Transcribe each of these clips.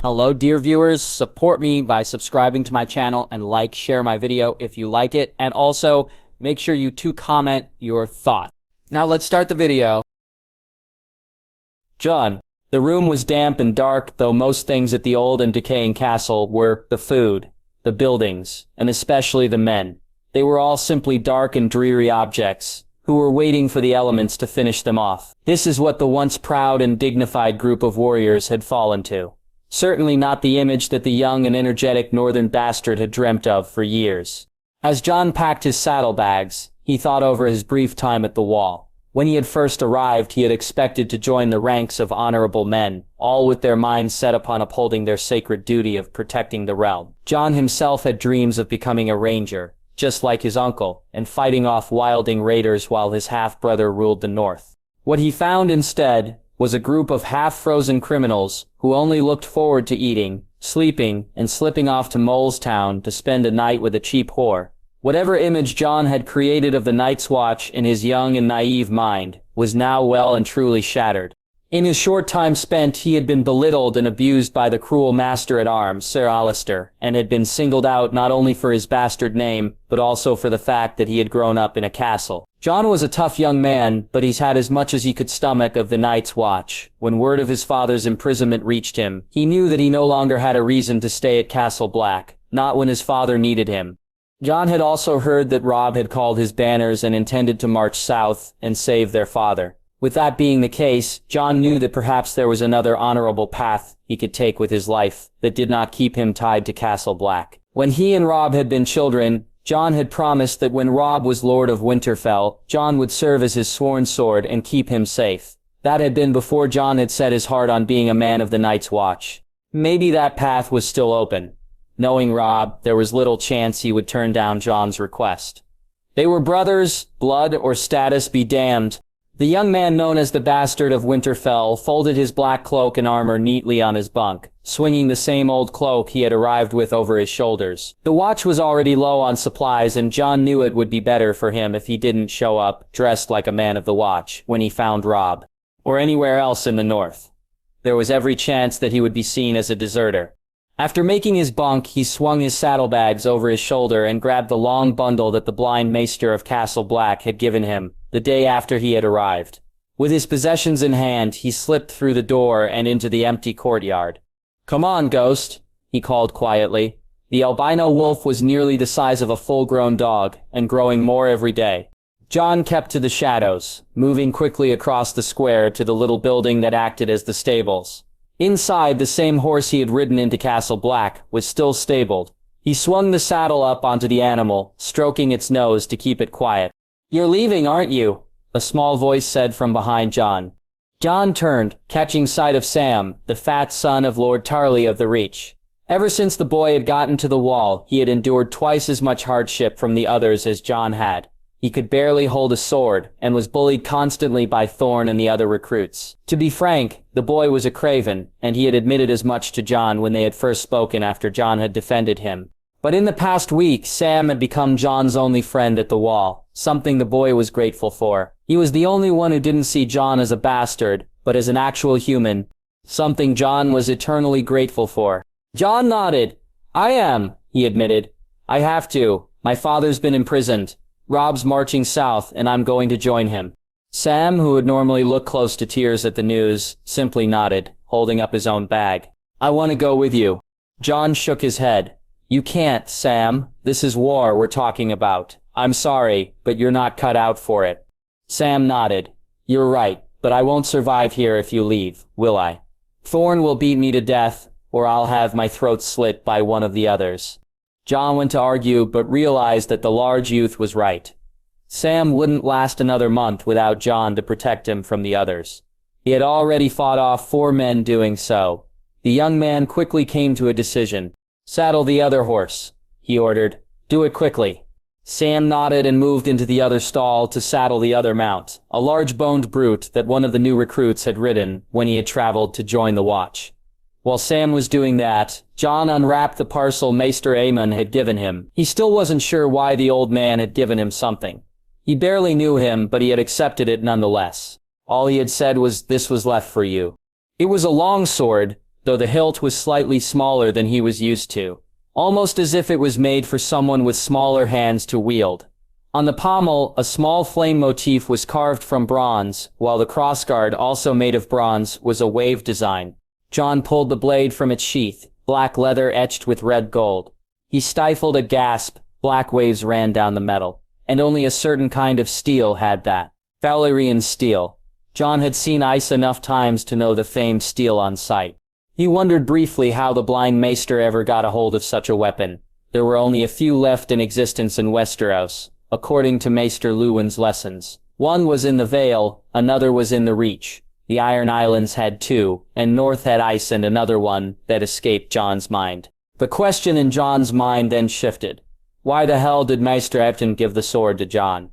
Hello dear viewers, support me by subscribing to my channel and share my video if you like it, and also make sure you comment your thought. Now let's start the video. Jon. The room was damp and dark, though most things at the old and decaying castle were the food, the buildings, and especially the men. They were all simply dark and dreary objects, who were waiting for the elements to finish them off. This is what the once proud and dignified group of warriors had fallen to. Certainly not the image that the young and energetic northern bastard had dreamt of for years. As Jon packed his saddlebags, he thought over his brief time at the wall. When he had first arrived, he had expected to join the ranks of honorable men, all with their minds set upon upholding their sacred duty of protecting the realm. Jon himself had dreams of becoming a ranger, just like his uncle, and fighting off wilding raiders while his half-brother ruled the north. What he found instead was a group of half-frozen criminals who only looked forward to eating, sleeping, and slipping off to Mole's Town to spend a night with a cheap whore. Whatever image Jon had created of the Night's Watch in his young and naive mind was now well and truly shattered. In his short time spent, he had been belittled and abused by the cruel master-at-arms, Sir Alistair, and had been singled out not only for his bastard name, but also for the fact that he had grown up in a castle. Jon was a tough young man, but he's had as much as he could stomach of the Night's Watch. When word of his father's imprisonment reached him, he knew that he no longer had a reason to stay at Castle Black, not when his father needed him. Jon had also heard that Robb had called his banners and intended to march south and save their father. With that being the case, Jon knew that perhaps there was another honorable path he could take with his life that did not keep him tied to Castle Black. When he and Robb had been children, Jon had promised that when Robb was Lord of Winterfell, Jon would serve as his sworn sword and keep him safe. That had been before Jon had set his heart on being a man of the Night's Watch. Maybe that path was still open. Knowing Robb, there was little chance he would turn down Jon's request. They were brothers, blood or status be damned. The young man known as the Bastard of Winterfell folded his black cloak and armor neatly on his bunk, swinging the same old cloak he had arrived with over his shoulders. The watch was already low on supplies, and Jon knew it would be better for him if he didn't show up, dressed like a man of the watch, when he found Robb, or anywhere else in the north. There was every chance that he would be seen as a deserter. After making his bunk, he swung his saddlebags over his shoulder and grabbed the long bundle that the blind maester of Castle Black had given him the day after he had arrived. With his possessions in hand, he slipped through the door and into the empty courtyard. "Come on, Ghost," he called quietly. The albino wolf was nearly the size of a full-grown dog, and growing more every day. Jon kept to the shadows, moving quickly across the square to the little building that acted as the stables. Inside, the same horse he had ridden into Castle Black was still stabled. He swung the saddle up onto the animal, stroking its nose to keep it quiet. "You're leaving, aren't you?" a small voice said from behind Jon. Jon turned, catching sight of Sam, the fat son of Lord Tarly of the Reach. Ever since the boy had gotten to the wall, he had endured twice as much hardship from the others as Jon had. He could barely hold a sword, and was bullied constantly by Thorne and the other recruits. To be frank, the boy was a craven, and he had admitted as much to Jon when they had first spoken after Jon had defended him. But in the past week, Sam had become Jon's only friend at the wall, something the boy was grateful for. He was the only one who didn't see Jon as a bastard, but as an actual human, something Jon was eternally grateful for. Jon nodded. "I am," he admitted. "I have to. My father's been imprisoned. Robb's marching south, and I'm going to join him." Sam, who would normally look close to tears at the news, simply nodded, holding up his own bag. "I want to go with you." Jon shook his head. "You can't, Sam. This is war we're talking about. I'm sorry, but you're not cut out for it." Sam nodded. "You're right, but I won't survive here if you leave, will I? Thorne will beat me to death, or I'll have my throat slit by one of the others." Jon went to argue, but realized that the large youth was right. Sam wouldn't last another month without Jon to protect him from the others. He had already fought off 4 men doing so. The young man quickly came to a decision. "Saddle the other horse," he ordered. "Do it quickly." Sam nodded and moved into the other stall to saddle the other mount, a large-boned brute that one of the new recruits had ridden when he had traveled to join the watch. While Sam was doing that, Jon unwrapped the parcel Maester Aemon had given him. He still wasn't sure why the old man had given him something. He barely knew him, but he had accepted it nonetheless. All he had said was, "This was left for you." It was a long sword, though the hilt was slightly smaller than he was used to, almost as if it was made for someone with smaller hands to wield. On the pommel, a small flame motif was carved from bronze, while the crossguard, also made of bronze, was a wave design. Jon pulled the blade from its sheath, black leather etched with red gold. He stifled a gasp. Black waves ran down the metal, and only a certain kind of steel had that. Valyrian steel. Jon had seen ice enough times to know the famed steel on sight. He wondered briefly how the blind maester ever got a hold of such a weapon. There were only a few left in existence in Westeros, according to Maester Luwin's lessons. One was in the Vale, another was in the Reach. The Iron Islands had two, and North had ice and another one that escaped Jon's mind. The question in Jon's mind then shifted. Why the hell did Maester Epton give the sword to Jon?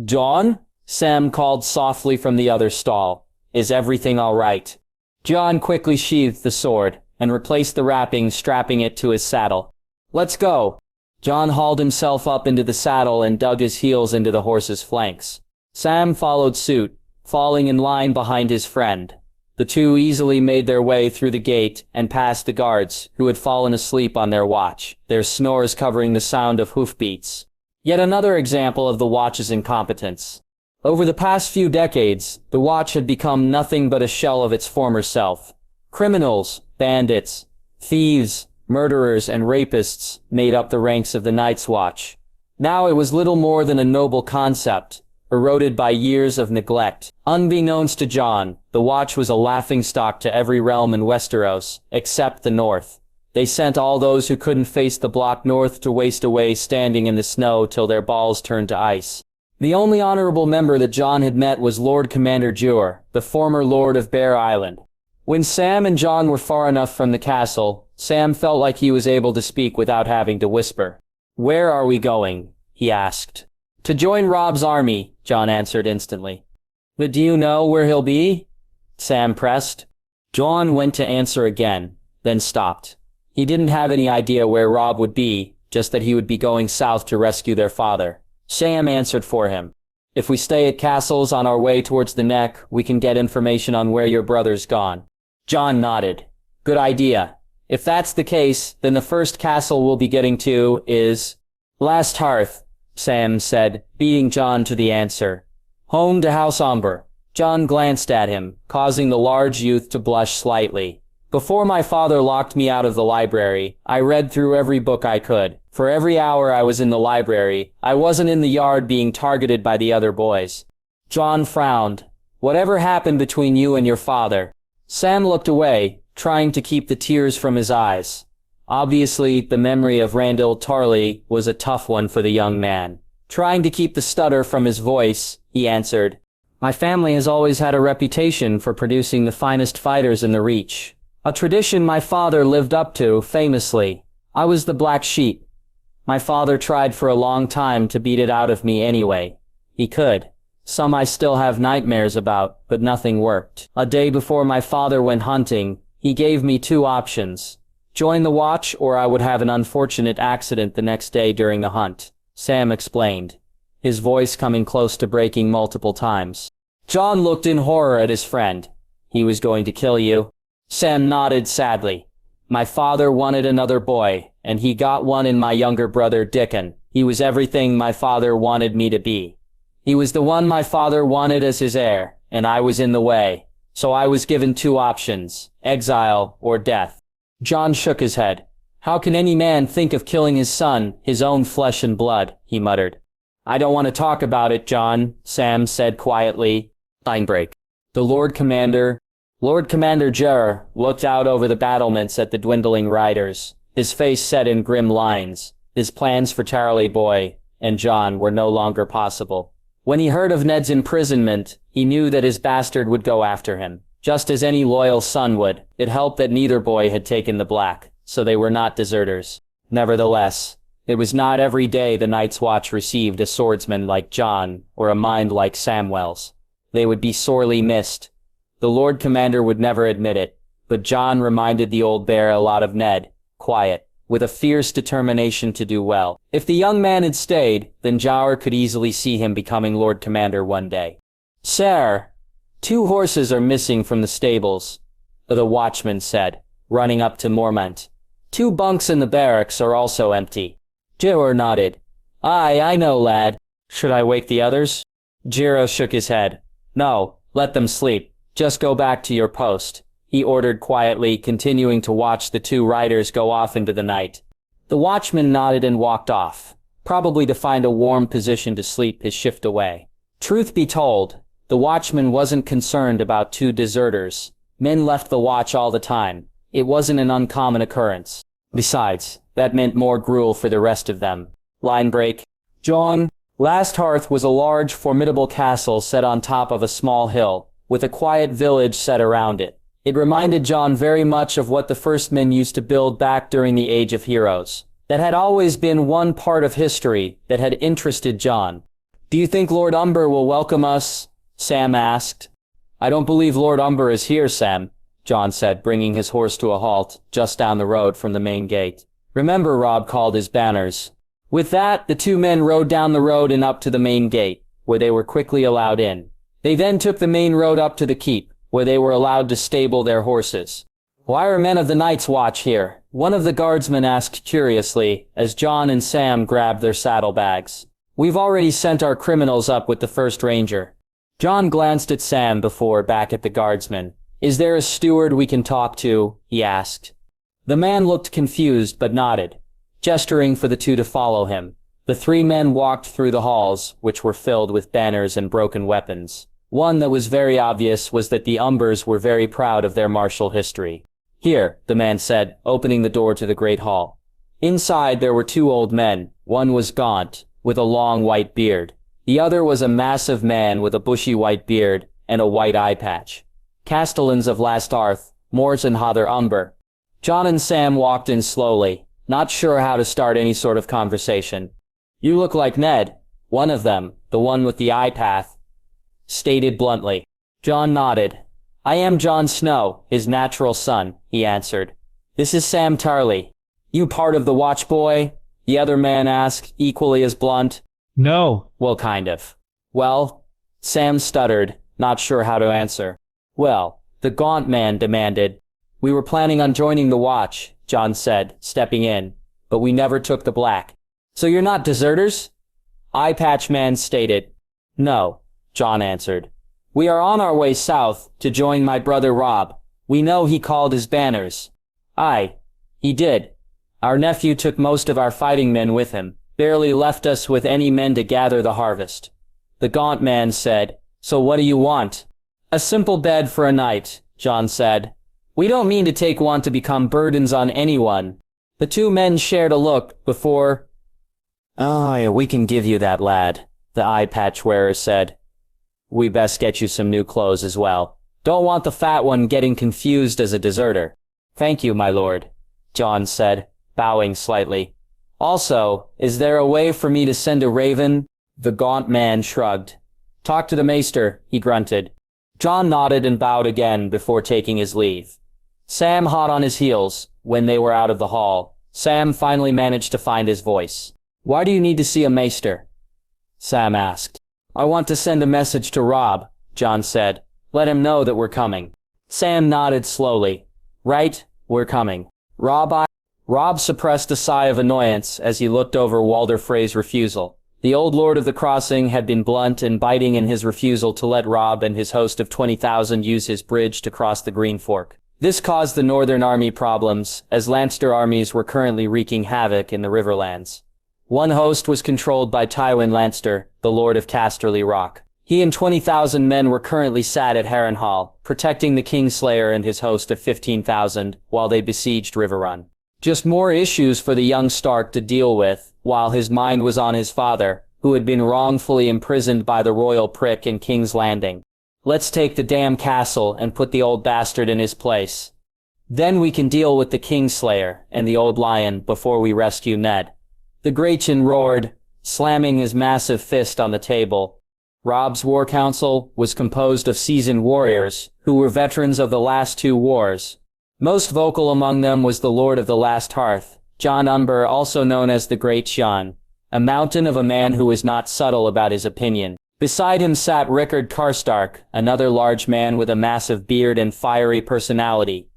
"Jon?" Sam called softly from the other stall. "Is everything all right?" Jon quickly sheathed the sword, and replaced the wrapping, strapping it to his saddle. "Let's go." Jon hauled himself up into the saddle and dug his heels into the horse's flanks. Sam followed suit, falling in line behind his friend. The two easily made their way through the gate and past the guards, who had fallen asleep on their watch, their snores covering the sound of hoofbeats. Yet another example of the Watch's incompetence. Over the past few decades, the Watch had become nothing but a shell of its former self. Criminals, bandits, thieves, murderers, and rapists made up the ranks of the Night's Watch. Now it was little more than a noble concept, eroded by years of neglect. Unbeknownst to Jon, the Watch was a laughingstock to every realm in Westeros, except the North. They sent all those who couldn't face the block north to waste away standing in the snow till their balls turned to ice. The only honorable member that Jon had met was Lord Commander Jur, the former Lord of Bear Island. When Sam and Jon were far enough from the castle, Sam felt like he was able to speak without having to whisper. "Where are we going?" he asked. "To join Robb's army," Jon answered instantly. "But do you know where he'll be?" Sam pressed. Jon went to answer again, then stopped. He didn't have any idea where Robb would be, just that he would be going south to rescue their father. Sam answered for him. "If we stay at castles on our way towards the Neck, we can get information on where your brother's gone." Jon nodded. "Good idea. If that's the case, then the first castle we'll be getting to is Last Hearth," Sam said, beating Jon to the answer. "Home to House Umber." Jon glanced at him, causing the large youth to blush slightly. "Before my father locked me out of the library, I read through every book I could. For every hour I was in the library, I wasn't in the yard being targeted by the other boys." Jon frowned. "Whatever happened between you and your father?" Sam looked away, trying to keep the tears from his eyes. Obviously, the memory of Randyll Tarly was a tough one for the young man. Trying to keep the stutter from his voice, he answered, "My family has always had a reputation for producing the finest fighters in the Reach. A tradition my father lived up to, famously. I was the black sheep. My father tried for a long time to beat it out of me anyway. He could. Some I still have nightmares about, but nothing worked. A day before my father went hunting, he gave me two options. Join the Watch, or I would have an unfortunate accident the next day during the hunt," Sam explained, his voice coming close to breaking multiple times. Jon looked in horror at his friend. "He was going to kill you?" Sam nodded sadly. "My father wanted another boy, and he got one in my younger brother Dickon. He was everything my father wanted me to be. He was the one my father wanted as his heir, and I was in the way. So I was given two options, exile or death." Jon shook his head. "How can any man think of killing his son, his own flesh and blood?" he muttered. "I don't want to talk about it, Jon," Sam said quietly. Line break. The Lord Commander Jur looked out over the battlements at the dwindling riders, his face set in grim lines. His plans for Tarly Boy and Jon were no longer possible. When he heard of Ned's imprisonment, he knew that his bastard would go after him. Just as any loyal son would. It helped that neither boy had taken the black, so they were not deserters. Nevertheless, it was not every day the Night's Watch received a swordsman like Jon or a mind like Samwell's. They would be sorely missed. The Lord Commander would never admit it, but Jon reminded the old bear a lot of Ned, quiet, with a fierce determination to do well. If the young man had stayed, then Jauer could easily see him becoming Lord Commander one day. "Sir, 2 horses are missing from the stables," the watchman said. running up to Mormont. 2 bunks in the barracks are also empty. Jiro nodded. Aye, I know, lad. Should I wake the others? Jiro shook his head. No, let them sleep. Just go back to your post, he ordered quietly, continuing to watch the 2 riders go off into the night. The watchman nodded and walked off, probably to find a warm position to sleep his shift away. Truth be told, the watchman wasn't concerned about 2 deserters. Men left the watch all the time. It wasn't an uncommon occurrence. Besides, that meant more gruel for the rest of them. Line break. John. Last Hearth was a large, formidable castle set on top of a small hill, with a quiet village set around it. It reminded John very much of what the first men used to build back during the Age of Heroes. That had always been one part of history that had interested John. Do you think Lord Umber will welcome us? Sam asked. I don't believe Lord Umber is here, Sam, John said, bringing his horse to a halt just down the road from the main gate. Remember, Robb called his banners. With that, the 2 men rode down the road and up to the main gate, where they were quickly allowed in. They then took the main road up to the keep, where they were allowed to stable their horses. Why are men of the Night's Watch here? One of the guardsmen asked curiously, as John and Sam grabbed their saddlebags. We've already sent our criminals up with the first ranger. John glanced at Sam before back at the guardsman. Is there a steward we can talk to? He asked. The man looked confused but nodded, gesturing for the 2 to follow him. The 3 men walked through the halls, which were filled with banners and broken weapons. One that was very obvious was that the Umbers were very proud of their martial history. Here, the man said, opening the door to the great hall. Inside there were 2 old men. One was gaunt, with a long white beard. The other was a massive man with a bushy white beard and a white eye patch. Castellans of Last Hearth, Mors and Hather Umber. John and Sam walked in slowly, not sure how to start any sort of conversation. You look like Ned, one of them, the one with the eye path, stated bluntly. John nodded. I am Jon Snow, his natural son, he answered. This is Sam Tarly. You part of the Watch, boy? The other man asked, equally as blunt. No. Well, kind of. Well, Sam stuttered, not sure how to answer. Well, the gaunt man demanded. We were planning on joining the Watch, John said, stepping in, but we never took the black. So you're not deserters? Eye Patch Man stated. No, John answered. We are on our way south to join my brother Robb. We know he called his banners. Aye, he did. Our nephew took most of our fighting men with him, barely left us with any men to gather the harvest. The gaunt man said, So what do you want? A simple bed for a night, John said. We don't mean to take one to become burdens on anyone. The 2 men shared a look before... Oh, yeah, we can give you that, lad, the eye patch wearer said. We best get you some new clothes as well. Don't want the fat one getting confused as a deserter. Thank you, my lord, John said, bowing slightly. Also, is there a way for me to send a raven? The gaunt man shrugged. Talk to the maester, he grunted. John nodded and bowed again before taking his leave. Sam hot on his heels. When they were out of the hall, Sam finally managed to find his voice. Why do you need to see a maester? Sam asked. I want to send a message to Robb, John said. Let him know that we're coming. Sam nodded slowly. Right, we're coming. Robb suppressed a sigh of annoyance as he looked over Walder Frey's refusal. The old Lord of the Crossing had been blunt and biting in his refusal to let Robb and his host of 20,000 use his bridge to cross the Green Fork. This caused the Northern Army problems, as Lannister armies were currently wreaking havoc in the Riverlands. One host was controlled by Tywin Lannister, the Lord of Casterly Rock. He and 20,000 men were currently sat at Harrenhal, protecting the Kingslayer and his host of 15,000 while they besieged Riverrun. Just more issues for the young Stark to deal with, while his mind was on his father, who had been wrongfully imprisoned by the royal prick in King's Landing. Let's take the damn castle and put the old bastard in his place. Then we can deal with the Kingslayer and the old lion before we rescue Ned. The Grachan roared, slamming his massive fist on the table. Robb's war council was composed of seasoned warriors, who were veterans of the last 2 wars. Most vocal among them was the Lord of the Last Hearth, Jon Umber, also known as the Great Jon, a mountain of a man who was not subtle about his opinion. Beside him sat Rickard Karstark, another large man with a massive beard and fiery personality.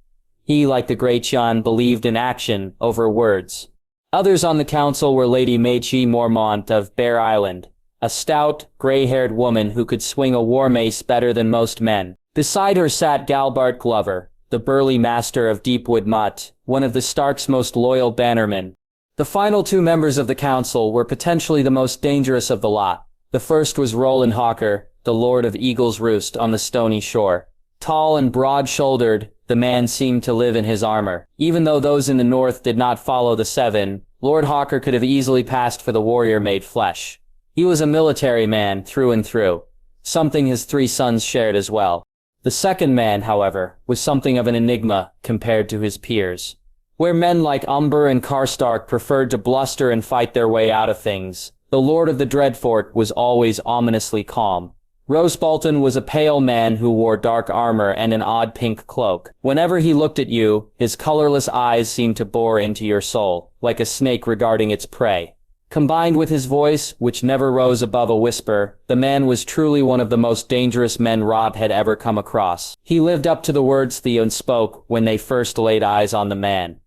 He, like the great Jon, believed in action over words. Others on the council were Lady Maechie Mormont of Bear Island, a stout, gray-haired woman who could swing a war mace better than most men. Beside her sat Galbart Glover, the burly master of Deepwood Motte, one of the Stark's most loyal bannermen. The final two members of the council were potentially the most dangerous of the lot. The first was Roland Hawker, the Lord of Eagle's Roost on the stony shore. Tall and broad-shouldered, the man seemed to live in his armor. Even though those in the north did not follow the Seven, Lord Hawker could have easily passed for the warrior made flesh. He was a military man through and through, something his three sons shared as well. The second man, however, was something of an enigma compared to his peers. Where men like Umber and Karstark preferred to bluster and fight their way out of things, the Lord of the Dreadfort was always ominously calm. Roose Bolton was a pale man who wore dark armor and an odd pink cloak. Whenever he looked at you, his colorless eyes seemed to bore into your soul, like a snake regarding its prey. Combined with his voice, which never rose above a whisper, the man was truly one of the most dangerous men Robb had ever come across. He lived up to the words Theon spoke when they first laid eyes on the man.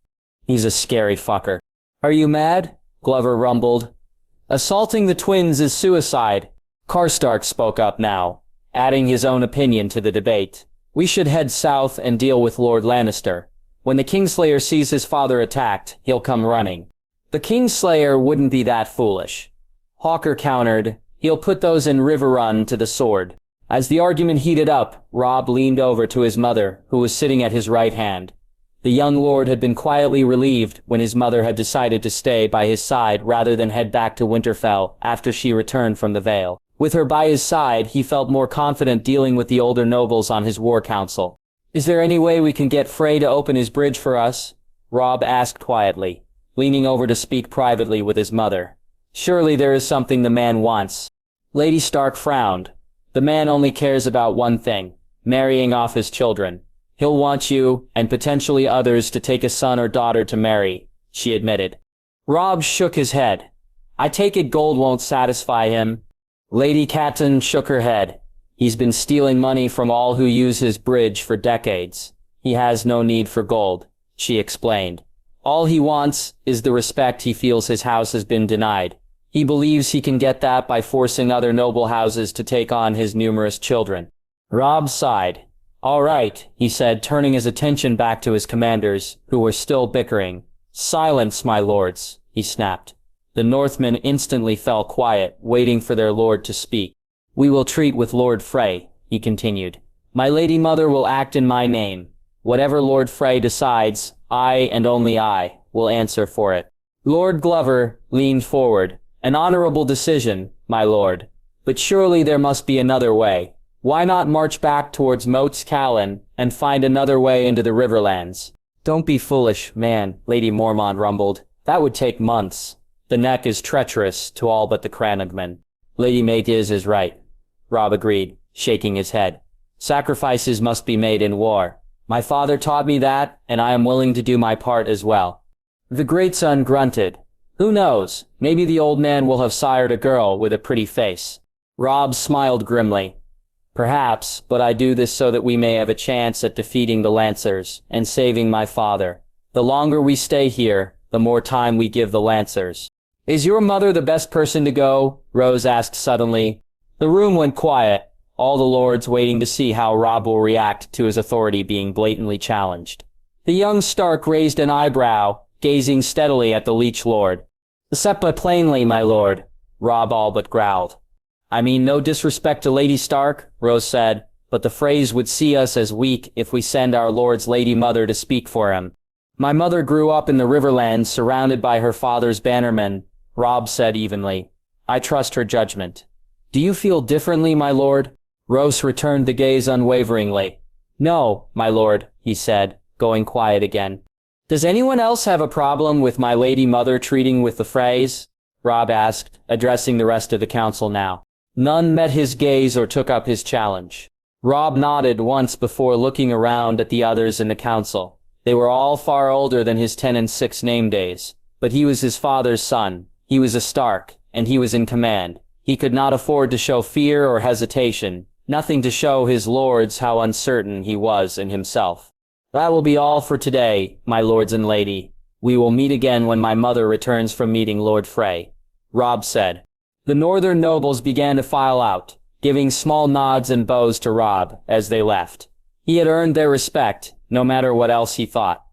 "He's a scary fucker." "Are you mad?" Glover rumbled. "Assaulting the twins is suicide." Karstark spoke up now, adding his own opinion to the debate. "We should head south and deal with Lord Lannister. When the Kingslayer sees his father attacked, he'll come running." "The Kingslayer wouldn't be that foolish," Hawker countered. "He'll put those in Riverrun to the sword." As the argument heated up, Robb leaned over to his mother, who was sitting at his right hand. The young lord had been quietly relieved when his mother had decided to stay by his side rather than head back to Winterfell after she returned from the Vale. With her by his side, he felt more confident dealing with the older nobles on his war council. "Is there any way we can get Frey to open his bridge for us?" Robb asked quietly, leaning over to speak privately with his mother. "Surely there is something the man wants." Lady Stark frowned. "The man only cares about one thing, marrying off his children. He'll want you, and potentially others, to take a son or daughter to marry," she admitted. Robb shook his head. "I take it gold won't satisfy him." Lady Catelyn shook her head. "He's been stealing money from all who use his bridge for decades. He has no need for gold," she explained. "All he wants is the respect he feels his house has been denied. He believes he can get that by forcing other noble houses to take on his numerous children." Robb sighed. "All right," he said, turning his attention back to his commanders, who were still bickering. "Silence, my lords," he snapped. The Northmen instantly fell quiet, waiting for their lord to speak. "We will treat with Lord Frey," he continued. "My lady mother will act in my name. Whatever Lord Frey decides, I, and only I, will answer for it." Lord Glover leaned forward. "An honorable decision, my lord. But surely there must be another way. Why not march back towards Moats Callan and find another way into the Riverlands?" "Don't be foolish, man," Lady Mormont rumbled. "That would take months. The neck is treacherous to all but the Crannogmen." "Lady Maetiz is right," Robb agreed, shaking his head. "Sacrifices must be made in war. My father taught me that, and I am willing to do my part as well." The great son grunted. "Who knows? Maybe the old man will have sired a girl with a pretty face." Robb smiled grimly. "Perhaps, but I do this so that we may have a chance at defeating the Lancers and saving my father. The longer we stay here, the more time we give the Lancers." "Is your mother the best person to go?" Rose asked suddenly. The room went quiet, all the lords waiting to see how Robb will react to his authority being blatantly challenged. The young Stark raised an eyebrow, gazing steadily at the Leech Lord. "Seppa plainly, my lord," Robb all but growled. "I mean no disrespect to Lady Stark," Rose said, "but the Freys would see us as weak if we send our lord's lady mother to speak for him." "My mother grew up in the Riverlands surrounded by her father's bannermen," Robb said evenly. "I trust her judgment." "Do you feel differently, my lord?" Rose returned the gaze unwaveringly. "No, my lord," he said, going quiet again. "Does anyone else have a problem with my lady mother treating with the Freys?" Robb asked, addressing the rest of the council now. None met his gaze or took up his challenge. Robb nodded once before looking around at the others in the council. They were all far older than his 10 and 6 name days, but he was his father's son. He was a Stark, and he was in command. He could not afford to show fear or hesitation, nothing to show his lords how uncertain he was in himself. That will be all for today, my lords and lady. We will meet again when my mother returns from meeting Lord Frey, Robb said. The northern nobles began to file out, giving small nods and bows to Robb as they left. He had earned their respect, no matter what else he thought.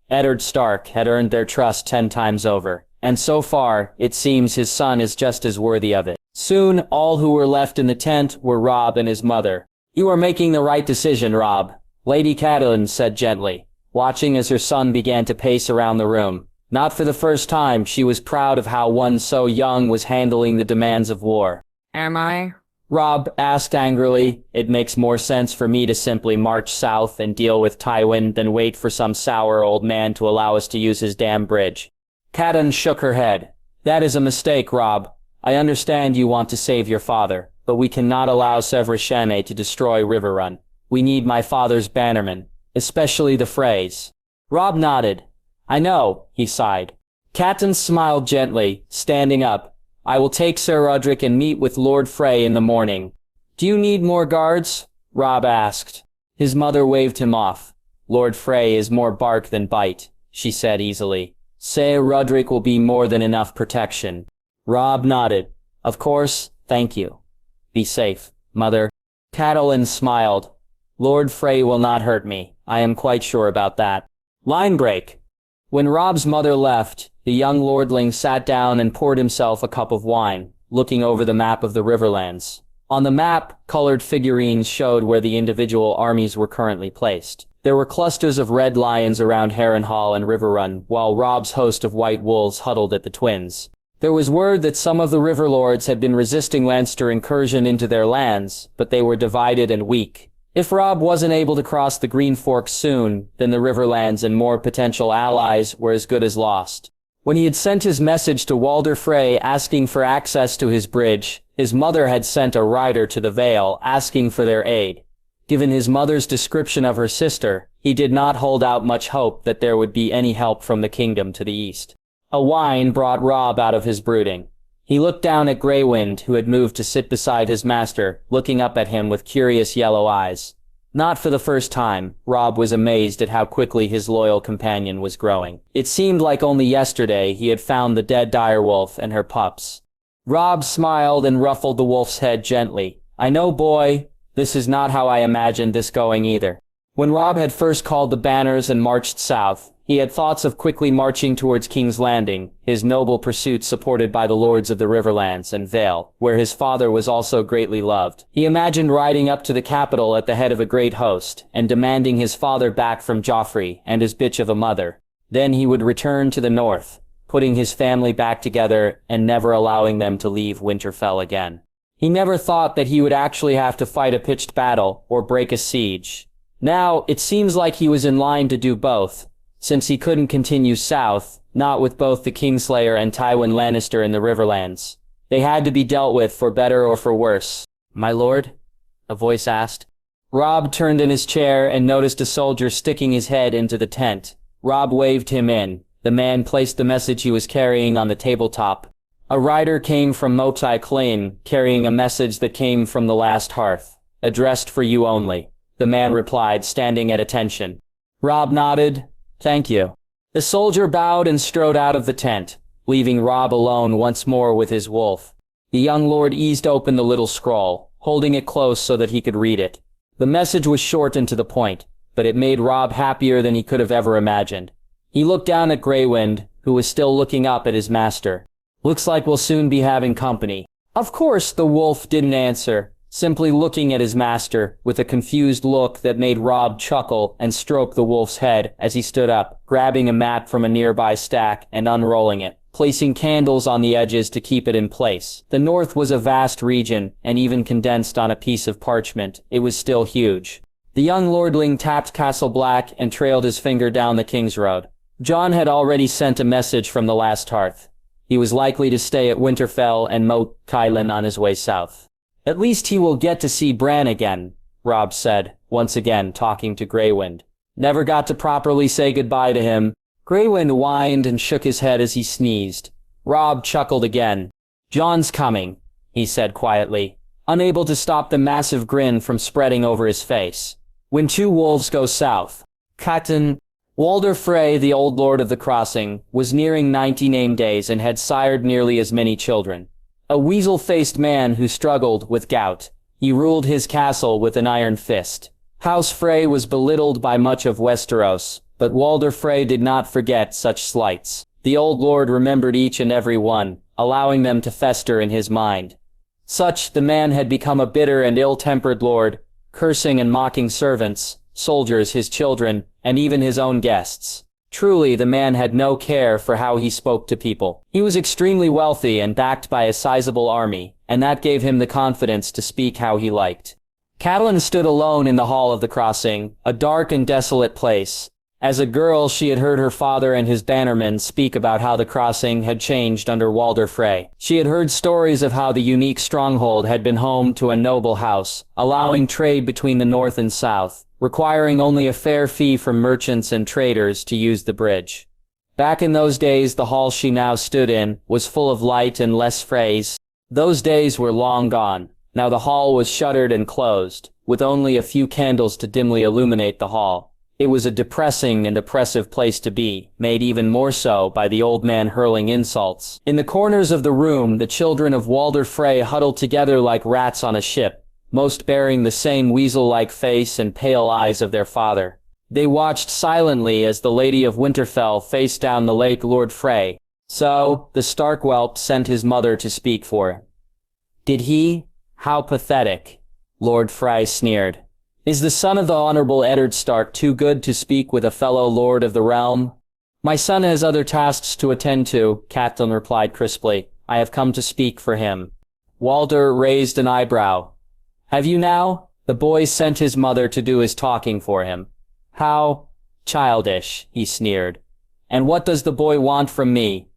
Eddard Stark had earned their trust 10 times over, and so far, it seems his son is just as worthy of it. Soon, all who were left in the tent were Robb and his mother. You are making the right decision, Robb, Lady Catelyn said gently, watching as her son began to pace around the room. Not for the first time, she was proud of how one so young was handling the demands of war. Am I? Robb asked angrily. It makes more sense for me to simply march south and deal with Tywin than wait for some sour old man to allow us to use his damn bridge. Catelyn shook her head. That is a mistake, Robb. I understand you want to save your father, but we cannot allow Severishane to destroy Riverrun. We need my father's bannermen, especially the Freys. Robb nodded. I know, he sighed. Catelyn smiled gently, standing up. I will take Sir Roderick and meet with Lord Frey in the morning. Do you need more guards? Robb asked. His mother waved him off. Lord Frey is more bark than bite, she said easily. Sir Roderick will be more than enough protection. Robb nodded. Of course, thank you. Be safe, mother. Catelyn smiled. Lord Frey will not hurt me. I am quite sure about that. Line break. When Robb's mother left, the young lordling sat down and poured himself a cup of wine, looking over the map of the Riverlands. On the map, colored figurines showed where the individual armies were currently placed. There were clusters of red lions around Harrenhal and Riverrun, while Robb's host of white wolves huddled at the Twins. There was word that some of the Riverlords had been resisting Lannister incursion into their lands, but they were divided and weak. If Robb wasn't able to cross the Green Fork soon, then the Riverlands and more potential allies were as good as lost. When he had sent his message to Walder Frey asking for access to his bridge, his mother had sent a rider to the Vale asking for their aid. Given his mother's description of her sister, he did not hold out much hope that there would be any help from the kingdom to the east. A whine brought Robb out of his brooding. He looked down at Greywind, who had moved to sit beside his master, looking up at him with curious yellow eyes. Not for the first time, Robb was amazed at how quickly his loyal companion was growing. It seemed like only yesterday he had found the dead direwolf and her pups. Robb smiled and ruffled the wolf's head gently. I know, boy, this is not how I imagined this going either. When Robb had first called the banners and marched south, he had thoughts of quickly marching towards King's Landing, his noble pursuit supported by the lords of the Riverlands and Vale, where his father was also greatly loved. He imagined riding up to the capital at the head of a great host, and demanding his father back from Joffrey and his bitch of a mother. Then he would return to the north, putting his family back together and never allowing them to leave Winterfell again. He never thought that he would actually have to fight a pitched battle or break a siege. Now, it seems like he was in line to do both, since he couldn't continue south, not with both the Kingslayer and Tywin Lannister in the Riverlands. They had to be dealt with for better or for worse. My lord? A voice asked. Robb turned in his chair and noticed a soldier sticking his head into the tent. Robb waved him in. The man placed the message he was carrying on the tabletop. A rider came from Motai Clain, carrying a message that came from the last Hearth. Addressed for you only. The man replied, standing at attention. Robb nodded. Thank you. The soldier bowed and strode out of the tent, leaving Robb alone once more with his wolf. The young lord eased open the little scroll, holding it close so that he could read it. The message was short and to the point, but it made Robb happier than he could have ever imagined. He looked down at Greywind, who was still looking up at his master. Looks like we'll soon be having company. Of course, the wolf didn't answer, simply looking at his master with a confused look that made Robb chuckle and stroke the wolf's head as he stood up, grabbing a mat from a nearby stack and unrolling it, placing candles on the edges to keep it in place. The north was a vast region, and even condensed on a piece of parchment, it was still huge. The young lordling tapped Castle Black and trailed his finger down the King's Road. Jon had already sent a message from the last Hearth. He was likely to stay at Winterfell and Moat Cailin on his way south. At least he will get to see Bran again, Robb said, once again talking to Greywind. Never got to properly say goodbye to him. Greywind whined and shook his head as he sneezed. Robb chuckled again. Jon's coming, he said quietly, unable to stop the massive grin from spreading over his face. When two wolves go south. Cotton. Walder Frey, the old lord of the crossing, was nearing 90 name days and had sired nearly as many children. A weasel-faced man who struggled with gout, he ruled his castle with an iron fist. House Frey was belittled by much of Westeros, but Walder Frey did not forget such slights. The old lord remembered each and every one, allowing them to fester in his mind. Such, the man had become a bitter and ill-tempered lord, cursing and mocking servants, soldiers, his children, and even his own guests. Truly, the man had no care for how he spoke to people. He was extremely wealthy and backed by a sizable army, and that gave him the confidence to speak how he liked. Catelyn stood alone in the hall of the crossing, a dark and desolate place. As a girl, she had heard her father and his bannermen speak about how the crossing had changed under Walder Frey. She had heard stories of how the unique stronghold had been home to a noble house, allowing trade between the north and south, requiring only a fair fee from merchants and traders to use the bridge. Back in those days, the hall she now stood in was full of light and less Freys. Those days were long gone. Now the hall was shuttered and closed, with only a few candles to dimly illuminate the hall. It was a depressing and oppressive place to be, made even more so by the old man hurling insults. In the corners of the room, the children of Walder Frey huddled together like rats on a ship, most bearing the same weasel-like face and pale eyes of their father. They watched silently as the Lady of Winterfell faced down the late Lord Frey. So, the Stark whelp sent his mother to speak for him. Did he? How pathetic, Lord Frey sneered. Is the son of the Honorable Eddard Stark too good to speak with a fellow lord of the realm? My son has other tasks to attend to, Catelyn replied crisply. I have come to speak for him. Walder raised an eyebrow. Have you now? The boy sent his mother to do his talking for him. How childish, he sneered. And what does the boy want from me?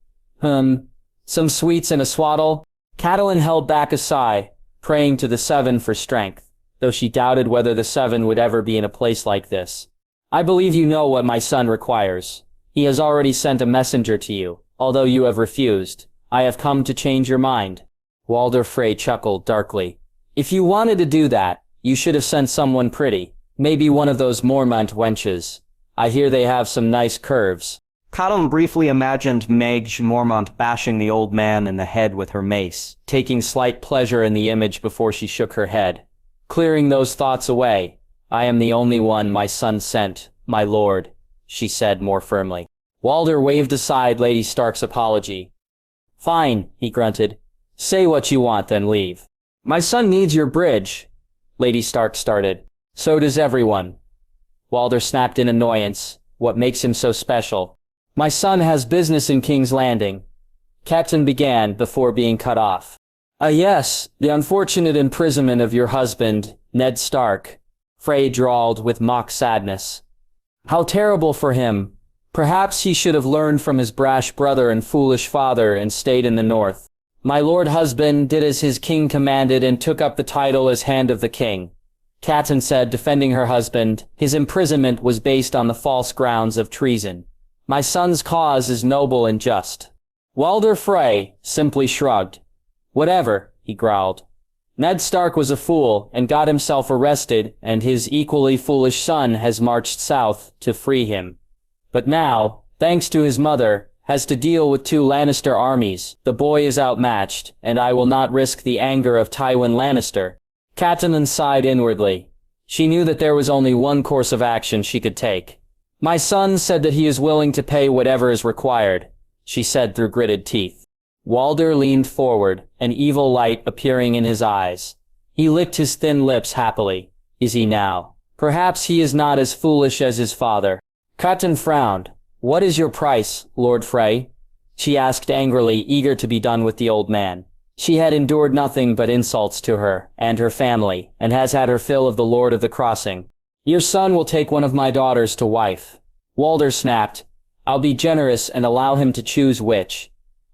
Some sweets and a swaddle? Catelyn held back a sigh, praying to the Seven for strength, though she doubted whether the Seven would ever be in a place like this. I believe you know what my son requires. He has already sent a messenger to you, although you have refused. I have come to change your mind. Walder Frey chuckled darkly. If you wanted to do that, you should have sent someone pretty. Maybe one of those Mormont wenches. I hear they have some nice curves. Catelyn briefly imagined Maegh Mormont bashing the old man in the head with her mace, taking slight pleasure in the image before she shook her head. Clearing those thoughts away, I am the only one my son sent, my lord, she said more firmly. Walder waved aside Lady Stark's apology. Fine, he grunted. Say what you want, then leave. My son needs your bridge, Lady Stark started. So does everyone. Walder snapped in annoyance. What makes him so special? My son has business in King's Landing. Catelyn began before being cut off. Yes, the unfortunate imprisonment of your husband, Ned Stark, Frey drawled with mock sadness. How terrible for him. Perhaps he should have learned from his brash brother and foolish father and stayed in the north. My lord husband did as his king commanded and took up the title as Hand of the King. Catelyn said, defending her husband, his imprisonment was based on the false grounds of treason. My son's cause is noble and just. Walder Frey simply shrugged. Whatever, he growled. Ned Stark was a fool and got himself arrested, and his equally foolish son has marched south to free him. But now, thanks to his mother, has to deal with 2 Lannister armies. The boy is outmatched, and I will not risk the anger of Tywin Lannister. Catelyn sighed inwardly. She knew that there was only one course of action she could take. My son said that he is willing to pay whatever is required, she said through gritted teeth. Walder leaned forward, an evil light appearing in his eyes. He licked his thin lips happily. Is he now? Perhaps he is not as foolish as his father. Catelyn frowned. What is your price, Lord Frey? She asked angrily, eager to be done with the old man. She had endured nothing but insults to her and her family, and has had her fill of the Lord of the Crossing. Your son will take one of my daughters to wife. Walder snapped. I'll be generous and allow him to choose which.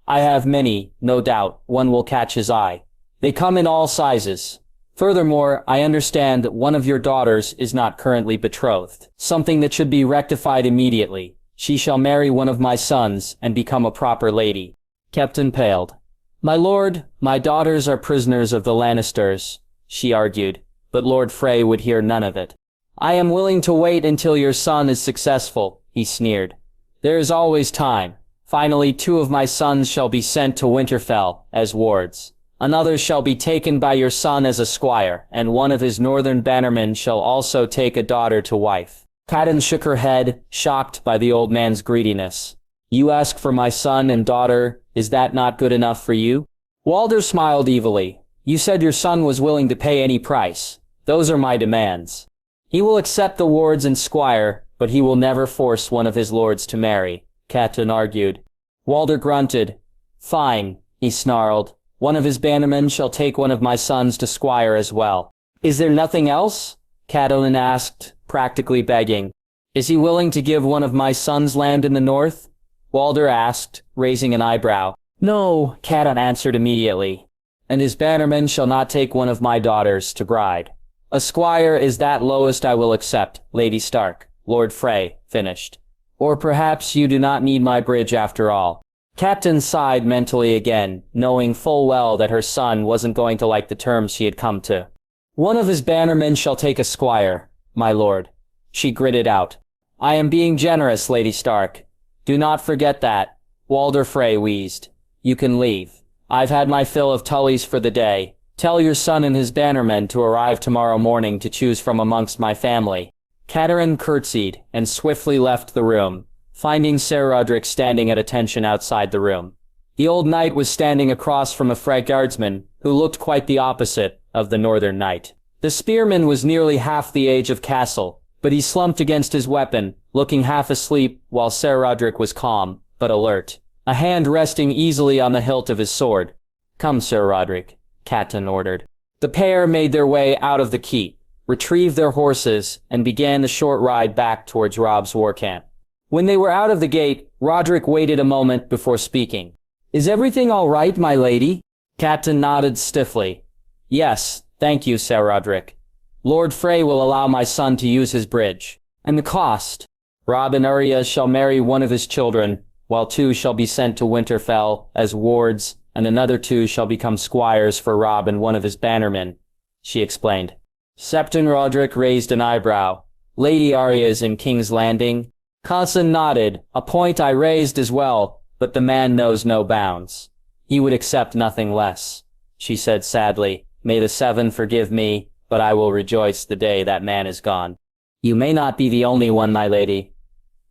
I have many, no doubt, one will catch his eye. They come in all sizes. Furthermore, I understand that one of your daughters is not currently betrothed, something that should be rectified immediately. She shall marry one of my sons and become a proper lady. Catelyn paled. My lord, my daughters are prisoners of the Lannisters, she argued, but Lord Frey would hear none of it. I am willing to wait until your son is successful, he sneered. There is always time. Finally, 2 of my sons shall be sent to Winterfell as wards. Another shall be taken by your son as a squire, and one of his northern bannermen shall also take a daughter to wife. Catelyn shook her head, shocked by the old man's greediness. You ask for my son and daughter, is that not good enough for you? Walder smiled evilly. You said your son was willing to pay any price. Those are my demands. He will accept the wards and squire, but he will never force one of his lords to marry, Catelyn argued. Walder grunted. Fine, he snarled. One of his bannermen shall take one of my sons to squire as well. Is there nothing else? Catelyn asked, practically begging. Is he willing to give one of my sons land in the north? Walder asked, raising an eyebrow. No, Catelyn answered immediately. And his bannermen shall not take one of my daughters to bride. A squire is that lowest I will accept, Lady Stark, Lord Frey finished. Or perhaps you do not need my bridge after all. Catelyn sighed mentally again, knowing full well that her son wasn't going to like the terms she had come to. One of his bannermen shall take a squire, my lord. She gritted out. I am being generous, Lady Stark. Do not forget that. Walder Frey wheezed. You can leave. I've had my fill of Tullys for the day. Tell your son and his bannermen to arrive tomorrow morning to choose from amongst my family. Catelyn curtsied and swiftly left the room, finding Ser Roderick standing at attention outside the room. The old knight was standing across from a Frey guardsman, who looked quite the opposite of the northern knight. The spearman was nearly half the age of Castle, but he slumped against his weapon, looking half asleep, while Ser Roderick was calm, but alert, a hand resting easily on the hilt of his sword. Come, Ser Roderick, Catelyn ordered. The pair made their way out of the keep, retrieved their horses, and began the short ride back towards Robb's war camp. When they were out of the gate, Roderick waited a moment before speaking. Is everything all right, my lady? Catelyn nodded stiffly. Yes, thank you, Ser Roderick. Lord Frey will allow my son to use his bridge. And the cost? Robb and Arya shall marry one of his children, while 2 shall be sent to Winterfell as wards, and another 2 shall become squires for Robb and one of his bannermen, she explained. Septon Roderick raised an eyebrow. Lady Arya is in King's Landing? Catelyn nodded, a point I raised as well, but the man knows no bounds. He would accept nothing less, she said sadly. May the Seven forgive me, but I will rejoice the day that man is gone. You may not be the only one, my lady.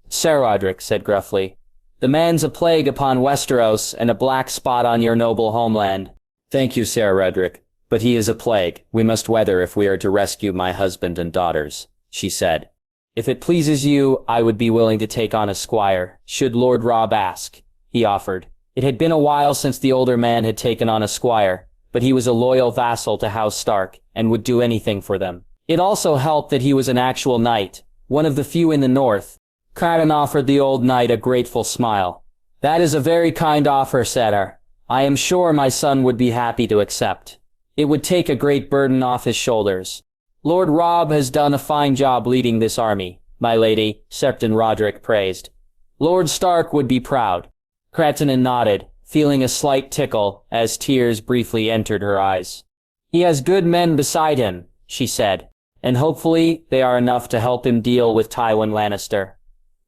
Ser Roderick said gruffly. The man's a plague upon Westeros and a black spot on your noble homeland. Thank you, Ser Roderick, but he is a plague we must weather if we are to rescue my husband and daughters, she said. If it pleases you, I would be willing to take on a squire, should Lord Robb ask, he offered. It had been a while since the older man had taken on a squire, but he was a loyal vassal to House Stark, and would do anything for them. It also helped that he was an actual knight, one of the few in the north. Catelyn offered the old knight a grateful smile. That is a very kind offer, Setter. I am sure my son would be happy to accept. It would take a great burden off his shoulders. Lord Robb has done a fine job leading this army, my lady, Septon Roderick praised. Lord Stark would be proud. Catelyn nodded, feeling a slight tickle as tears briefly entered her eyes. He has good men beside him, she said, and hopefully they are enough to help him deal with Tywin Lannister.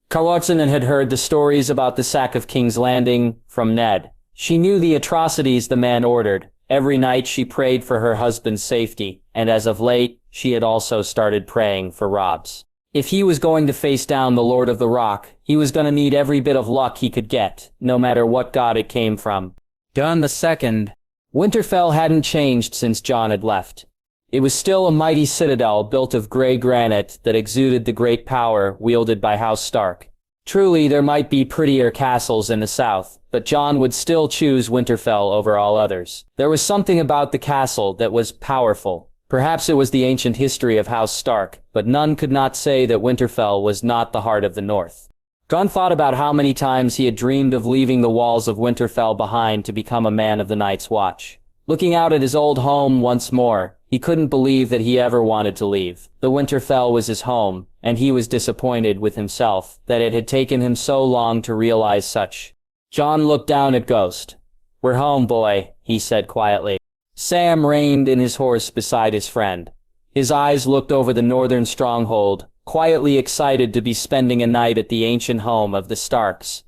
Catelyn had heard the stories about the sack of King's Landing from Ned. She knew the atrocities the man ordered. Every night she prayed for her husband's safety, and as of late, she had also started praying for Robb's. If he was going to face down the Lord of the Rock, he was going to need every bit of luck he could get, no matter what god it came from. Jon II. Winterfell hadn't changed since Jon had left. It was still a mighty citadel built of gray granite that exuded the great power wielded by House Stark. Truly, there might be prettier castles in the south, but Jon would still choose Winterfell over all others. There was something about the castle that was powerful. Perhaps it was the ancient history of House Stark, but none could not say that Winterfell was not the heart of the north. Jon thought about how many times he had dreamed of leaving the walls of Winterfell behind to become a man of the Night's Watch. Looking out at his old home once more, he couldn't believe that he ever wanted to leave. The Winterfell was his home, and he was disappointed with himself that it had taken him so long to realize such. Jon looked down at Ghost. "We're home, boy," he said quietly. Sam reined in his horse beside his friend. His eyes looked over the northern stronghold, quietly excited to be spending a night at the ancient home of the Starks.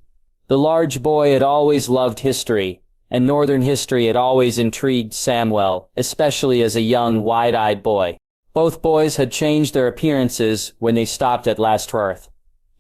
The large boy had always loved history, and northern history had always intrigued Samwell, especially as a young, wide-eyed boy. Both boys had changed their appearances when they stopped at last Hearth.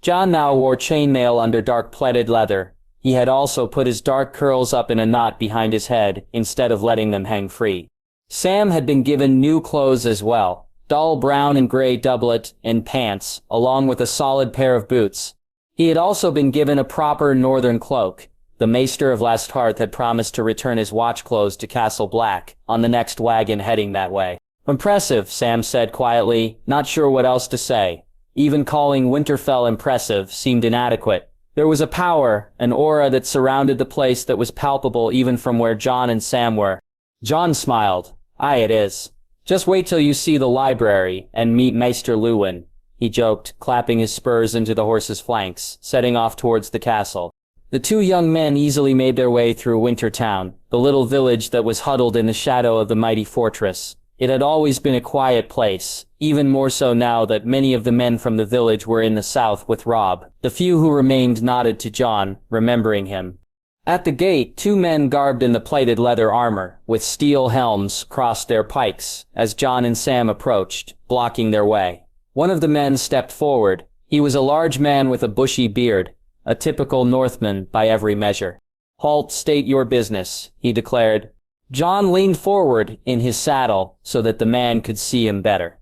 Jon now wore chainmail under dark pleated leather. He had also put his dark curls up in a knot behind his head, instead of letting them hang free. Sam had been given new clothes as well, dull brown and gray doublet and pants, along with a solid pair of boots. He had also been given a proper northern cloak. The Maester of Last Hearth had promised to return his watch clothes to Castle Black, on the next wagon heading that way. Impressive, Sam said quietly, not sure what else to say. Even calling Winterfell impressive seemed inadequate. There was a power, an aura that surrounded the place that was palpable even from where Jon and Sam were. Jon smiled. Aye, it is. Just wait till you see the library and meet Maester Luwin, he joked, clapping his spurs into the horse's flanks, setting off towards the castle. The two young men easily made their way through Wintertown, the little village that was huddled in the shadow of the mighty fortress. It had always been a quiet place, even more so now that many of the men from the village were in the south with Robb. The few who remained nodded to Jon, remembering him. At the gate, two men garbed in the plated leather armor, with steel helms, crossed their pikes, as Jon and Sam approached, blocking their way. One of the men stepped forward. He was a large man with a bushy beard, a typical Northman by every measure. Halt, state your business, he declared. Jon leaned forward in his saddle so that the man could see him better.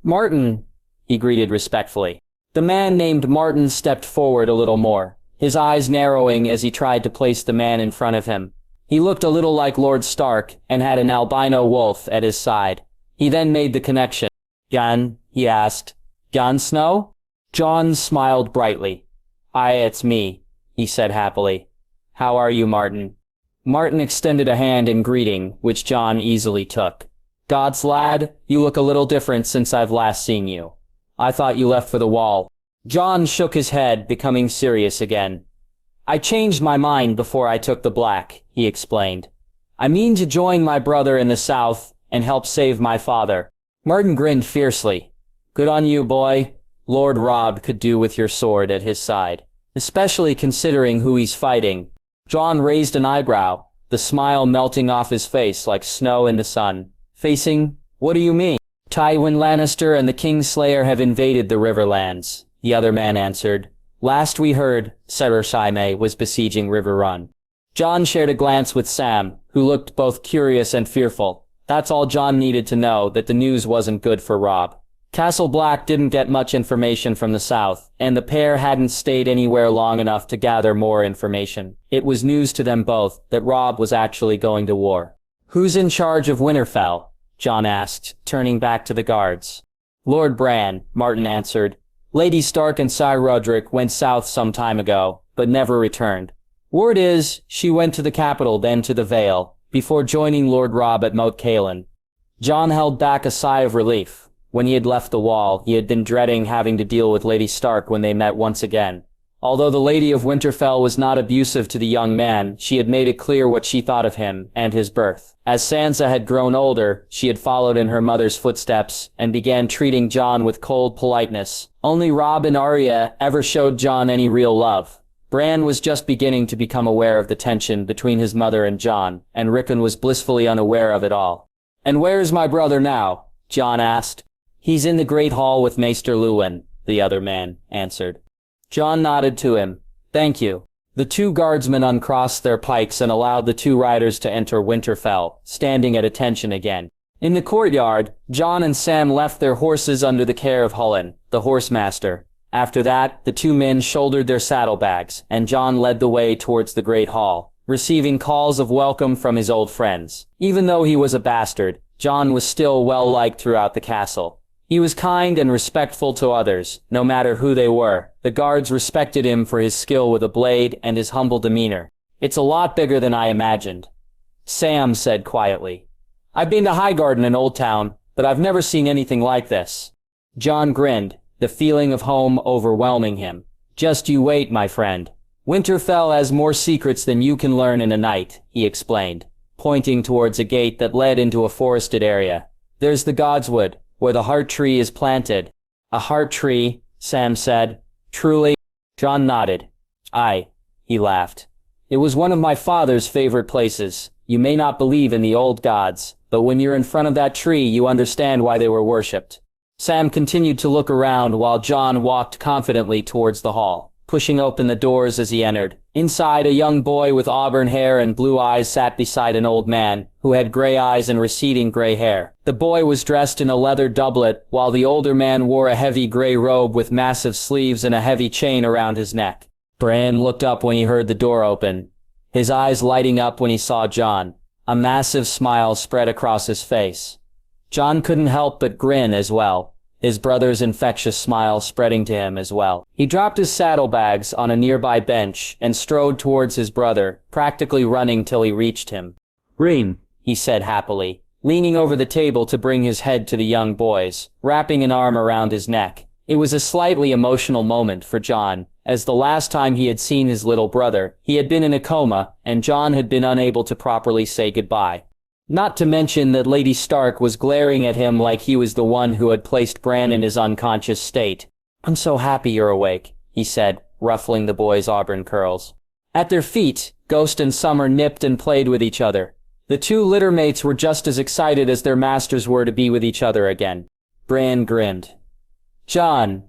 Martin, he greeted respectfully. The man named Martin stepped forward a little more, his eyes narrowing as he tried to place the man in front of him. He looked a little like Lord Stark and had an albino wolf at his side. He then made the connection. Jon, he asked. Jon Snow? Jon smiled brightly. Aye, it's me, he said happily. How are you, Martin? Martin extended a hand in greeting, which Jon easily took. God's lad, you look a little different since I've last seen you. I thought you left for the Wall. Jon shook his head, becoming serious again. I changed my mind before I took the Black, he explained. I mean to join my brother in the south and help save my father. Martin grinned fiercely. Good on you, boy. Lord Robb could do with your sword at his side, especially considering who he's fighting. Jon raised an eyebrow, the smile melting off his face like snow in the sun. Facing? What do you mean? Tywin Lannister and the Kingslayer have invaded the Riverlands, the other man answered. Last we heard, Jaime was besieging Riverrun. Jon shared a glance with Sam, who looked both curious and fearful. That's all Jon needed to know, that the news wasn't good for Robb. Castle Black didn't get much information from the south, and the pair hadn't stayed anywhere long enough to gather more information. It was news to them both that Robb was actually going to war. Who's in charge of Winterfell? Jon asked, turning back to the guards. Lord Bran, Martin answered. Lady Stark and Sir Roderick went south some time ago, but never returned. Word is, she went to the capital, then to the Vale, before joining Lord Robb at Moat Cailin. Jon held back a sigh of relief. When he had left the Wall, he had been dreading having to deal with Lady Stark when they met once again. Although the Lady of Winterfell was not abusive to the young man, she had made it clear what she thought of him and his birth. As Sansa had grown older, she had followed in her mother's footsteps and began treating Jon with cold politeness. Only Robb and Arya ever showed Jon any real love. Bran was just beginning to become aware of the tension between his mother and Jon, and Rickon was blissfully unaware of it all. And where's my brother now? Jon asked. He's in the Great Hall with Maester Luwin, the other man answered. Jon nodded to him. Thank you. The two guardsmen uncrossed their pikes and allowed the two riders to enter Winterfell, standing at attention again. In the courtyard, Jon and Sam left their horses under the care of Hullen, the horsemaster. After that, the two men shouldered their saddlebags, and Jon led the way towards the Great Hall, receiving calls of welcome from his old friends. Even though he was a bastard, Jon was still well-liked throughout the castle. He was kind and respectful to others, no matter who they were. The guards respected him for his skill with a blade and his humble demeanor. It's a lot bigger than I imagined, Sam said quietly. I've been to Highgarden in Old Town, but I've never seen anything like this. Jon grinned, the feeling of home overwhelming him. Just you wait, my friend. Winterfell has more secrets than you can learn in a night, he explained, pointing towards a gate that led into a forested area. There's the Godswood, where the heart tree is planted. A heart tree, Sam said. Truly? Jon nodded. Aye, he laughed. It was one of my father's favorite places. You may not believe in the old gods, but when you're in front of that tree you understand why they were worshipped. Sam continued to look around while Jon walked confidently towards the hall, pushing open the doors as he entered. Inside, a young boy with auburn hair and blue eyes sat beside an old man, who had gray eyes and receding gray hair. The boy was dressed in a leather doublet, while the older man wore a heavy gray robe with massive sleeves and a heavy chain around his neck. Bran looked up when he heard the door open, his eyes lighting up when he saw Jon. A massive smile spread across his face. Jon couldn't help but grin as well, his brother's infectious smile spreading to him as well. He dropped his saddlebags on a nearby bench and strode towards his brother, practically running till he reached him. Rin, he said happily, leaning over the table to bring his head to the young boy's, wrapping an arm around his neck. It was a slightly emotional moment for Jon, as the last time he had seen his little brother, he had been in a coma, and Jon had been unable to properly say goodbye. Not to mention that Lady Stark was glaring at him like he was the one who had placed Bran in his unconscious state. I'm so happy you're awake, he said, ruffling the boy's auburn curls. At their feet, Ghost and Summer nipped and played with each other. The two littermates were just as excited as their masters were to be with each other again. Bran grinned. Jon,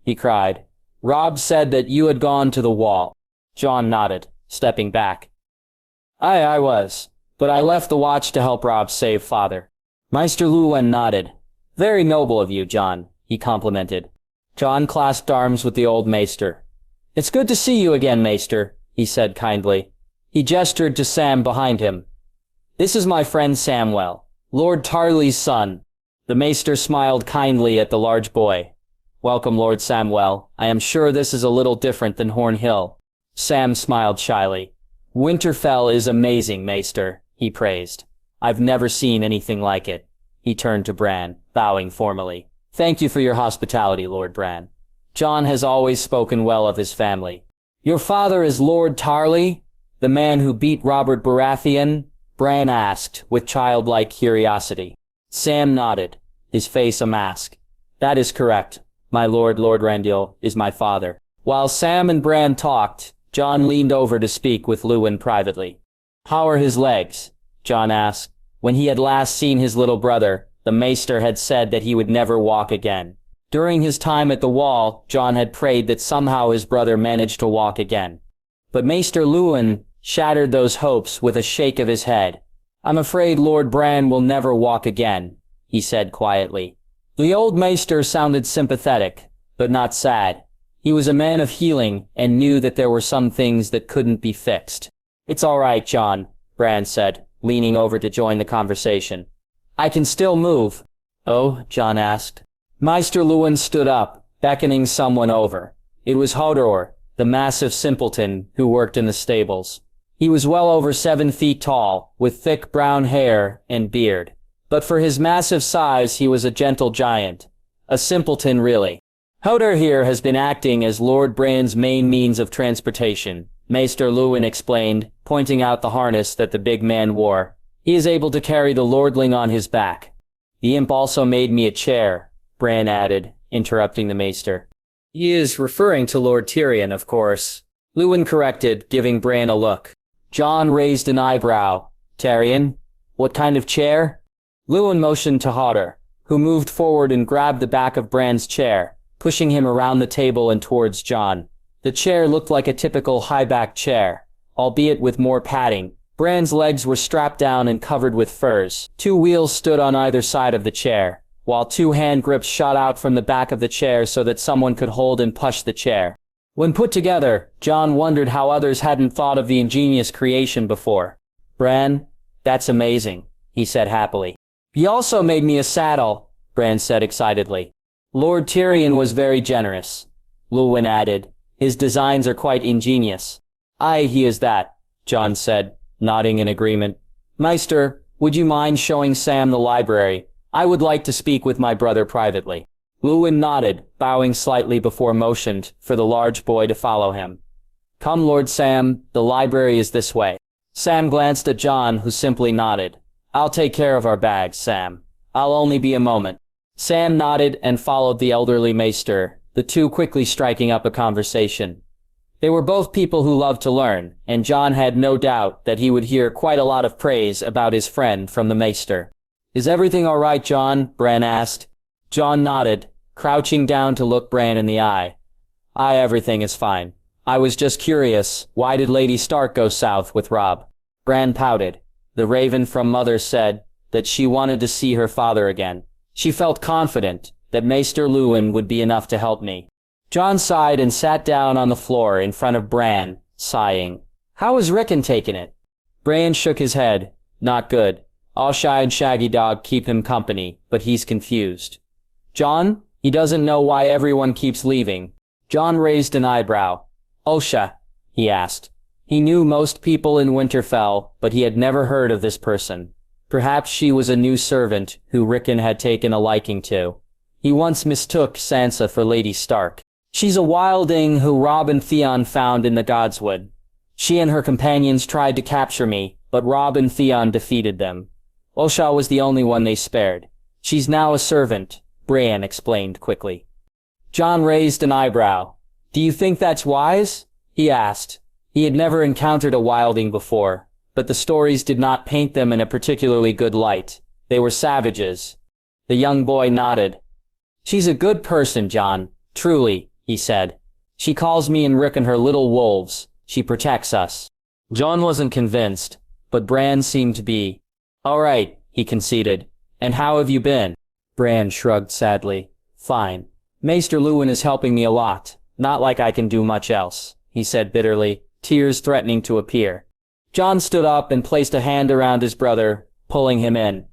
he cried. Robb said that you had gone to the wall. Jon nodded, stepping back. Aye, I was. But I left the watch to help Robb save father. Maester Luwin nodded. Very noble of you, Jon, he complimented. Jon clasped arms with the old maester. It's good to see you again, maester, he said kindly. He gestured to Sam behind him. This is my friend Samwell, Lord Tarly's son. The maester smiled kindly at the large boy. Welcome, Lord Samwell. I am sure this is a little different than Horn Hill. Sam smiled shyly. Winterfell is amazing, maester, he praised. I've never seen anything like it. He turned to Bran, bowing formally. Thank you for your hospitality, Lord Bran. Jon has always spoken well of his family. Your father is Lord Tarly, the man who beat Robert Baratheon? Bran asked, with childlike curiosity. Sam nodded, his face a mask. That is correct. My lord, Lord Randyll, is my father. While Sam and Bran talked, Jon leaned over to speak with Luwin privately. How are his legs? Jon asked. When he had last seen his little brother, the maester had said that he would never walk again. During his time at the wall, Jon had prayed that somehow his brother managed to walk again. But Maester Luwin shattered those hopes with a shake of his head. I'm afraid Lord Bran will never walk again, he said quietly. The old maester sounded sympathetic, but not sad. He was a man of healing and knew that there were some things that couldn't be fixed. It's all right, Jon, Bran said, leaning over to join the conversation. I can still move. Oh, Jon asked. Maester Luwin stood up, beckoning someone over. It was Hodor, the massive simpleton who worked in the stables. He was well over 7 feet tall, with thick brown hair and beard. But for his massive size he was a gentle giant. A simpleton really. Hodor here has been acting as Lord Bran's main means of transportation, Maester Luwin explained, pointing out the harness that the big man wore. He is able to carry the lordling on his back. The imp also made me a chair, Bran added, interrupting the maester. He is referring to Lord Tyrion, of course. Luwin corrected, giving Bran a look. Jon raised an eyebrow. Tyrion? What kind of chair? Luwin motioned to Hodor, who moved forward and grabbed the back of Bran's chair, pushing him around the table and towards Jon. The chair looked like a typical high-back chair, albeit with more padding. Bran's legs were strapped down and covered with furs. 2 wheels stood on either side of the chair, while 2 hand grips shot out from the back of the chair so that someone could hold and push the chair. When put together, Jon wondered how others hadn't thought of the ingenious creation before. Bran, that's amazing, he said happily. He also made me a saddle, Bran said excitedly. Lord Tyrion was very generous, Luwin added. His designs are quite ingenious. Aye, he is that, Jon said, nodding in agreement. Maester, would you mind showing Sam the library? I would like to speak with my brother privately. Luwin nodded, bowing slightly before motioned for the large boy to follow him. Come, Lord Sam, the library is this way. Sam glanced at Jon, who simply nodded. I'll take care of our bags, Sam. I'll only be a moment. Sam nodded and followed the elderly maester, the two quickly striking up a conversation. They were both people who loved to learn, and Jon had no doubt that he would hear quite a lot of praise about his friend from the maester. "Is everything all right, Jon?" Bran asked. Jon nodded, crouching down to look Bran in the eye. "Aye, everything is fine. I was just curious, why did Lady Stark go south with Robb?" Bran pouted. "The raven from Mother said that she wanted to see her father again. She felt confident that Maester Luwin would be enough to help me." Jon sighed and sat down on the floor in front of Bran, sighing. "How has Rickon taken it?" Bran shook his head. "Not good. Osha and Shaggy Dog keep him company, but he's confused." "Jon? He doesn't know why everyone keeps leaving." Jon raised an eyebrow. "Osha?" he asked. He knew most people in Winterfell, but he had never heard of this person. Perhaps she was a new servant who Rickon had taken a liking to. He once mistook Sansa for Lady Stark. "She's a wilding who Robb and Theon found in the Godswood. She and her companions tried to capture me, but Robb and Theon defeated them. Osha was the only one they spared. She's now a servant," Bran explained quickly. Jon raised an eyebrow. "Do you think that's wise?" he asked. He had never encountered a wilding before, but the stories did not paint them in a particularly good light. They were savages. The young boy nodded. "She's a good person, Jon. Truly," he said. "She calls me and Rickon her little wolves. She protects us." Jon wasn't convinced, but Bran seemed to be. "All right," he conceded. "And how have you been?" Bran shrugged sadly. "Fine. Maester Luwin is helping me a lot. Not like I can do much else," he said bitterly, tears threatening to appear. Jon stood up and placed a hand around his brother, pulling him in.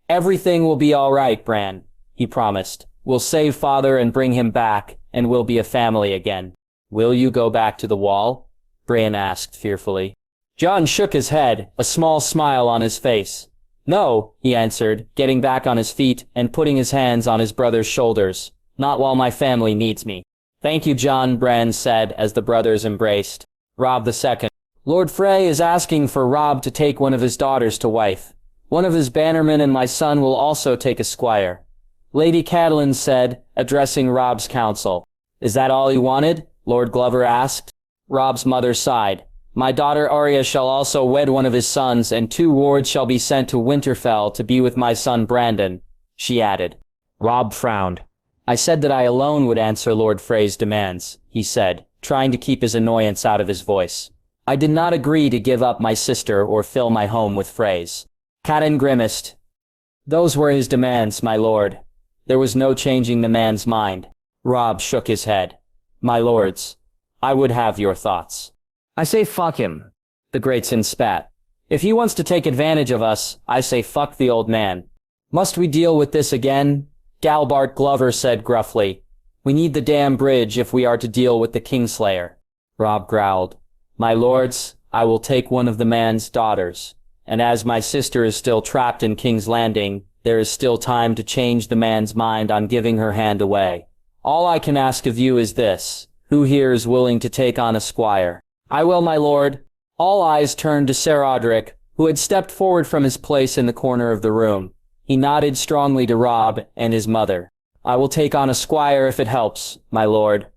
"Everything will be all right, Bran," he promised. "We'll save Father and bring him back, and we'll be a family again." "Will you go back to the Wall?" Bran asked fearfully. Jon shook his head, a small smile on his face. "No," he answered, getting back on his feet and putting his hands on his brother's shoulders. "Not while my family needs me." "Thank you, Jon," Bran said as the brothers embraced. Robb II. "Lord Frey is asking for Robb to take one of his daughters to wife. One of his bannermen and my son will also take a squire," Lady Catelyn said, addressing Robb's council. "Is that all you wanted?" Lord Glover asked. Robb's mother sighed. "My daughter Arya shall also wed one of his sons, and 2 wards shall be sent to Winterfell to be with my son Brandon," she added. Robb frowned. "I said that I alone would answer Lord Frey's demands," he said, trying to keep his annoyance out of his voice. "I did not agree to give up my sister or fill my home with Freys." Catelyn grimaced. "Those were his demands, my lord. There was no changing the man's mind." Robb shook his head. "My lords, I would have your thoughts." "I say fuck him," the Greatson spat. "If he wants to take advantage of us, I say fuck the old man." "Must we deal with this again?" Galbart Glover said gruffly. "We need the damn bridge if we are to deal with the Kingslayer." Robb growled. "My lords, I will take one of the man's daughters. And as my sister is still trapped in King's Landing, there is still time to change the man's mind on giving her hand away. All I can ask of you is this. Who here is willing to take on a squire?" "I will, my lord." All eyes turned to Ser Roderick, who had stepped forward from his place in the corner of the room. He nodded strongly to Robb and his mother. "I will take on a squire if it helps, my lord."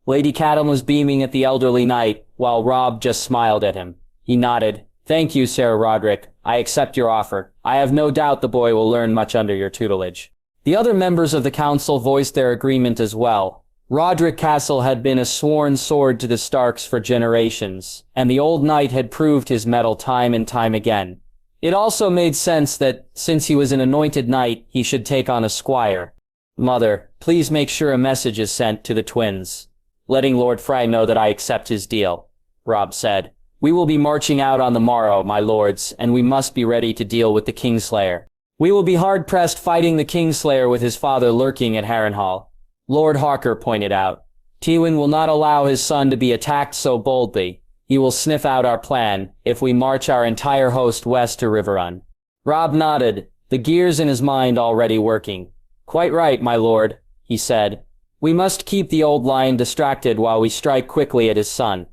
Lady Catelyn was beaming at the elderly knight, while Robb just smiled at him. He nodded. "Thank you, Ser Roderick. I accept your offer. I have no doubt the boy will learn much under your tutelage." The other members of the council voiced their agreement as well. Roderick Castle had been a sworn sword to the Starks for generations, and the old knight had proved his mettle time and time again. It also made sense that, since he was an anointed knight, he should take on a squire. "Mother, please make sure a message is sent to the twins, letting Lord Frey know that I accept his deal," Robb said. "We will be marching out on the morrow, my lords, and we must be ready to deal with the Kingslayer. We will be hard-pressed fighting the Kingslayer with his father lurking at Harrenhal," Lord Harker pointed out. "Tywin will not allow his son to be attacked so boldly. He will sniff out our plan if we march our entire host west to Riverrun." Robb nodded, the gears in his mind already working. "Quite right, my lord," he said. "We must keep the old lion distracted while we strike quickly at his son."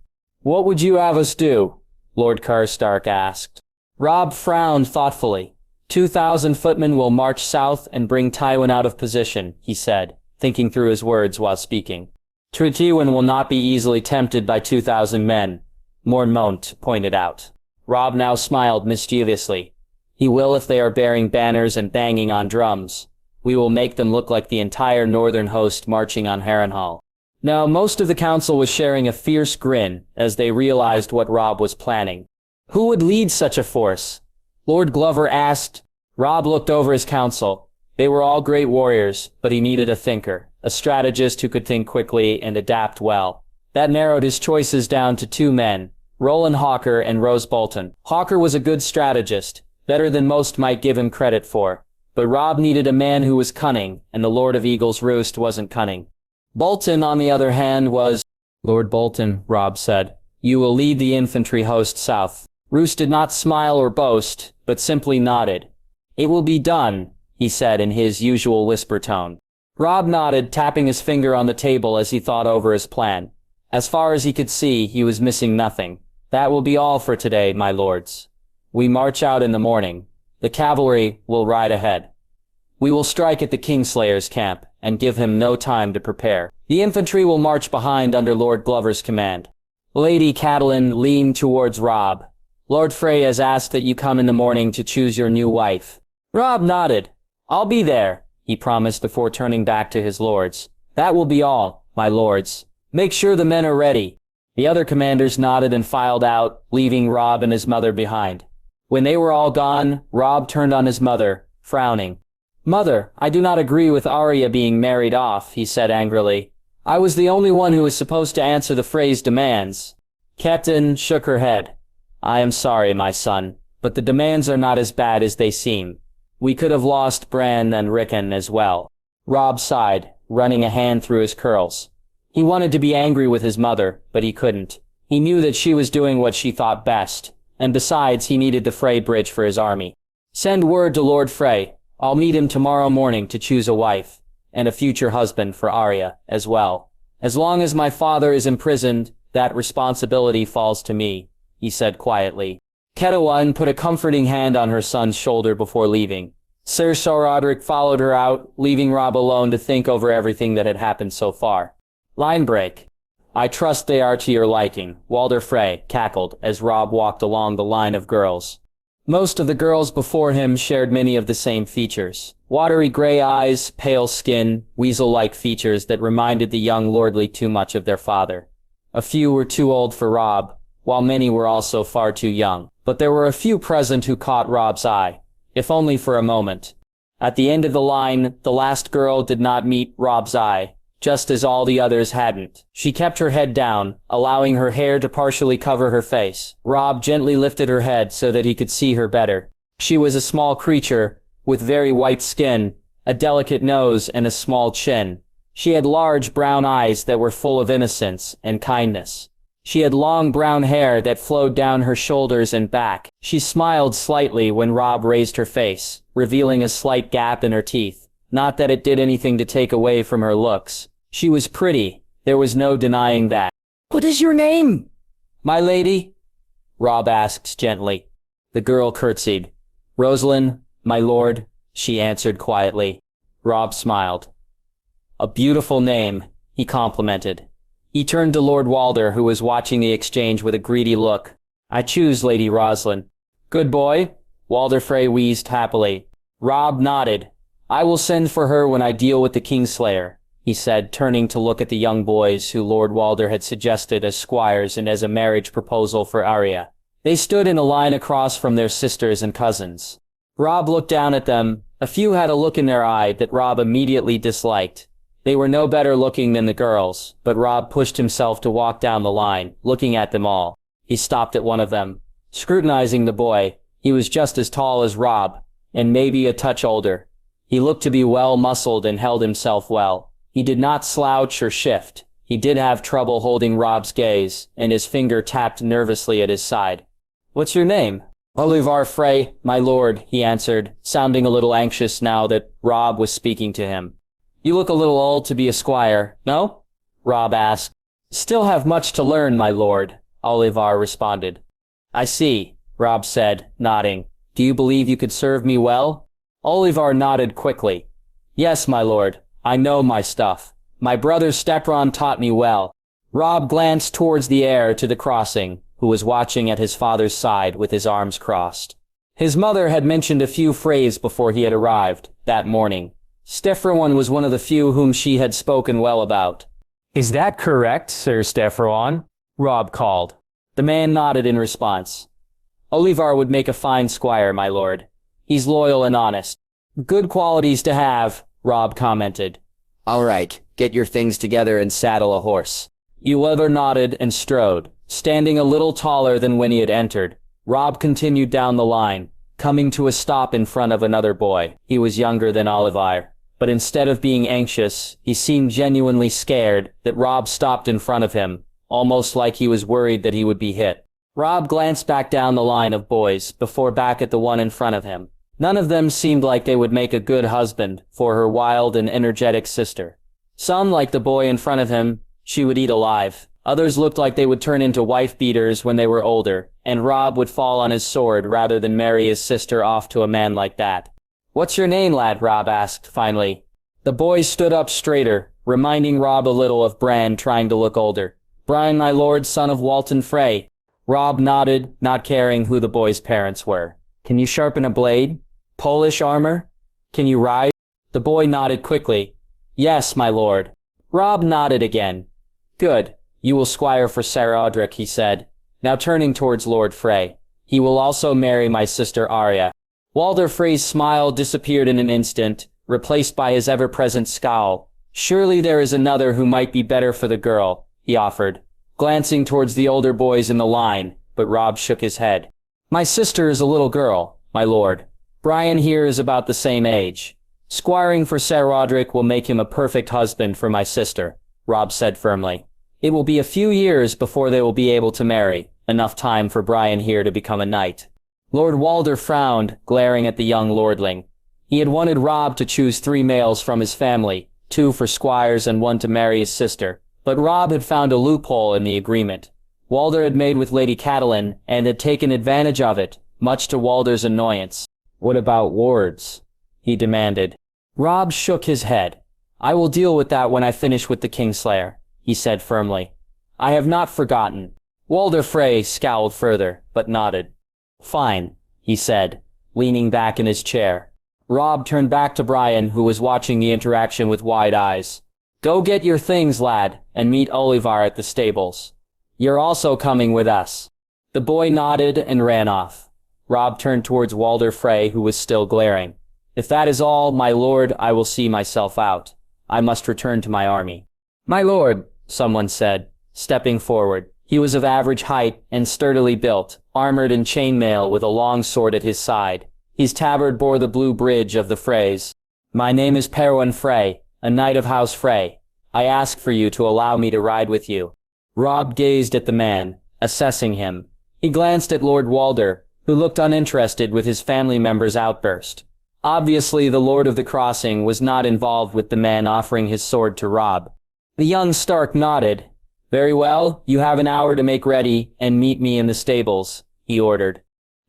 "What would you have us do?" Lord Karstark asked. Robb frowned thoughtfully. 2,000 footmen will march south and bring Tywin out of position, he said, thinking through his words while speaking. Tywin will not be easily tempted by 2,000 men, Mormont pointed out. Robb now smiled mischievously. He will if they are bearing banners and banging on drums. We will make them look like the entire northern host marching on Harrenhal. Now, most of the council was sharing a fierce grin as they realized what Robb was planning. Who would lead such a force? Lord Glover asked. Robb looked over his council. They were all great warriors, but he needed a thinker, a strategist who could think quickly and adapt well. That narrowed his choices down to two men, Roland Hawker and Rose Bolton. Hawker was a good strategist, better than most might give him credit for. But Robb needed a man who was cunning, and the Lord of Eagle's Roost wasn't cunning. Bolton, on the other hand, was... Lord Bolton, Robb said, you will lead the infantry host south. Roose did not smile or boast, but simply nodded. It will be done, he said in his usual whisper tone. Robb nodded, tapping his finger on the table as he thought over his plan. As far as he could see, he was missing nothing. That will be all for today, my lords. We march out in the morning. The cavalry will ride ahead. We will strike at the Kingslayer's camp, and give him no time to prepare. The infantry will march behind under Lord Glover's command. Lady Catelyn leaned towards Robb. Lord Frey has asked that you come in the morning to choose your new wife. Robb nodded. I'll be there, he promised before turning back to his lords. That will be all, my lords. Make sure the men are ready. The other commanders nodded and filed out, leaving Robb and his mother behind. When they were all gone, Robb turned on his mother, frowning. Mother, I do not agree with Arya being married off, he said angrily. I was the only one who was supposed to answer the Freys' demands. Catelyn shook her head. I am sorry, my son, but the demands are not as bad as they seem. We could have lost Bran and Rickon as well. Robb sighed, running a hand through his curls. He wanted to be angry with his mother, but he couldn't. He knew that she was doing what she thought best, and besides he needed the Frey bridge for his army. Send word to Lord Frey. I'll meet him tomorrow morning to choose a wife, and a future husband for Arya as well. As long as my father is imprisoned, that responsibility falls to me, he said quietly. Catelyn put a comforting hand on her son's shoulder before leaving. Sir Roderick followed her out, leaving Robb alone to think over everything that had happened so far. Line break. I trust they are to your liking, Walder Frey cackled as Robb walked along the line of girls. Most of the girls before him shared many of the same features. Watery gray eyes, pale skin, weasel-like features that reminded the young lordly too much of their father. A few were too old for Robb, while many were also far too young. But there were a few present who caught Robb's eye, if only for a moment. At the end of the line, the last girl did not meet Robb's eye, just as all the others hadn't. She kept her head down, allowing her hair to partially cover her face. Robb gently lifted her head so that he could see her better. She was a small creature, with very white skin, a delicate nose, and a small chin. She had large brown eyes that were full of innocence and kindness. She had long brown hair that flowed down her shoulders and back. She smiled slightly when Robb raised her face, revealing a slight gap in her teeth. Not that it did anything to take away from her looks. She was pretty, there was no denying that. What is your name? My lady? Robb asked gently. The girl curtsied. Rosalind, my lord, she answered quietly. Robb smiled. A beautiful name, he complimented. He turned to Lord Walder, who was watching the exchange with a greedy look. I choose Lady Rosalind. Good boy, Walder Frey wheezed happily. Robb nodded. I will send for her when I deal with the Kingslayer, he said, turning to look at the young boys who Lord Walder had suggested as squires and as a marriage proposal for Arya. They stood in a line across from their sisters and cousins. Robb looked down at them. A few had a look in their eye that Robb immediately disliked. They were no better looking than the girls, but Robb pushed himself to walk down the line, looking at them all. He stopped at one of them, scrutinizing the boy. He was just as tall as Robb, and maybe a touch older. He looked to be well-muscled and held himself well. He did not slouch or shift. He did have trouble holding Robb's gaze, and his finger tapped nervously at his side. What's your name? Olyvar Frey, my lord, he answered, sounding a little anxious now that Robb was speaking to him. You look a little old to be a squire, no? Robb asked. Still have much to learn, my lord, Olyvar responded. I see, Robb said, nodding. Do you believe you could serve me well? Olivar nodded quickly. Yes, my lord. I know my stuff. My brother Stepron taught me well. Robb glanced towards the heir to the crossing, who was watching at his father's side with his arms crossed. His mother had mentioned a few Freys before he had arrived, that morning. Stepron was one of the few whom she had spoken well about. Is that correct, Sir Stepron? Robb called. The man nodded in response. Olivar would make a fine squire, my lord. He's loyal and honest. Good qualities to have, Robb commented. All right, get your things together and saddle a horse. Olivar nodded and strode, standing a little taller than when he had entered. Robb continued down the line, coming to a stop in front of another boy. He was younger than Olivar, but instead of being anxious, he seemed genuinely scared that Robb stopped in front of him, almost like he was worried that he would be hit. Robb glanced back down the line of boys before back at the one in front of him. None of them seemed like they would make a good husband for her wild and energetic sister. Some, like the boy in front of him, she would eat alive. Others looked like they would turn into wife-beaters when they were older, and Robb would fall on his sword rather than marry his sister off to a man like that. What's your name, lad? Robb asked, finally. The boy stood up straighter, reminding Robb a little of Bran trying to look older. Brian, my lord, son of Walton Frey. Robb nodded, not caring who the boy's parents were. Can you sharpen a blade? Polish armor? Can you ride? The boy nodded quickly. Yes, my lord. Robb nodded again. Good. You will squire for Ser Odric, he said, now turning towards Lord Frey. He will also marry my sister Arya. Walder Frey's smile disappeared in an instant, replaced by his ever-present scowl. Surely there is another who might be better for the girl, he offered, glancing towards the older boys in the line, but Robb shook his head. My sister is a little girl, my lord. Brian here is about the same age. Squiring for Ser Odric will make him a perfect husband for my sister, Robb said firmly. It will be a few years before they will be able to marry, enough time for Brian here to become a knight. Lord Walder frowned, glaring at the young lordling. He had wanted Robb to choose 3 males from his family, 2 for squires and 1 to marry his sister, but Robb had found a loophole in the agreement. Walder had made with Lady Catelyn and had taken advantage of it, much to Walder's annoyance. What about wards? He demanded. Robb shook his head. I will deal with that when I finish with the Kingslayer, he said firmly. I have not forgotten. Walder Frey scowled further, but nodded. Fine, he said, leaning back in his chair. Robb turned back to Brian, who was watching the interaction with wide eyes. Go get your things, lad, and meet Olivar at the stables. You're also coming with us. The boy nodded and ran off. Robb turned towards Walder Frey, who was still glaring. If that is all, my lord, I will see myself out. I must return to my army. My lord, someone said, stepping forward. He was of average height and sturdily built, armored in chainmail with a long sword at his side. His tabard bore the blue bridge of the Freys. My name is Perwyn Frey, a knight of House Frey. I ask for you to allow me to ride with you. Robb gazed at the man, assessing him. He glanced at Lord Walder, who looked uninterested with his family member's outburst. Obviously, the Lord of the Crossing was not involved with the man offering his sword to Robb. The young Stark nodded. Very well, you have an hour to make ready and meet me in the stables, he ordered.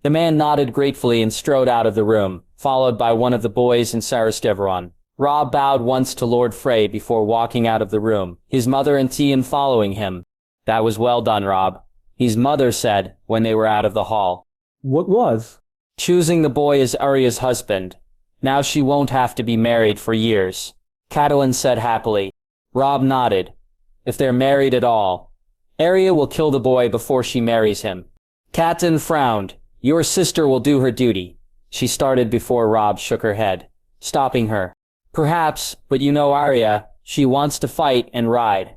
The man nodded gratefully and strode out of the room, followed by one of the boys and Sarastevron. Robb bowed once to Lord Frey before walking out of the room, his mother and Tian following him. That was well done, Robb, his mother said when they were out of the hall. What was? Choosing the boy as Arya's husband. Now she won't have to be married for years, Catelyn said happily. Robb nodded. If they're married at all. Arya will kill the boy before she marries him. Catelyn frowned. Your sister will do her duty. She started before Robb shook her head, stopping her. Perhaps, but you know Arya, she wants to fight and ride.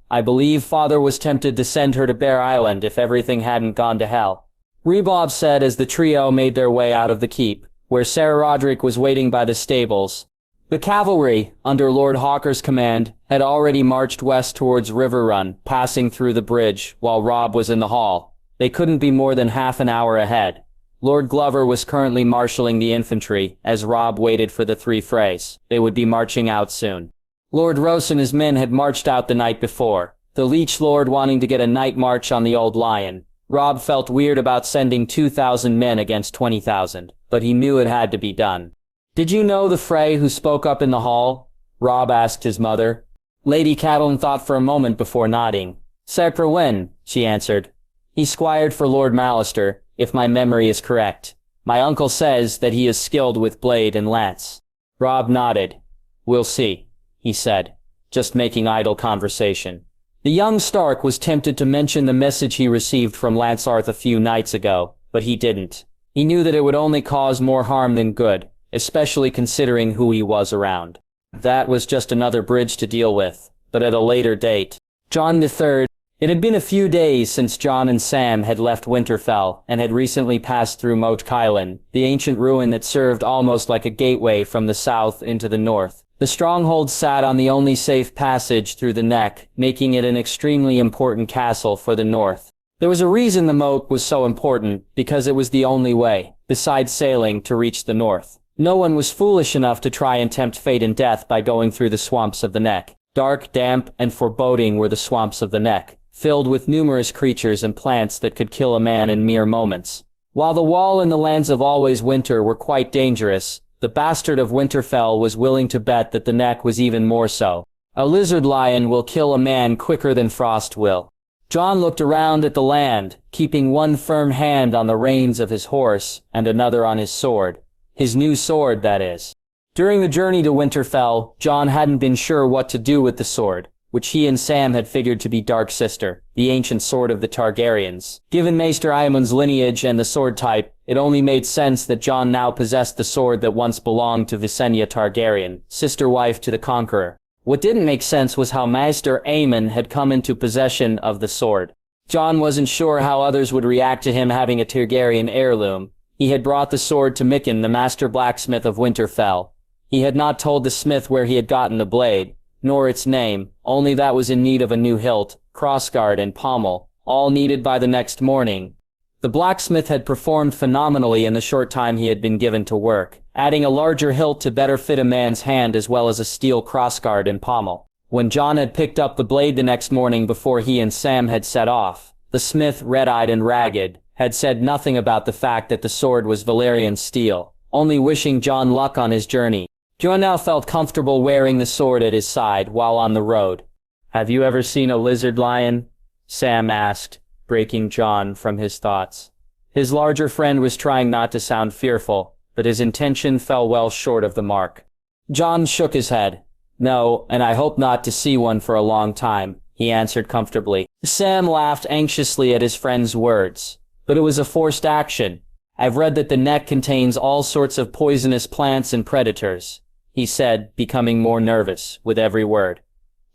I believe father was tempted to send her to Bear Island if everything hadn't gone to hell. Rebob said as the trio made their way out of the keep, where Ser Odric was waiting by the stables. The cavalry, under Lord Hawker's command, had already marched west towards Riverrun, passing through the bridge, while Robb was in the hall. They couldn't be more than half an hour ahead. Lord Glover was currently marshalling the infantry, as Robb waited for the 3 Freys. They would be marching out soon. Lord Roose and his men had marched out the night before, the Leech Lord wanting to get a night march on the Old Lion. Robb felt weird about sending 2,000 men against 20,000, but he knew it had to be done. "Did you know the Frey who spoke up in the hall?" Robb asked his mother. Lady Catelyn thought for a moment before nodding. "Sir Wyn," she answered. "He squired for Lord Mallister, if my memory is correct. My uncle says that he is skilled with blade and lance." Robb nodded. "We'll see," he said, just making idle conversation. The young Stark was tempted to mention the message he received from Lansarth a few nights ago, but he didn't. He knew that it would only cause more harm than good, especially considering who he was around. That was just another bridge to deal with, but at a later date. Jon III. It had been a few days since Jon and Sam had left Winterfell and had recently passed through Moat Cailin, the ancient ruin that served almost like a gateway from the south into the north. The stronghold sat on the only safe passage through the neck, making it an extremely important castle for the north. There was a reason the moat was so important, because it was the only way, besides sailing, to reach the north. No one was foolish enough to try and tempt fate and death by going through the swamps of the neck. Dark, damp, and foreboding were the swamps of the neck, filled with numerous creatures and plants that could kill a man in mere moments. While the wall and the lands of Always Winter were quite dangerous, the bastard of Winterfell was willing to bet that the neck was even more so. A lizard lion will kill a man quicker than frost will. Jon looked around at the land, keeping one firm hand on the reins of his horse and another on his sword. His new sword, that is. During the journey to Winterfell, Jon hadn't been sure what to do with the sword, which he and Sam had figured to be Dark Sister, the ancient sword of the Targaryens. Given Maester Aemon's lineage and the sword type, it only made sense that Jon now possessed the sword that once belonged to Visenya Targaryen, sister-wife to the Conqueror. What didn't make sense was how Maester Aemon had come into possession of the sword. Jon wasn't sure how others would react to him having a Targaryen heirloom. He had brought the sword to Mikken, the master blacksmith of Winterfell. He had not told the smith where he had gotten the blade, nor its name, only that was in need of a new hilt, crossguard, and pommel, all needed by the next morning. The blacksmith had performed phenomenally in the short time he had been given to work, adding a larger hilt to better fit a man's hand as well as a steel crossguard and pommel. When Jon had picked up the blade the next morning before he and Sam had set off, the smith, red-eyed and ragged, had said nothing about the fact that the sword was Valyrian steel, only wishing Jon luck on his journey. Jon now felt comfortable wearing the sword at his side while on the road. "Have you ever seen a lizard lion?" Sam asked, breaking Jon from his thoughts. His larger friend was trying not to sound fearful, but his intention fell well short of the mark. Jon shook his head. "No, and I hope not to see one for a long time," he answered comfortably. Sam laughed anxiously at his friend's words. "But it was a forced action. I've read that the neck contains all sorts of poisonous plants and predators," he said, becoming more nervous with every word.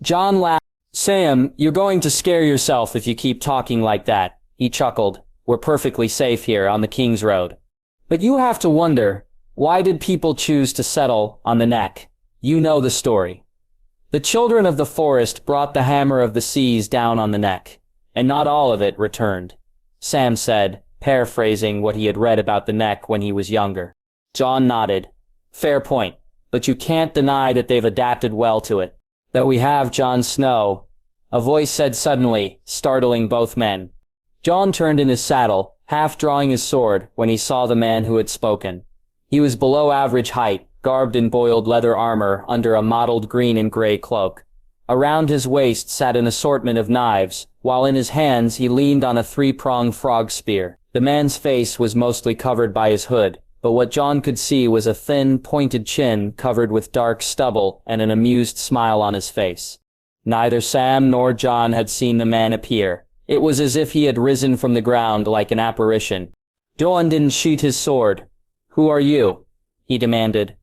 Jon laughed. "Sam, you're going to scare yourself if you keep talking like that," he chuckled. "We're perfectly safe here on the King's Road. But you have to wonder, why did people choose to settle on the neck? You know the story. The children of the forest brought the hammer of the seas down on the neck, and not all of it returned," Sam said, paraphrasing what he had read about the neck when he was younger. Jon nodded. "Fair point, but you can't deny that they've adapted well to it. That we have Jon Snow," a voice said suddenly, startling both men. Jon turned in his saddle, half drawing his sword, when he saw the man who had spoken. He was below average height, garbed in boiled leather armor under a mottled green and gray cloak. Around his waist sat an assortment of knives, while in his hands he leaned on a three-pronged frog spear. The man's face was mostly covered by his hood, but what Jon could see was a thin, pointed chin covered with dark stubble and an amused smile on his face. Neither Sam nor Jon had seen the man appear. It was as if he had risen from the ground like an apparition. Jon didn't sheath his sword. "Who are you?" he demanded.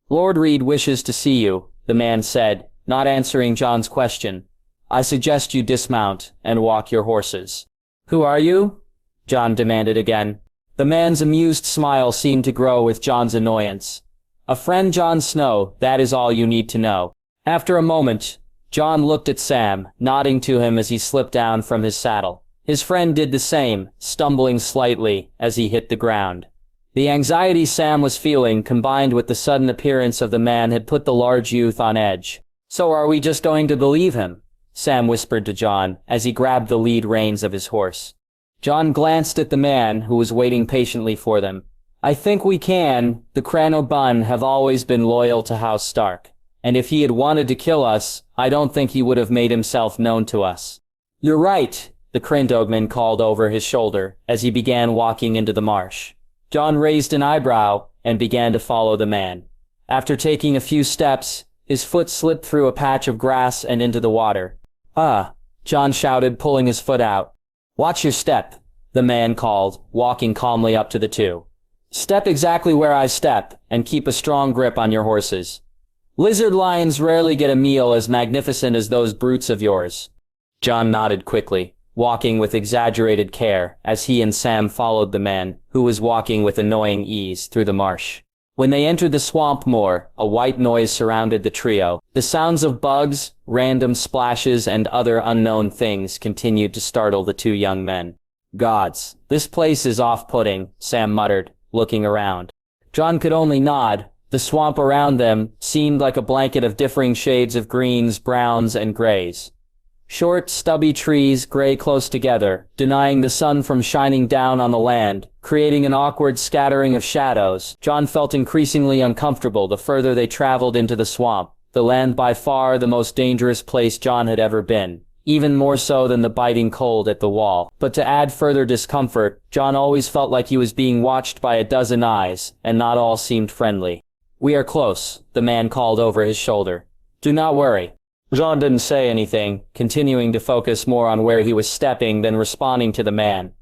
"Lord Reed wishes to see you," the man said, not answering Jon's question. "I suggest you dismount and walk your horses." "Who are you?" Jon demanded again. The man's amused smile seemed to grow with Jon's annoyance. "A friend Jon Snow, that is all you need to know." After a moment, Jon looked at Sam, nodding to him as he slipped down from his saddle. His friend did the same, stumbling slightly as he hit the ground. The anxiety Sam was feeling, combined with the sudden appearance of the man, had put the large youth on edge. "So are we just going to believe him?" Sam whispered to Jon, as he grabbed the lead reins of his horse. Jon glanced at the man who was waiting patiently for them. I think we can. The Cranobun have always been loyal to House Stark. And if he had wanted to kill us, I don't think he would have made himself known to us. You're right, the Crandogman called over his shoulder as he began walking into the marsh. Jon raised an eyebrow and began to follow the man. After taking a few steps, his foot slipped through a patch of grass and into the water. Jon shouted, pulling his foot out. Watch your step, the man called, walking calmly up to the two. Step exactly where I step, and keep a strong grip on your horses. Lizard lions rarely get a meal as magnificent as those brutes of yours. Jon nodded quickly, walking with exaggerated care as he and Sam followed the man, who was walking with annoying ease through the marsh. When they entered the swamp moor, a white noise surrounded the trio. The sounds of bugs, random splashes, and other unknown things continued to startle the two young men. Gods, this place is off-putting, Sam muttered, looking around. Jon could only nod. The swamp around them seemed like a blanket of differing shades of greens, browns, and grays. Short, stubby trees gray close together, denying the sun from shining down on the land, creating an awkward scattering of shadows. Jon felt increasingly uncomfortable the further they traveled into the swamp, the land by far the most dangerous place Jon had ever been, even more so than the biting cold at the wall. But to add further discomfort, Jon always felt like he was being watched by a dozen eyes, and not all seemed friendly. We are close, the man called over his shoulder. Do not worry. Jon didn't say anything, continuing to focus more on where he was stepping than responding to the man.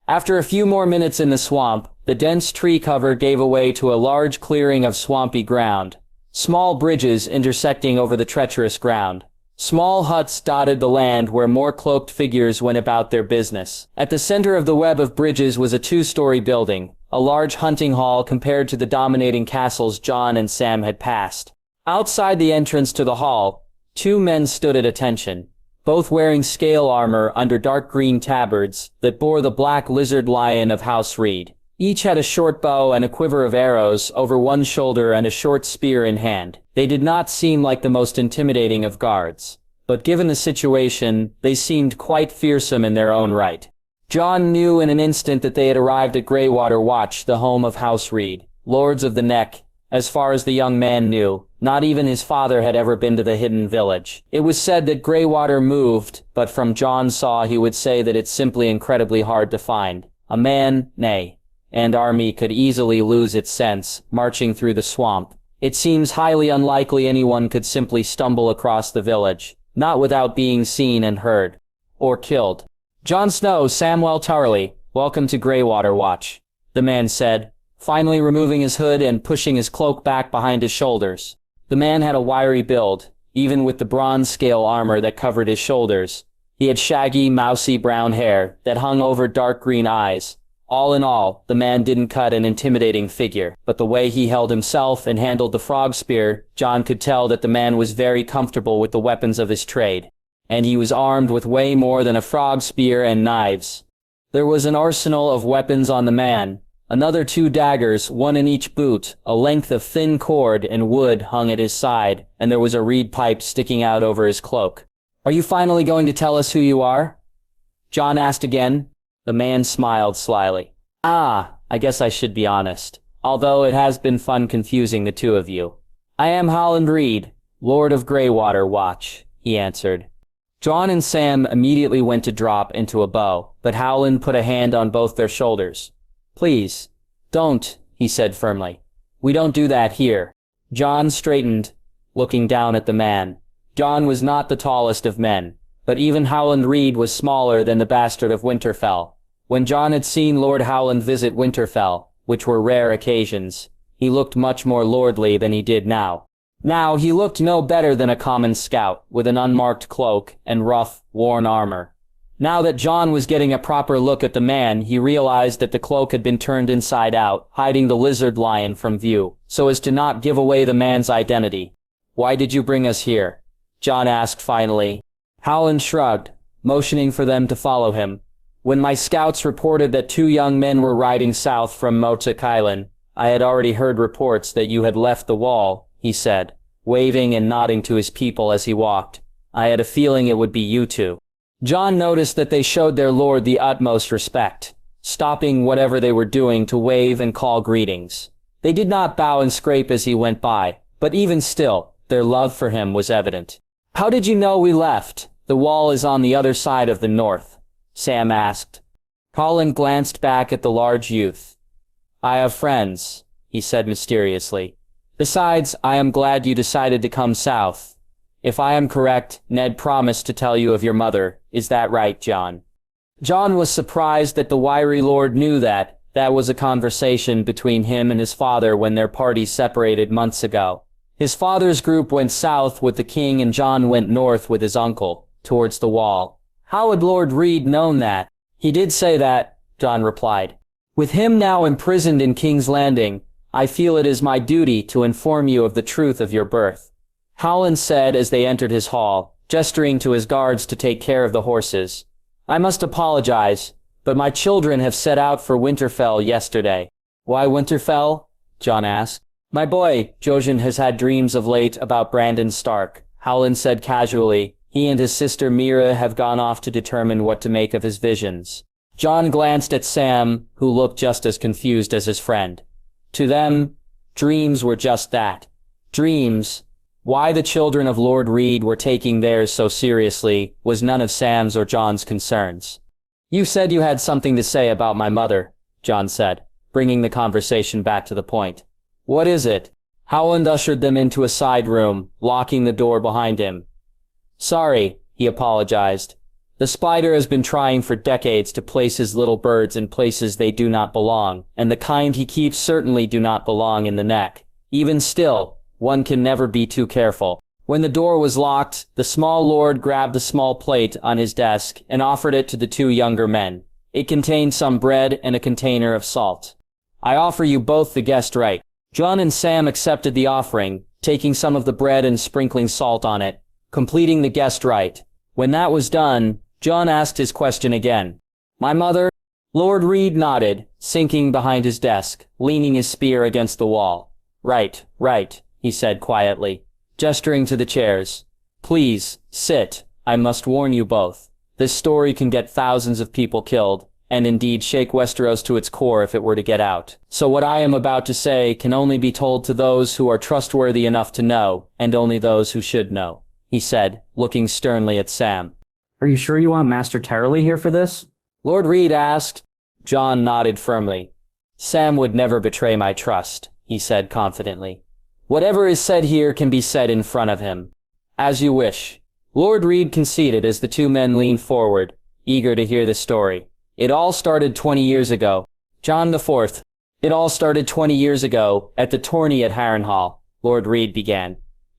After a few more minutes in the swamp, the dense tree cover gave way to a large clearing of swampy ground. Small bridges intersecting over the treacherous ground. Small huts dotted the land where more cloaked figures went about their business. At the center of the web of bridges was a two-story building, a large hunting hall compared to the dominating castles Jon and Sam had passed. Outside the entrance to the hall, two men stood at attention, both wearing scale armor under dark green tabards that bore the black lizard lion of House Reed. Each had a short bow and a quiver of arrows over one shoulder and a short spear in hand. They did not seem like the most intimidating of guards, but given the situation, they seemed quite fearsome in their own right. Jon knew in an instant that they had arrived at Greywater Watch, the home of House Reed, Lords of the Neck. As far as the young man knew, not even his father had ever been to the hidden village. It was said that Greywater moved, but from Jon saw he would say that it's simply incredibly hard to find. A man, nay, and army could easily lose its sense, marching through the swamp. It seems highly unlikely anyone could simply stumble across the village, not without being seen and heard. Or killed. Jon Snow, Samwell Tarly, welcome to Greywater Watch, the man said, finally removing his hood and pushing his cloak back behind his shoulders. The man had a wiry build, even with the bronze scale armor that covered his shoulders. He had shaggy, mousy brown hair that hung over dark green eyes. All in all, the man didn't cut an intimidating figure, but the way he held himself and handled the frog spear, Jon could tell that the man was very comfortable with the weapons of his trade. And he was armed with way more than a frog spear and knives. There was an arsenal of weapons on the man. Another 2 daggers, one in each boot, a length of thin cord and wood hung at his side, and there was a reed pipe sticking out over his cloak. Are you finally going to tell us who you are? Jon asked again. The man smiled slyly. I guess I should be honest, although it has been fun confusing the two of you. I am Howland Reed, Lord of Greywater Watch, he answered. Jon and Sam immediately went to drop into a bow, but Howland put a hand on both their shoulders. Please, don't, he said firmly. We don't do that here. Jon straightened, looking down at the man. Jon was not the tallest of men, but even Howland Reed was smaller than the bastard of Winterfell. When Jon had seen Lord Howland visit Winterfell, which were rare occasions, he looked much more lordly than he did now. Now he looked no better than a common scout, with an unmarked cloak and rough, worn armor. Now that Jon was getting a proper look at the man, he realized that the cloak had been turned inside out, hiding the lizard lion from view, so as to not give away the man's identity. Why did you bring us here? Jon asked finally. Howland shrugged, motioning for them to follow him. When my scouts reported that 2 young men were riding south from Motuk Island, I had already heard reports that you had left the wall, he said, waving and nodding to his people as he walked. I had a feeling it would be you two. Jon noticed that they showed their lord the utmost respect, stopping whatever they were doing to wave and call greetings. They did not bow and scrape as he went by, but even still, their love for him was evident. "How did you know we left? The wall is on the other side of the north," Sam asked. Colin glanced back at the large youth. "I have friends," he said mysteriously. "Besides, I am glad you decided to come south. If I am correct, Ned promised to tell you of your mother. Is that right, Jon?" Jon was surprised that the wiry lord knew that. That was a conversation between him and his father when their party separated months ago. His father's group went south with the king and Jon went north with his uncle, towards the wall. How had Lord Reed known that? "He did say that," Jon replied. "With him now imprisoned in King's Landing, I feel it is my duty to inform you of the truth of your birth," Howland said as they entered his hall, gesturing to his guards to take care of the horses. "I must apologize, but my children have set out for Winterfell yesterday." "Why Winterfell?" Jon asked. "My boy, Jojen has had dreams of late about Brandon Stark," Howland said casually. "He and his sister Mira have gone off to determine what to make of his visions." Jon glanced at Sam, who looked just as confused as his friend. To them, dreams were just that. Dreams. Why the children of Lord Reed were taking theirs so seriously was none of Sam's or Jon's concerns. "You said you had something to say about my mother," Jon said, bringing the conversation back to the point. "What is it?" Howland ushered them into a side room, locking the door behind him. "Sorry," he apologized. "The spider has been trying for decades to place his little birds in places they do not belong, and the kind he keeps certainly do not belong in the neck. Even still, one can never be too careful." When the door was locked, the small lord grabbed a small plate on his desk and offered it to the two younger men. It contained some bread and a container of salt. "I offer you both the guest right." Jon and Sam accepted the offering, taking some of the bread and sprinkling salt on it, completing the guest rite. When that was done, Jon asked his question again. "My mother?" Lord Reed nodded, sinking behind his desk, leaning his spear against the wall. Right, he said quietly, gesturing to the chairs. "Please, sit. I must warn you both. This story can get thousands of people killed, and indeed shake Westeros to its core if it were to get out. So what I am about to say can only be told to those who are trustworthy enough to know, and only those who should know," he said, looking sternly at Sam. "Are you sure you want Master Tarly here for this?" Lord Reed asked. Jon nodded firmly. "Sam would never betray my trust," he said confidently. "Whatever is said here can be said in front of him." "As you wish." Lord Reed conceded as the two men leaned forward, eager to hear the story. "It all started 20 years ago." Jon IV. "It all started 20 years ago, at the tourney at Harrenhal," Lord Reed began.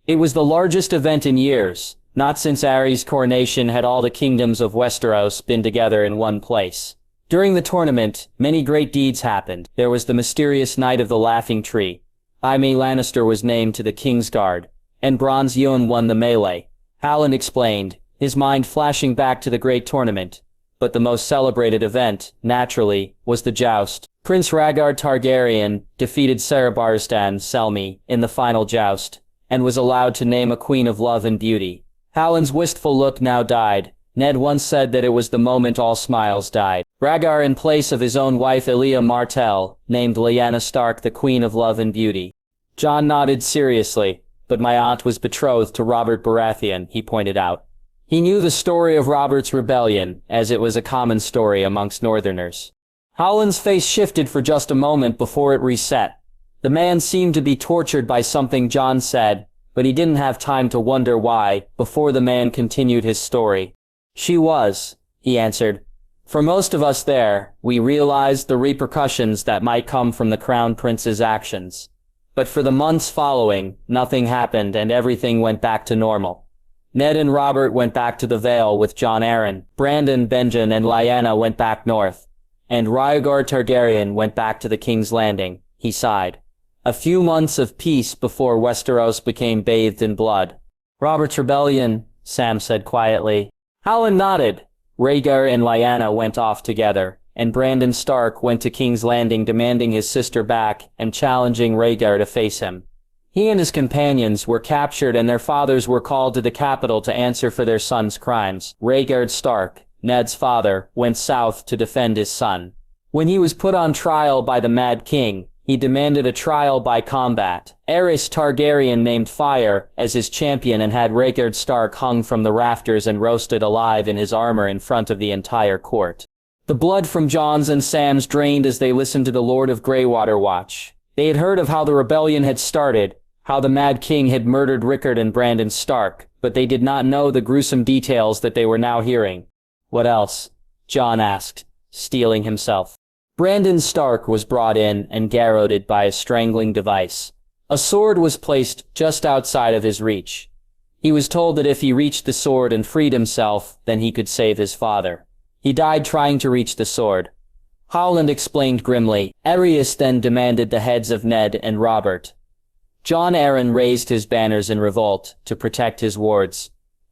"It was the largest event in years. Not since Aerys' coronation had all the kingdoms of Westeros been together in one place. During the tournament, many great deeds happened. There was the mysterious Night of the Laughing Tree. Jaime Lannister was named to the Kingsguard, and Bronze Yohn won the melee. Howland explained, his mind flashing back to the great tournament. But the most celebrated event, naturally, was the joust. Prince Rhaegar Targaryen defeated Sarabarstan Selmy in the final joust, and was allowed to name a queen of love and beauty. Howland's wistful look now died. Ned once said that it was the moment all smiles died. Rhaegar, in place of his own wife Elia Martell, named Lyanna Stark the Queen of Love and Beauty. Jon nodded seriously, but my aunt was betrothed to Robert Baratheon, he pointed out. He knew the story of Robert's rebellion, as it was a common story amongst Northerners. Howland's face shifted for just a moment before it reset. The man seemed to be tortured by something Jon said, but he didn't have time to wonder why, before the man continued his story. "She was," he answered. "For most of us there, we realized the repercussions that might come from the Crown Prince's actions. But for the months following, nothing happened and everything went back to normal. Ned and Robert went back to the Vale with Jon Arryn, Brandon, Benjen and Lyanna went back north, and Rhaegar Targaryen went back to the King's Landing," he sighed. "A few months of peace before Westeros became bathed in blood." "Robert's rebellion," Sam said quietly. Howland nodded. Rhaegar and Lyanna went off together, and Brandon Stark went to King's Landing demanding his sister back and challenging Rhaegar to face him. He and his companions were captured and their fathers were called to the capital to answer for their son's crimes. Eddard Stark, Ned's father, went south to defend his son. When he was put on trial by the Mad King, he demanded a trial by combat. Heir Targaryen named Fire as his champion and had Eddard Stark hung from the rafters and roasted alive in his armor in front of the entire court. The blood from Jon's and Sam's drained as they listened to the Lord of Greywater watch. They had heard of how the rebellion had started, how the Mad King had murdered Rickard and Brandon Stark, but they did not know the gruesome details that they were now hearing. What else? Jon asked, steeling himself. Brandon Stark was brought in and garroted by a strangling device. A sword was placed just outside of his reach. He was told that if he reached the sword and freed himself, then he could save his father. He died trying to reach the sword. Howland explained grimly. Arius then demanded the heads of Ned and Robert. Jon Arryn raised his banners in revolt to protect his wards.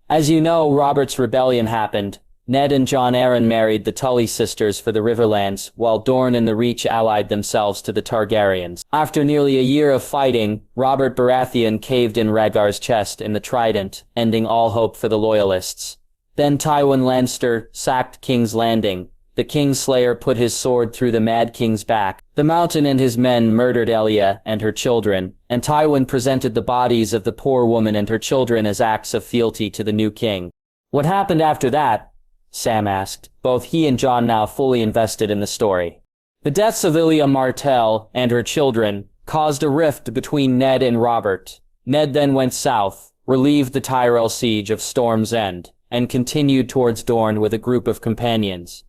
As you know, Robert's rebellion happened. Ned and Jon Arryn married the Tully sisters for the Riverlands, while Dorne and the Reach allied themselves to the Targaryens. After nearly a year of fighting, Robert Baratheon caved in Rhaegar's chest in the Trident, ending all hope for the Loyalists. Then Tywin Lannister sacked King's Landing. The Kingslayer put his sword through the Mad King's back. The Mountain and his men murdered Elia and her children, and Tywin presented the bodies of the poor woman and her children as acts of fealty to the new king. What happened after that? Sam asked, both he and Jon now fully invested in the story. The deaths of Elia Martell and her children caused a rift between Ned and Robert. Ned then went south, relieved the Tyrell siege of Storm's End, and continued towards Dorne with a group of companions.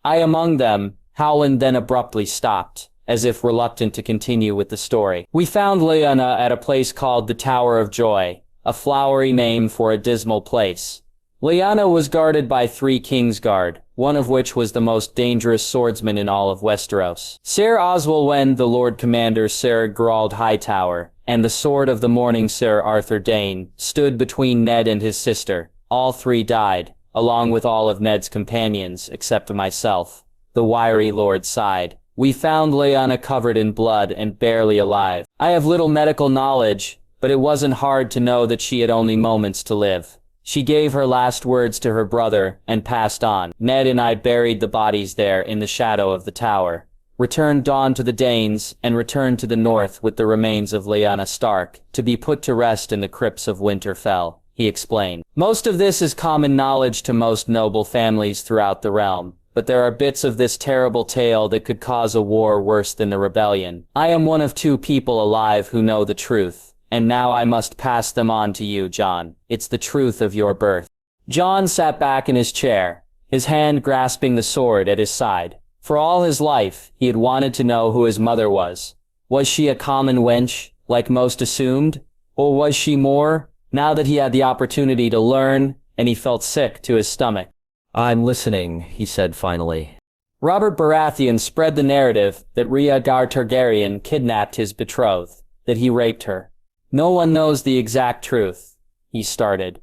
I among them. Howland then abruptly stopped, as if reluctant to continue with the story. We found Lyanna at a place called the Tower of Joy, a flowery name for a dismal place. Lyanna was guarded by 3 Kingsguard, one of which was the most dangerous swordsman in all of Westeros. Sir Oswalwen, the Lord Commander Sir Gerald Hightower, and the Sword of the Morning Sir Arthur Dane, stood between Ned and his sister. All 3 died, along with all of Ned's companions, except myself. The wiry lord sighed. We found Lyanna covered in blood and barely alive. I have little medical knowledge, but it wasn't hard to know that she had only moments to live. She gave her last words to her brother and passed on. Ned and I buried the bodies there in the shadow of the tower, returned Dawn to the Danes, and returned to the north with the remains of Lyanna Stark, to be put to rest in the crypts of Winterfell, he explained. Most of this is common knowledge to most noble families throughout the realm, but there are bits of this terrible tale that could cause a war worse than the rebellion. I am one of 2 people alive who know the truth. And now I must pass them on to you, Jon. It's the truth of your birth. Jon sat back in his chair, his hand grasping the sword at his side. For all his life, he had wanted to know who his mother was. Was she a common wench, like most assumed? Or was she more? Now that he had the opportunity to learn, and he felt sick to his stomach. I'm listening, he said finally. Robert Baratheon spread the narrative that Rhaegar Targaryen kidnapped his betrothed, that he raped her. No one knows the exact truth, he started.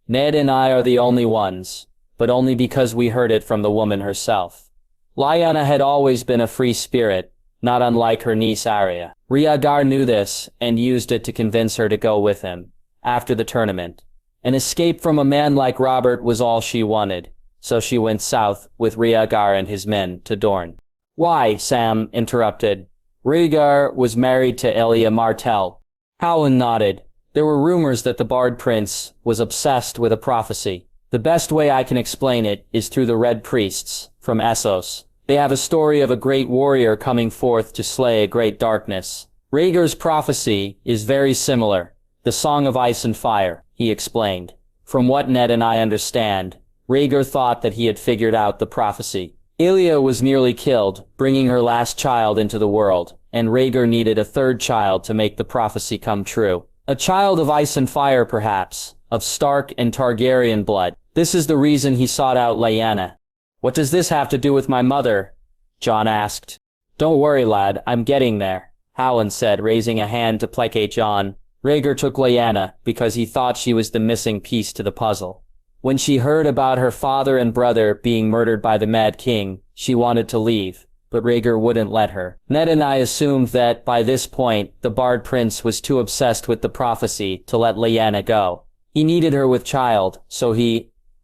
Ned and I are the only ones, but only because we heard it from the woman herself. Lyanna had always been a free spirit, not unlike her niece Arya. Rhaegar knew this and used it to convince her to go with him. After the tournament, an escape from a man like Robert was all she wanted, so she went south with Rhaegar and his men to Dorne. Why? Sam interrupted. Rhaegar was married to Elia Martell. Howland nodded. There were rumors that the Bard Prince was obsessed with a prophecy. The best way I can explain it is through the Red Priests, from Essos. They have a story of a great warrior coming forth to slay a great darkness. Rhaegar's prophecy is very similar. The Song of Ice and Fire, he explained. From what Ned and I understand, Rhaegar thought that he had figured out the prophecy. Elia was nearly killed, bringing her last child into the world, and Rhaegar needed a 3rd child to make the prophecy come true. A child of ice and fire, perhaps, of Stark and Targaryen blood. This is the reason he sought out Lyanna. What does this have to do with my mother? Jon asked. Don't worry, lad, I'm getting there, Howland said, raising a hand to placate Jon. Rhaegar took Lyanna because he thought she was the missing piece to the puzzle. When she heard about her father and brother being murdered by the Mad King, she wanted to leave. but Rhaegar wouldn't let her. Ned and I assumed that, by this point, the Bard Prince was too obsessed with the prophecy to let Lyanna go. He needed her with child, so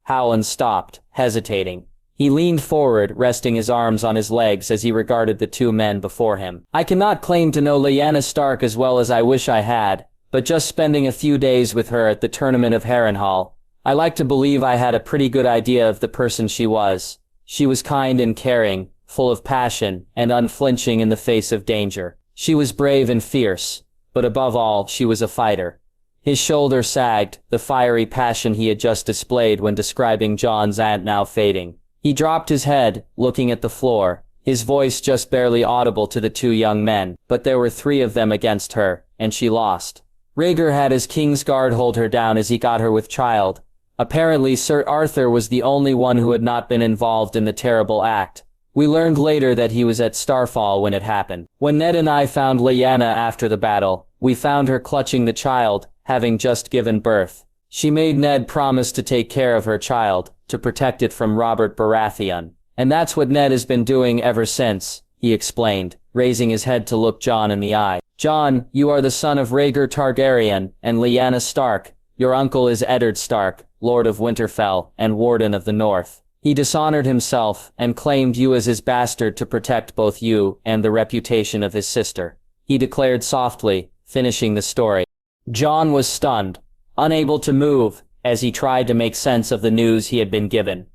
Howland stopped, hesitating. He leaned forward, resting his arms on his legs as he regarded the two men before him. I cannot claim to know Lyanna Stark as well as I wish I had, but just spending a few days with her at the tournament of Harrenhal, I like to believe I had a pretty good idea of the person she was. She was kind and caring, full of passion, and unflinching in the face of danger. She was brave and fierce, but above all, she was a fighter. His shoulder sagged, the fiery passion he had just displayed when describing Jon's aunt now fading. He dropped his head, looking at the floor, his voice just barely audible to the two young men, but there were three of them against her, and she lost. Rhaegar had his Kingsguard hold her down as he got her with child. Apparently Sir Arthur was the only one who had not been involved in the terrible act. We learned later that he was at Starfall when it happened. When Ned and I found Lyanna after the battle, we found her clutching the child, having just given birth. She made Ned promise to take care of her child, to protect it from Robert Baratheon. And that's what Ned has been doing ever since, he explained, raising his head to look Jon in the eye. Jon, you are the son of Rhaegar Targaryen and Lyanna Stark. Your uncle is Eddard Stark, Lord of Winterfell and Warden of the North. He dishonored himself and claimed you as his bastard to protect both you and the reputation of his sister. He declared softly, finishing the story. Jon was stunned, unable to move, as he tried to make sense of the news he had been given.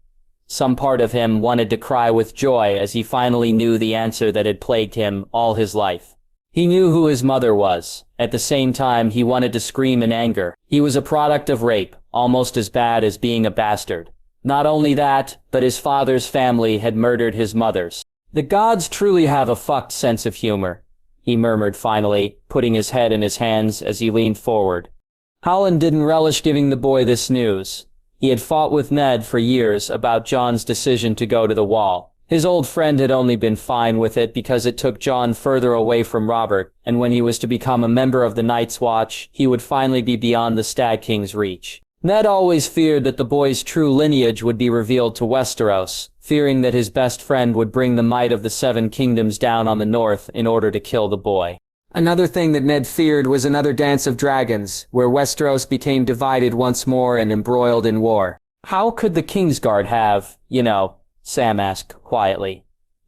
Some part of him wanted to cry with joy as he finally knew the answer that had plagued him all his life. He knew who his mother was. At the same time, he wanted to scream in anger. He was a product of rape, almost as bad as being a bastard. Not only that, but his father's family had murdered his mother's. The gods truly have a fucked sense of humor, he murmured finally, putting his head in his hands as he leaned forward. Howland didn't relish giving the boy this news. He had fought with Ned for years about Jon's decision to go to the Wall. His old friend had only been fine with it because it took Jon further away from Robert, and when he was to become a member of the Night's Watch, he would finally be beyond the Stag King's reach. Ned always feared that the boy's true lineage would be revealed to Westeros, fearing that his best friend would bring the might of the Seven Kingdoms down on the north in order to kill the boy. Another thing that Ned feared was another Dance of Dragons, where Westeros became divided once more and embroiled in war. How could the Kingsguard have, Sam asked quietly.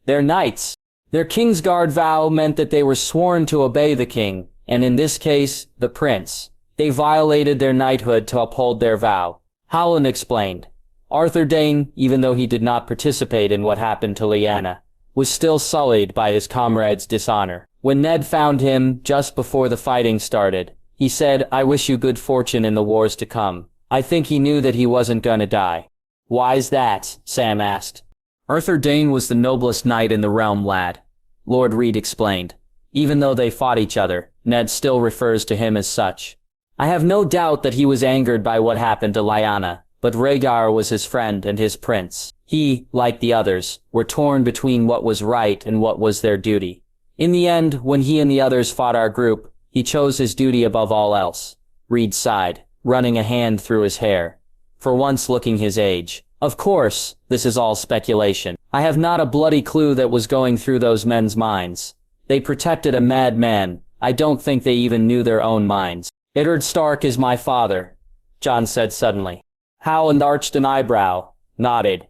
They're knights. Their Kingsguard vow meant that they were sworn to obey the king, and in this case, the prince. They violated their knighthood to uphold their vow. Howland explained. Arthur Dayne, even though he did not participate in what happened to Lyanna, was still sullied by his comrade's dishonor. When Ned found him, just before the fighting started, he said, "I wish you good fortune in the wars to come." I think he knew that he wasn't gonna die. Why's that? Sam asked. Arthur Dayne was the noblest knight in the realm, lad, Lord Reed explained. Even though they fought each other, Ned still refers to him as such. I have no doubt that he was angered by what happened to Lyanna, but Rhaegar was his friend and his prince. He, like the others, were torn between what was right and what was their duty. In the end, when he and the others fought our group, he chose his duty above all else. Reed sighed, running a hand through his hair, for once looking his age. Of course, this is all speculation. I have not a bloody clue that was going through those men's minds. They protected a madman. I don't think they even knew their own minds. Eddard Stark is my father, Jon said suddenly. Howland arched an eyebrow, nodded.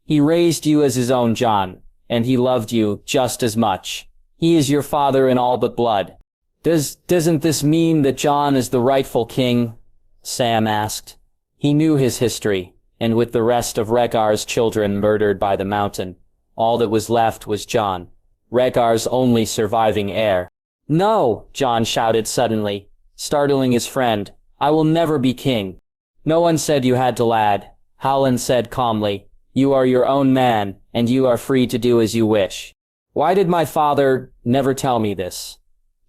He raised you as his own, Jon, and he loved you just as much. He is your father in all but blood. Doesn't this mean that Jon is the rightful king? Sam asked. He knew his history, and with the rest of Rhaegar's children murdered by the mountain, all that was left was Jon, Rhaegar's only surviving heir. No, Jon shouted suddenly, startling his friend. I will never be king. No one said you had to, lad, Howland said calmly. You are your own man, and you are free to do as you wish. Why did my father never tell me this?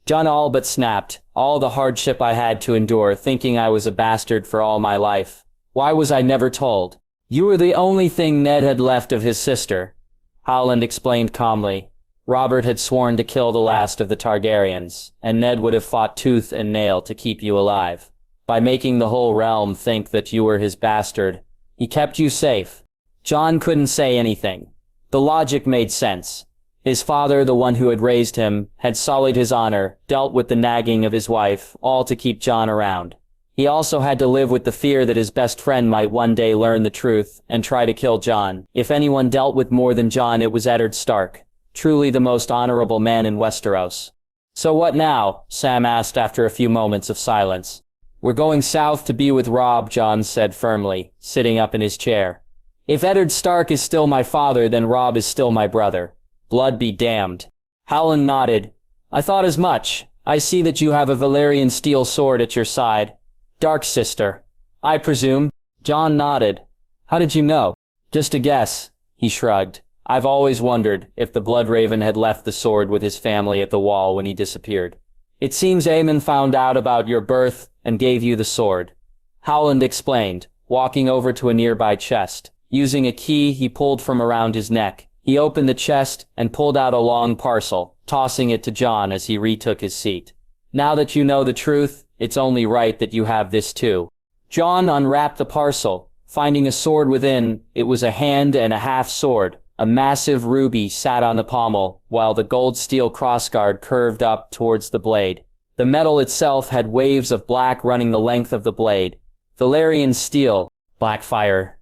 Jon all but snapped. All the hardship I had to endure thinking I was a bastard for all my life. Why was I never told? You were the only thing Ned had left of his sister, Howland explained calmly. Robert had sworn to kill the last of the Targaryens, and Ned would have fought tooth and nail to keep you alive. By making the whole realm think that you were his bastard, he kept you safe. Jon couldn't say anything. The logic made sense. His father, the one who had raised him, had sullied his honor, dealt with the nagging of his wife, all to keep Jon around. He also had to live with the fear that his best friend might one day learn the truth and try to kill Jon. If anyone dealt with more than Jon, it was Eddard Stark, truly the most honorable man in Westeros. "So what now?" Sam asked after a few moments of silence. "We're going south to be with Robb," Jon said firmly, sitting up in his chair. "If Eddard Stark is still my father, then Robb is still my brother. Blood be damned." Howland nodded. "I thought as much. I see that you have a Valyrian steel sword at your side. Dark sister, I presume?" Jon nodded. "How did you know?" "Just a guess," he shrugged. "I've always wondered if the Bloodraven had left the sword with his family at the wall when he disappeared. It seems Aemon found out about your birth and gave you the sword," Howland explained, walking over to a nearby chest. Using a key he pulled from around his neck, he opened the chest and pulled out a long parcel, tossing it to Jon as he retook his seat. "Now that you know the truth, it's only right that you have this too." Jon unwrapped the parcel, finding a sword within. It was a hand-and-a-half sword. A massive ruby sat on the pommel, while the gold steel crossguard curved up towards the blade. The metal itself had waves of black running the length of the blade. "Valyrian steel." "Blackfire,"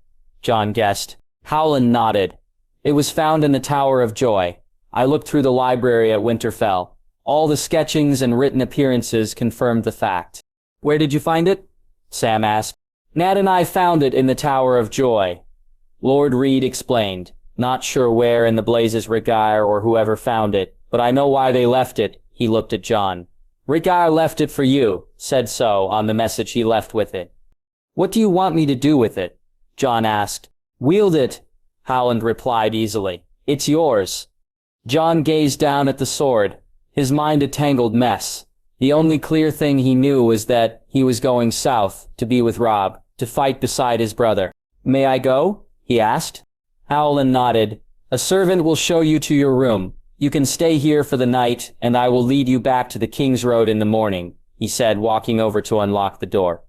Jon guessed. Howland nodded. "It was found in the Tower of Joy. I looked through the library at Winterfell. All the sketchings and written appearances confirmed the fact." "Where did you find it?" Sam asked. "Ned and I found it in the Tower of Joy," Lord Reed explained. "Not sure where in the Blazes Regeir or whoever found it, but I know why they left it." He looked at Jon. "Regeir left it for you, said so on the message he left with it." "What do you want me to do with it?" Jon asked. "Wield it," Howland replied easily. "It's yours." Jon gazed down at the sword, his mind a tangled mess. The only clear thing he knew was that he was going south, to be with Robb, to fight beside his brother. "May I go?" he asked. Howland nodded. "A servant will show you to your room. You can stay here for the night, and I will lead you back to the King's Road in the morning," he said, walking over to unlock the door.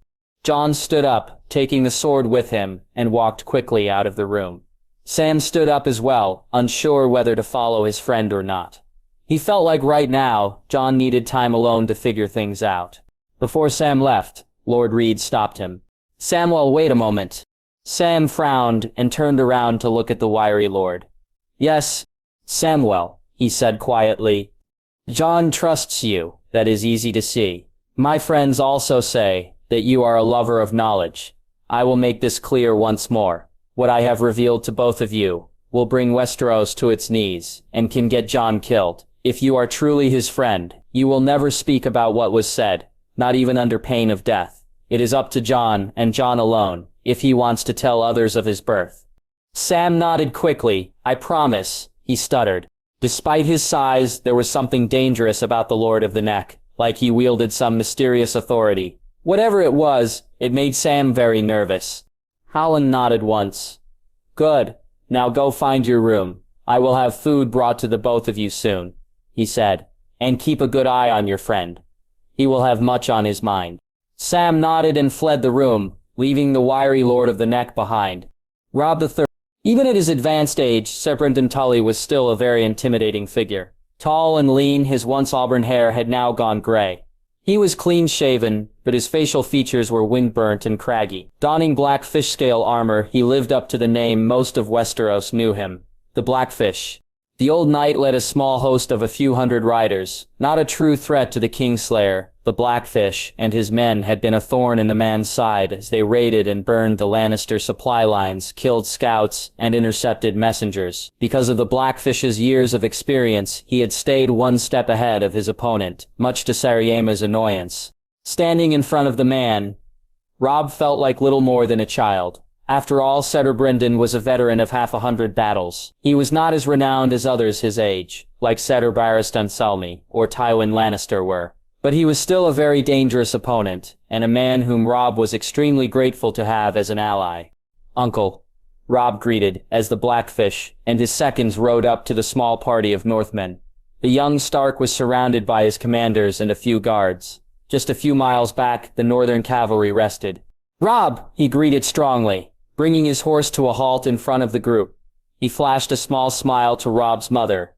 Jon stood up, taking the sword with him, and walked quickly out of the room. Sam stood up as well, unsure whether to follow his friend or not. He felt like right now, Jon needed time alone to figure things out. Before Sam left, Lord Reed stopped him. "Samwell, wait a moment." Sam frowned and turned around to look at the wiry lord. "Yes, Samwell," he said quietly. "Jon trusts you, that is easy to see. My friends also say that you are a lover of knowledge. I will make this clear once more. What I have revealed to both of you will bring Westeros to its knees and can get Jon killed. If you are truly his friend, you will never speak about what was said, not even under pain of death. It is up to Jon, and Jon alone, if he wants to tell others of his birth." Sam nodded quickly. "I promise," he stuttered. Despite his size, there was something dangerous about the Lord of the Neck, like he wielded some mysterious authority. Whatever it was, it made Sam very nervous. Howland nodded once. "Good. Now go find your room. I will have food brought to the both of you soon," he said. "And keep a good eye on your friend. He will have much on his mind." Sam nodded and fled the room, leaving the wiry Lord of the Neck behind. Robb III. Even at his advanced age, Ser Brynden Tully was still a very intimidating figure. Tall and lean, his once auburn hair had now gone gray. He was clean-shaven, but his facial features were wind-burnt and craggy. Donning black fish-scale armor, he lived up to the name most of Westeros knew him, the Blackfish. The old knight led a small host of a few hundred riders, not a true threat to the Kingslayer. The Blackfish and his men had been a thorn in the man's side as they raided and burned the Lannister supply lines, killed scouts, and intercepted messengers. Because of the Blackfish's years of experience, he had stayed one step ahead of his opponent, much to Sariema's annoyance. Standing in front of the man, Robb felt like little more than a child. After all, Ser Brynden was a veteran of 100 battles. He was not as renowned as others his age, like Ser Barristan Selmy or Tywin Lannister were. But he was still a very dangerous opponent, and a man whom Robb was extremely grateful to have as an ally. "Uncle," Robb greeted, as the Blackfish and his seconds rode up to the small party of Northmen. The young Stark was surrounded by his commanders and a few guards. Just a few miles back, the Northern cavalry rested. "Robb," he greeted strongly, bringing his horse to a halt in front of the group. He flashed a small smile to Robb's mother.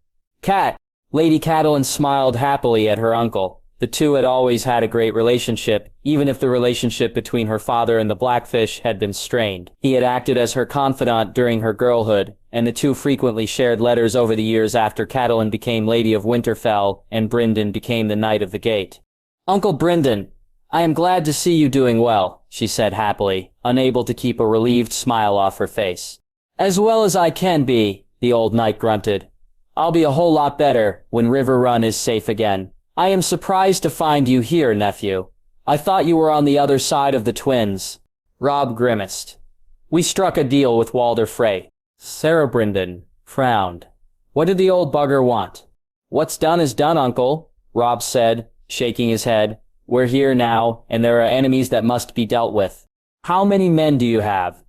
Cat. Lady Catelyn smiled happily at her uncle. The two had always had a great relationship, even if the relationship between her father and the Blackfish had been strained. He had acted as her confidant during her girlhood, and the two frequently shared letters over the years after Catelyn became Lady of Winterfell and Brynden became the Knight of the Gate. Uncle Brynden, I am glad to see you doing well, she said happily, unable to keep a relieved smile off her face. As well as I can be, the old knight grunted. I'll be a whole lot better when Riverrun is safe again. I am surprised to find you here, nephew. I thought you were on the other side of the twins. Robb grimaced. We struck a deal with Walder Frey. Sarah Brynden frowned. What did the old bugger want? What's done is done, uncle, Robb said, shaking his head. We're here now, and there are enemies that must be dealt with. How many men do you have?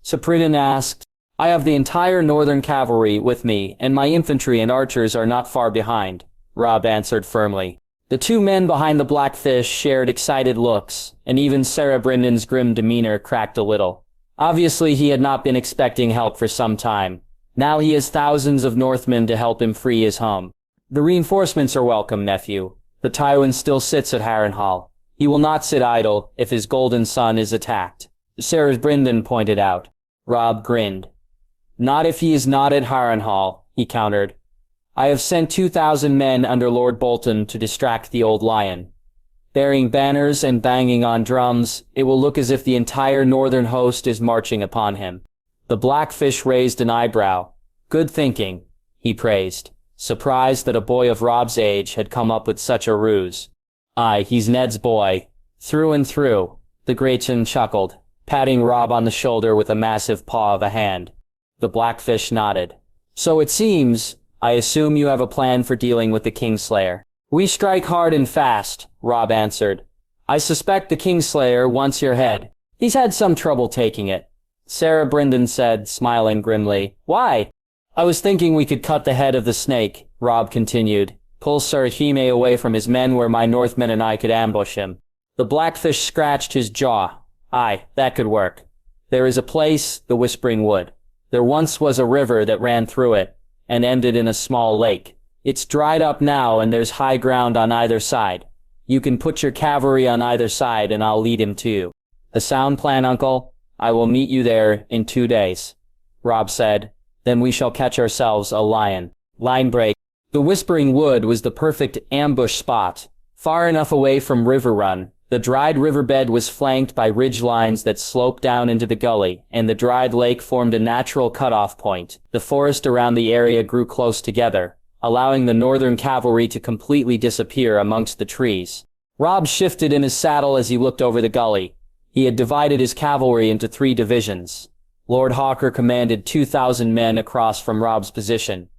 Sapridin asked. I have the entire northern cavalry with me, and my infantry and archers are not far behind, Robb answered firmly. The two men behind the Blackfish shared excited looks, and even Sarah Brynden's grim demeanor cracked a little. Obviously he had not been expecting help for some time. Now he has thousands of Northmen to help him free his home. The reinforcements are welcome, nephew. The Tywin still sits at Harrenhal. He will not sit idle if his golden son is attacked, Sarah Brynden pointed out. Robb grinned. Not if he is not at Harrenhal, he countered. I have sent 2,000 men under Lord Bolton to distract the old lion. Bearing banners and banging on drums, it will look as if the entire northern host is marching upon him. The Blackfish raised an eyebrow. Good thinking, he praised, surprised that a boy of Robb's age had come up with such a ruse. Aye, he's Ned's boy, through and through, the Grayson chuckled, patting Robb on the shoulder with a massive paw of a hand. The Blackfish nodded. So it seems, I assume you have a plan for dealing with the Kingslayer. We strike hard and fast, Robb answered. I suspect the Kingslayer wants your head. He's had some trouble taking it. Sarah Brynden said, smiling grimly. Why? I was thinking we could cut the head of the snake, Robb continued. Pull Sir Hime away from his men where my Northmen and I could ambush him. The Blackfish scratched his jaw. Aye, that could work. There is a place, the Whispering Wood. There once was a river that ran through it, and ended in a small lake. It's dried up now and there's high ground on either side. You can put your cavalry on either side and I'll lead him to you. A sound plan, uncle? I will meet you there in 2 days. Robb said. Then we shall catch ourselves a lion. Line break. The Whispering Wood was the perfect ambush spot. Far enough away from Riverrun, the dried riverbed was flanked by ridge lines that sloped down into the gully, and the dried lake formed a natural cutoff point. The forest around the area grew close together, allowing the northern cavalry to completely disappear amongst the trees. Robb shifted in his saddle as he looked over the gully. He had divided his cavalry into 3 divisions. Lord Hawker commanded 2,000 men across from Robb's position,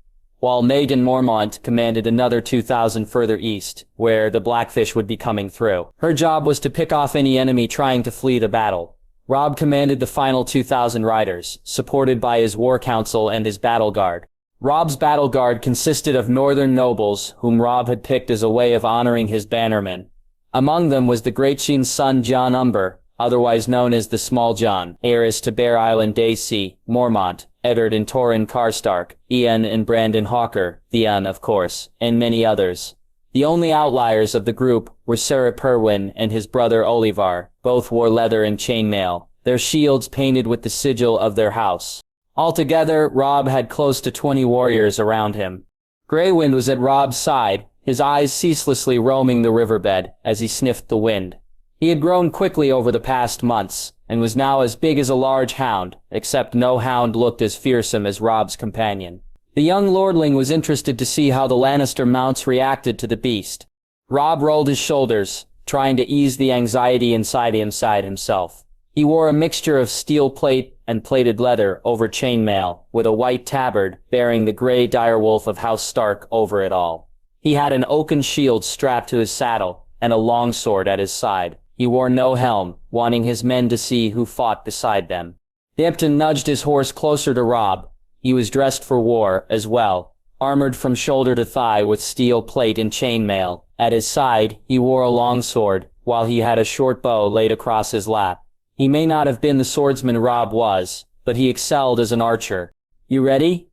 while Maiden Mormont commanded another 2,000 further east, where the Blackfish would be coming through. Her job was to pick off any enemy trying to flee the battle. Robb commanded the final 2,000 riders, supported by his war council and his battle guard. Robb's battle guard consisted of northern nobles, whom Robb had picked as a way of honoring his bannermen. Among them was the Greatsheen's son Jon Umber, otherwise known as the Small Jon, heiress to Bear Island Daisy, Mormont, Eddard and Torrin Karstark, Ian and Brandon Hawker, Theon of course, and many others. The only outliers of the group were Sarah Perwyn and his brother Olivar. Both wore leather and chainmail, their shields painted with the sigil of their house. Altogether, Robb had close to 20 warriors around him. Greywind was at Robb's side, his eyes ceaselessly roaming the riverbed as he sniffed the wind. He had grown quickly over the past months, and was now as big as a large hound, except no hound looked as fearsome as Robb's companion. The young lordling was interested to see how the Lannister mounts reacted to the beast. Robb rolled his shoulders, trying to ease the anxiety inside himself. He wore a mixture of steel plate and plated leather over chainmail, with a white tabard bearing the grey direwolf of House Stark over it all. He had an oaken shield strapped to his saddle, and a longsword at his side. He wore no helm, wanting his men to see who fought beside them. The Epton nudged his horse closer to Robb. He was dressed for war, as well, armored from shoulder to thigh with steel plate and chainmail. At his side, he wore a longsword, while he had a short bow laid across his lap. He may not have been the swordsman Robb was, but he excelled as an archer. You ready?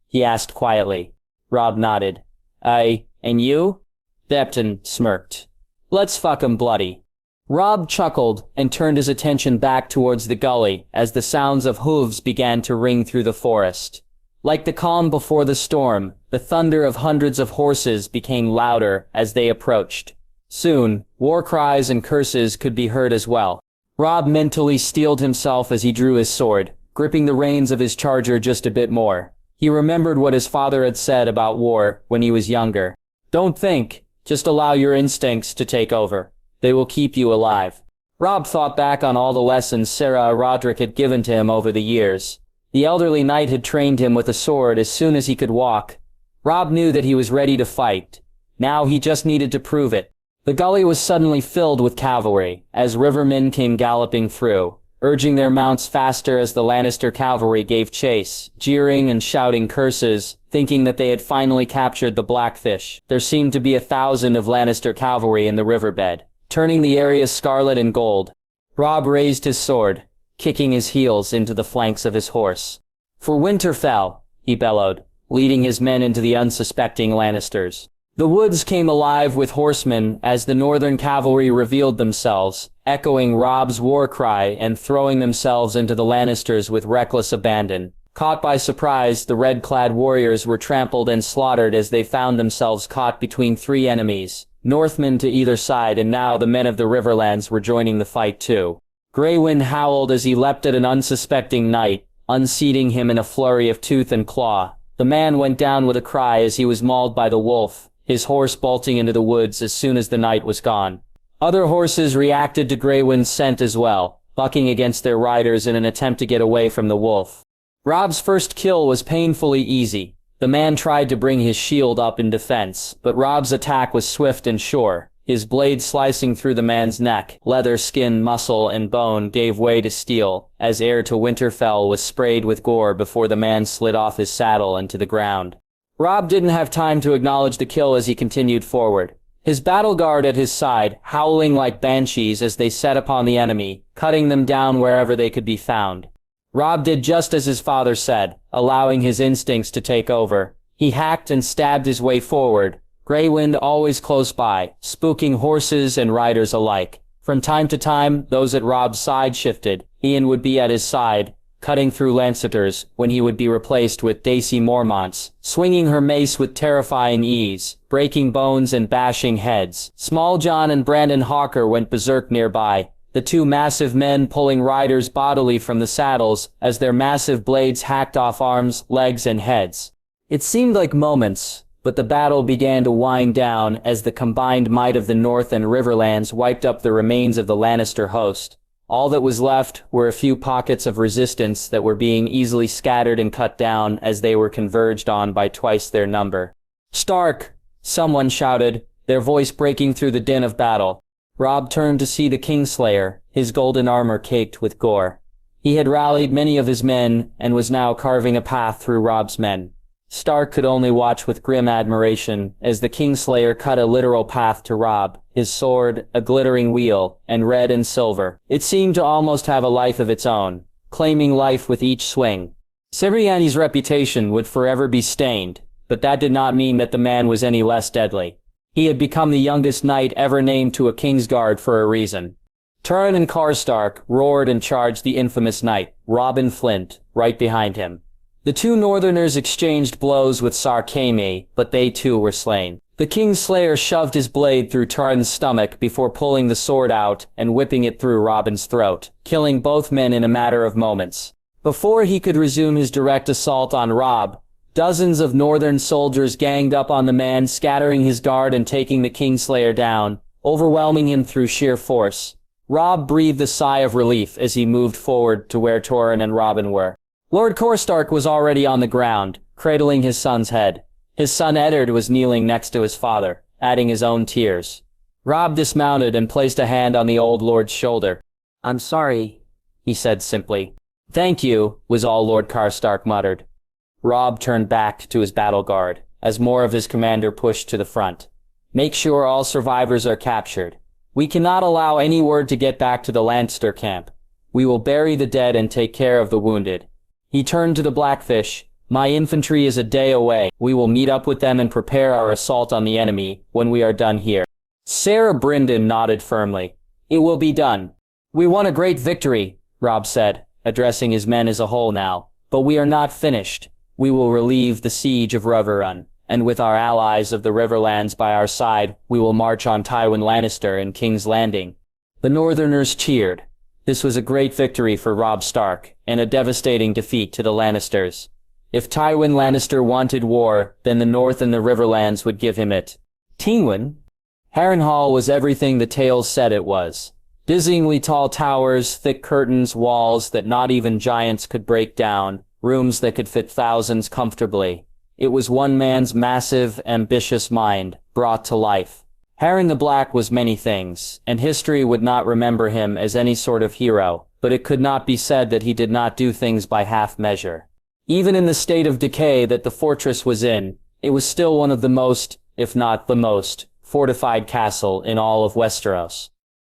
He asked quietly. Robb nodded. And you? Depton smirked. Let's fuck 'em bloody. Robb chuckled and turned his attention back towards the gully as the sounds of hooves began to ring through the forest. Like the calm before the storm, the thunder of hundreds of horses became louder as they approached. Soon, war cries and curses could be heard as well. Robb mentally steeled himself as he drew his sword, gripping the reins of his charger just a bit more. He remembered what his father had said about war when he was younger. Don't think, just allow your instincts to take over. They will keep you alive. Robb thought back on all the lessons Sarah Roderick had given to him over the years. The elderly knight had trained him with a sword as soon as he could walk. Robb knew that he was ready to fight. Now he just needed to prove it. The gully was suddenly filled with cavalry, as rivermen came galloping through, urging their mounts faster as the Lannister cavalry gave chase, jeering and shouting curses, thinking that they had finally captured the Blackfish. There seemed to be 1,000 of Lannister cavalry in the riverbed, turning the area scarlet and gold. Robb raised his sword, kicking his heels into the flanks of his horse. For Winterfell, he bellowed, leading his men into the unsuspecting Lannisters. The woods came alive with horsemen as the northern cavalry revealed themselves, echoing Robb's war cry and throwing themselves into the Lannisters with reckless abandon. Caught by surprise, the red-clad warriors were trampled and slaughtered as they found themselves caught between 3 enemies, Northmen to either side, and now the men of the Riverlands were joining the fight too. Grey Wind howled as he leapt at an unsuspecting knight, unseating him in a flurry of tooth and claw. The man went down with a cry as he was mauled by the wolf, his horse bolting into the woods as soon as the knight was gone. Other horses reacted to Grey Wind's scent as well, bucking against their riders in an attempt to get away from the wolf. Robb's first kill was painfully easy. The man tried to bring his shield up in defense, but Robb's attack was swift and sure. His blade slicing through the man's neck, leather, skin, muscle, and bone gave way to steel, as Heir to Winterfell was sprayed with gore before the man slid off his saddle and to the ground. Robb didn't have time to acknowledge the kill as he continued forward. His battle guard at his side, howling like banshees as they set upon the enemy, cutting them down wherever they could be found. Robb did just as his father said, allowing his instincts to take over. He hacked and stabbed his way forward, Grey Wind always close by, spooking horses and riders alike. From time to time, those at Robb's side shifted. Ian would be at his side, cutting through Lancetors, when he would be replaced with Daisy Mormonts, swinging her mace with terrifying ease, breaking bones and bashing heads. Small John and Brandon Hawker went berserk nearby, the 2 massive men pulling riders bodily from the saddles as their massive blades hacked off arms, legs, and heads. It seemed like moments, but the battle began to wind down as the combined might of the North and Riverlands wiped up the remains of the Lannister host. All that was left were a few pockets of resistance that were being easily scattered and cut down as they were converged on by twice their number. "Stark!" someone shouted, their voice breaking through the din of battle. Robb turned to see the Kingslayer, his golden armor caked with gore. He had rallied many of his men and was now carving a path through Robb's men. Stark could only watch with grim admiration as the Kingslayer cut a literal path to Robb, his sword, a glittering wheel, and red and silver. It seemed to almost have a life of its own, claiming life with each swing. Cipriani's reputation would forever be stained, but that did not mean that the man was any less deadly. He had become the youngest knight ever named to a Kingsguard for a reason. Turin and Karstark roared and charged the infamous knight, Robin Flint, right behind him. The 2 northerners exchanged blows with Sarkami, but they too were slain. The Kingslayer shoved his blade through Turin's stomach before pulling the sword out and whipping it through Robin's throat, killing both men in a matter of moments. Before he could resume his direct assault on Robb, dozens of northern soldiers ganged up on the man, scattering his guard and taking the Kingslayer down, overwhelming him through sheer force. Robb breathed a sigh of relief as he moved forward to where Turin and Robin were. Lord Karstark was already on the ground, cradling his son's head. His son Eddard was kneeling next to his father, adding his own tears. Robb dismounted and placed a hand on the old lord's shoulder. "I'm sorry," he said simply. "Thank you," was all Lord Karstark muttered. Robb turned back to his battle guard, as more of his commander pushed to the front. "Make sure all survivors are captured. We cannot allow any word to get back to the Lannister camp. We will bury the dead and take care of the wounded." He turned to the Blackfish, My infantry is a day away. We will meet up with them and prepare our assault on the enemy when we are done here. Sarah Brynden nodded firmly. It will be done. We won a great victory, Robb said, addressing his men as a whole now. But we are not finished. We will relieve the siege of Riverrun, and with our allies of the Riverlands by our side, we will march on Tywin Lannister and King's Landing. The Northerners cheered. This was a great victory for Robb Stark, and a devastating defeat to the Lannisters. If Tywin Lannister wanted war, then the North and the Riverlands would give him it. Tywin? Harrenhal was everything the tales said it was. Dizzyingly tall towers, thick curtains, walls that not even giants could break down, rooms that could fit thousands comfortably. It was one man's massive, ambitious mind, brought to life. Harren the Black was many things, and history would not remember him as any sort of hero, but it could not be said that he did not do things by half measure. Even in the state of decay that the fortress was in, it was still one of the most, if not the most, fortified castle in all of Westeros.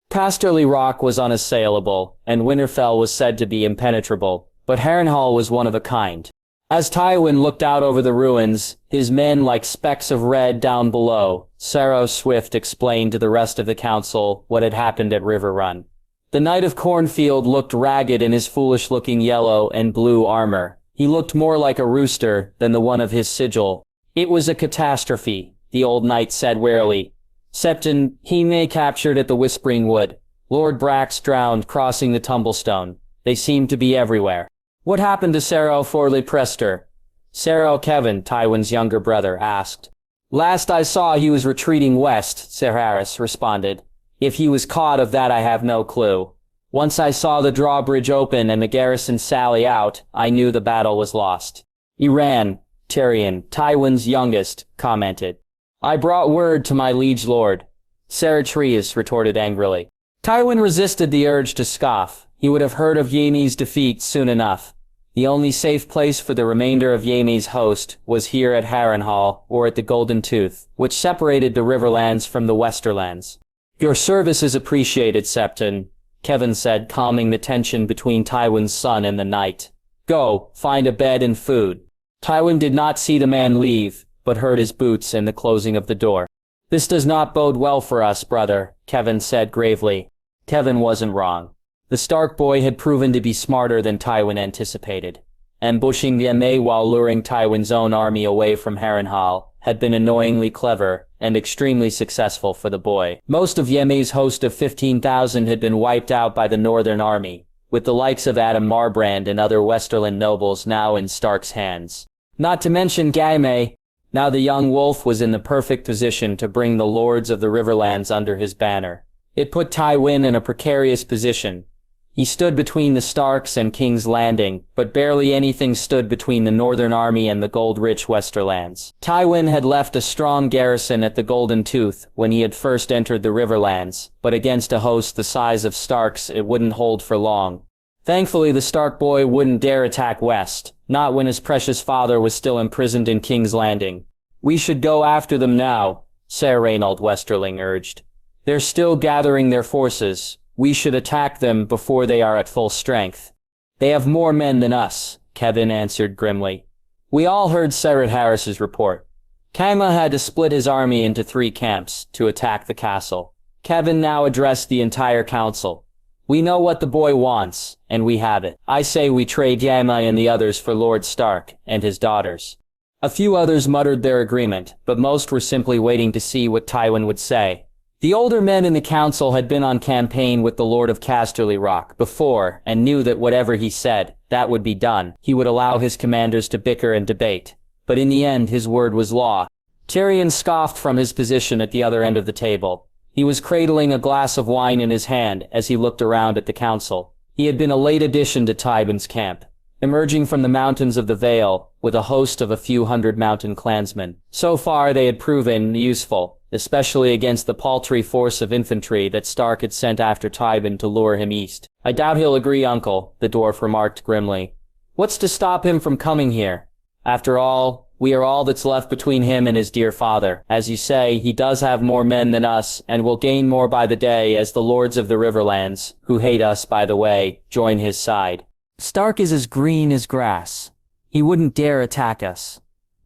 Casterly Rock was unassailable, and Winterfell was said to be impenetrable, but Harrenhal was one of a kind. As Tywin looked out over the ruins, his men like specks of red down below, Sarah Swift explained to the rest of the council what had happened at Riverrun. The Knight of Cornfield looked ragged in his foolish-looking yellow and blue armor. He looked more like a rooster than the one of his sigil. It was a catastrophe, the old knight said wearily. Septon, he may captured at the Whispering Wood. Lord Brax drowned crossing the Tumblestone. They seemed to be everywhere. What happened to Sarah Forley Prester? Sarah Kevin, Tywin's younger brother, asked. Last I saw he was retreating west, Ser Harris responded. If he was caught of that I have no clue. Once I saw the drawbridge open and the garrison sally out, I knew the battle was lost. He ran, Tyrion, Tywin's youngest, commented. I brought word to my liege lord. Ser Trees retorted angrily. Tywin resisted the urge to scoff. He would have heard of Yaime's defeat soon enough. The only safe place for the remainder of Yaime's host was here at Harrenhal or at the Golden Tooth, which separated the Riverlands from the Westerlands. Your service is appreciated, Septon, Kevin said, calming the tension between Tywin's son and the knight. Go, find a bed and food. Tywin did not see the man leave, but heard his boots and the closing of the door. This does not bode well for us, brother, Kevin said gravely. Kevin wasn't wrong. The Stark boy had proven to be smarter than Tywin anticipated. Ambushing the Yame while luring Tywin's own army away from Harrenhal had been annoyingly clever and extremely successful for the boy. Most of Yame's host of 15,000 had been wiped out by the Northern Army, with the likes of Adam Marbrand and other Westerland nobles now in Stark's hands. Not to mention Jaime. Now the young wolf was in the perfect position to bring the lords of the Riverlands under his banner. It put Tywin in a precarious position. He stood between the Starks and King's Landing, but barely anything stood between the Northern Army and the gold-rich Westerlands. Tywin had left a strong garrison at the Golden Tooth when he had first entered the Riverlands, but against a host the size of Stark's it wouldn't hold for long. Thankfully the Stark boy wouldn't dare attack west, not when his precious father was still imprisoned in King's Landing. We should go after them now, Ser Reynold Westerling urged. They're still gathering their forces. We should attack them before they are at full strength. They have more men than us, Kevin answered grimly. We all heard Serret Harris's report. Kaima had to split his army into 3 camps to attack the castle. Kevin now addressed the entire council. We know what the boy wants, and we have it. I say we trade Yama and the others for Lord Stark and his daughters. A few others muttered their agreement, but most were simply waiting to see what Tywin would say. The older men in the council had been on campaign with the Lord of Casterly Rock before and knew that whatever he said, that would be done. He would allow his commanders to bicker and debate. But in the end, his word was law. Tyrion scoffed from his position at the other end of the table. He was cradling a glass of wine in his hand as he looked around at the council. He had been a late addition to Tywin's camp, emerging from the mountains of the Vale with a host of a few hundred mountain clansmen. So far they had proven useful, especially against the paltry force of infantry that Stark had sent after Tywin to lure him east. I doubt he'll agree, uncle, the dwarf remarked grimly. What's to stop him from coming here? After all, we are all that's left between him and his dear father. As you say, he does have more men than us, and will gain more by the day as the lords of the Riverlands, who hate us by the way, join his side. Stark is as green as grass. He wouldn't dare attack us.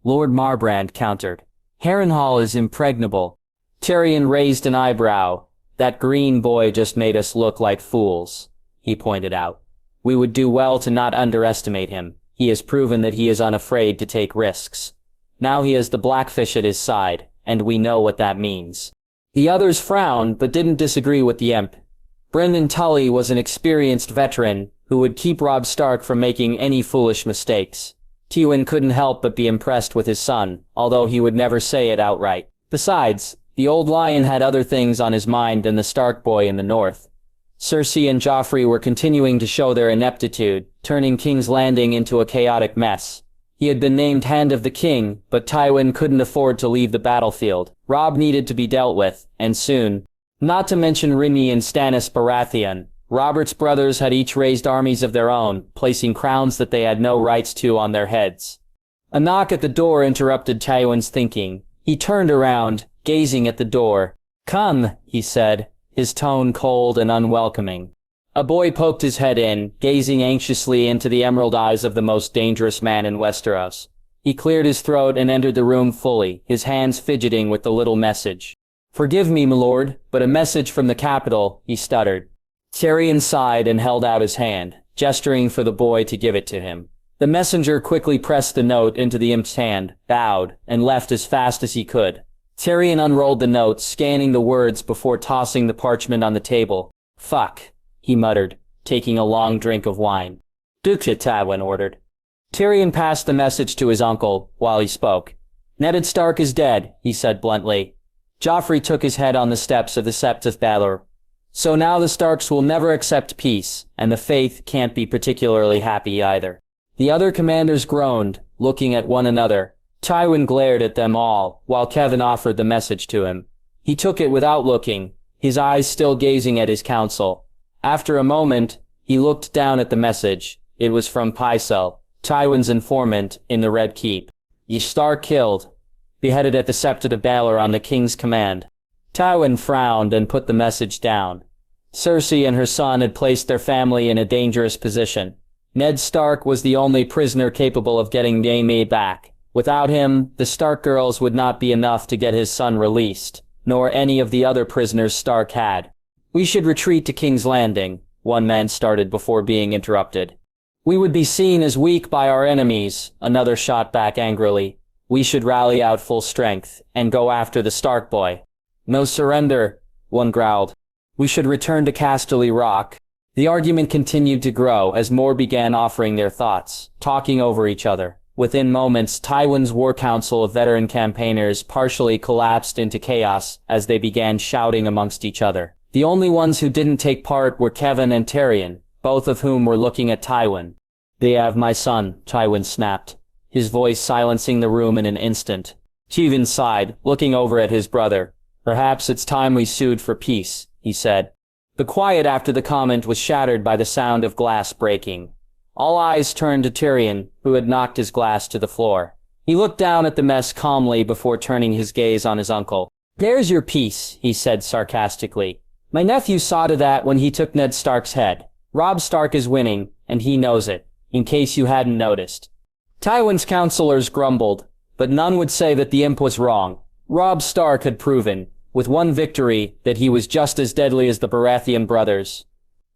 Lord Marbrand countered. Harrenhal is impregnable. Tyrion raised an eyebrow. That green boy just made us look like fools, he pointed out. We would do well to not underestimate him. He has proven that he is unafraid to take risks. Now he has the Blackfish at his side, and we know what that means. The others frowned, but didn't disagree with the imp. Brynden Tully was an experienced veteran who would keep Robb Stark from making any foolish mistakes. Tywin couldn't help but be impressed with his son, although he would never say it outright. Besides, the old lion had other things on his mind than the Stark boy in the north. Cersei and Joffrey were continuing to show their ineptitude, turning King's Landing into a chaotic mess. He had been named Hand of the King, but Tywin couldn't afford to leave the battlefield. Robb needed to be dealt with, and soon. Not to mention Renly and Stannis Baratheon. Robert's brothers had each raised armies of their own, placing crowns that they had no rights to on their heads. A knock at the door interrupted Tywin's thinking. He turned around, gazing at the door. "Come," he said, his tone cold and unwelcoming. A boy poked his head in, gazing anxiously into the emerald eyes of the most dangerous man in Westeros. He cleared his throat and entered the room fully, his hands fidgeting with the little message. "Forgive me, my lord, but a message from the capital," he stuttered. Tyrion sighed and held out his hand, gesturing for the boy to give it to him. The messenger quickly pressed the note into the imp's hand, bowed, and left as fast as he could. Tyrion unrolled the note, scanning the words before tossing the parchment on the table. "Fuck," he muttered, taking a long drink of wine. "Duke," Tywin ordered. Tyrion passed the message to his uncle while he spoke. "Ned Stark is dead," he said bluntly. Joffrey took his head on the steps of the Sept of Baelor. "So now the Starks will never accept peace, and the Faith can't be particularly happy either." The other commanders groaned, looking at one another. Tywin glared at them all, while Kevin offered the message to him. He took it without looking, his eyes still gazing at his counsel. After a moment, he looked down at the message. It was from Pycelle, Tywin's informant in the Red Keep. "Ye Stark killed, beheaded at the Sept of Baelor on the king's command." Tywin frowned and put the message down. Cersei and her son had placed their family in a dangerous position. Ned Stark was the only prisoner capable of getting Jaime back. Without him, the Stark girls would not be enough to get his son released, nor any of the other prisoners Stark had. "We should retreat to King's Landing," one man started before being interrupted. "We would be seen as weak by our enemies," another shot back angrily. "We should rally out full strength, and go after the Stark boy." "No surrender," one growled. "We should return to Casterly Rock." The argument continued to grow as more began offering their thoughts, talking over each other. Within moments, Tywin's war council of veteran campaigners partially collapsed into chaos as they began shouting amongst each other. The only ones who didn't take part were Kevin and Tyrion, both of whom were looking at Tywin. "They have my son," Tywin snapped, his voice silencing the room in an instant. Tywin sighed, looking over at his brother. "Perhaps it's time we sued for peace," he said. The quiet after the comment was shattered by the sound of glass breaking. All eyes turned to Tyrion, who had knocked his glass to the floor. He looked down at the mess calmly before turning his gaze on his uncle. "There's your peace," he said sarcastically. "My nephew saw to that when he took Ned Stark's head. Robb Stark is winning, and he knows it, in case you hadn't noticed." Tywin's counselors grumbled, but none would say that the imp was wrong. Robb Stark had proven, with one victory, that he was just as deadly as the Baratheon brothers.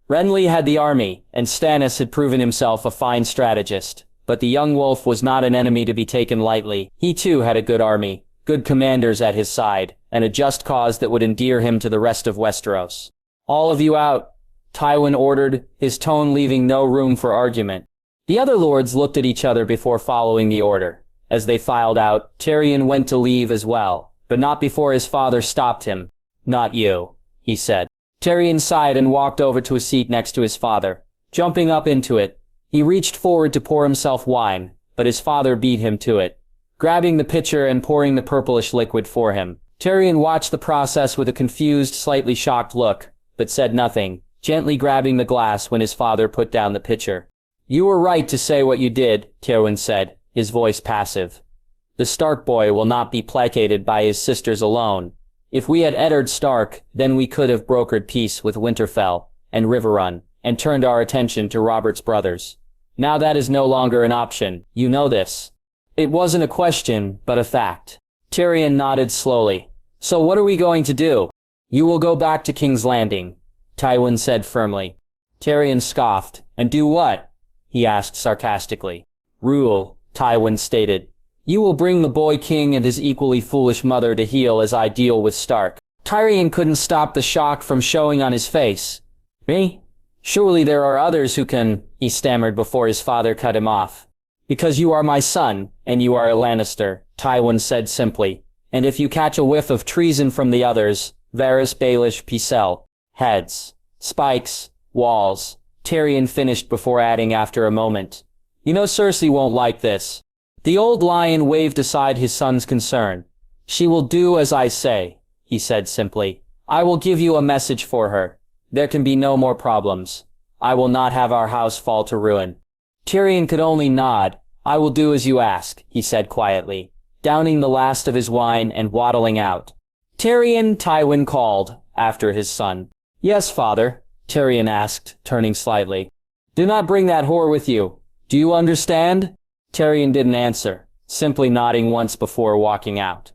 Renly had the army, and Stannis had proven himself a fine strategist. But the young wolf was not an enemy to be taken lightly. He too had a good army, good commanders at his side, and a just cause that would endear him to the rest of Westeros. "All of you out," Tywin ordered, his tone leaving no room for argument. The other lords looked at each other before following the order. As they filed out, Tyrion went to leave as well, but not before his father stopped him. "Not you," he said. Tyrion sighed and walked over to a seat next to his father. Jumping up into it, he reached forward to pour himself wine, but his father beat him to it, grabbing the pitcher and pouring the purplish liquid for him. Tyrion watched the process with a confused, slightly shocked look, but said nothing, gently grabbing the glass when his father put down the pitcher. "You were right to say what you did," Tywin said, his voice passive. "The Stark boy will not be placated by his sisters alone. If we had Eddard Stark, then we could have brokered peace with Winterfell and Riverrun, and turned our attention to Robert's brothers. Now that is no longer an option. You know this. It wasn't a question, but a fact. Tyrion nodded slowly. So what are we going to do? You will go back to King's Landing, Tywin said firmly. Tyrion scoffed. And do what? He asked sarcastically. Rule, Tywin stated. You will bring the boy king and his equally foolish mother to heel as I deal with Stark. Tyrion couldn't stop the shock from showing on his face. Me? Surely there are others who can, he stammered before his father cut him off. Because you are my son, and you are a Lannister, Tywin said simply. And if you catch a whiff of treason from the others, Varys Baelish Pycelle. Heads. Spikes. Walls. Tyrion finished before adding after a moment. You know Cersei won't like this. The old lion waved aside his son's concern. She will do as I say, he said simply. I will give you a message for her. There can be no more problems. I will not have our house fall to ruin. Tyrion could only nod. I will do as you ask, he said quietly, downing the last of his wine and waddling out. Tyrion, Tywin called, after his son. Yes, father, Tyrion asked, turning slightly. Do not bring that whore with you. Do you understand? Tyrion didn't answer, simply nodding once before walking out.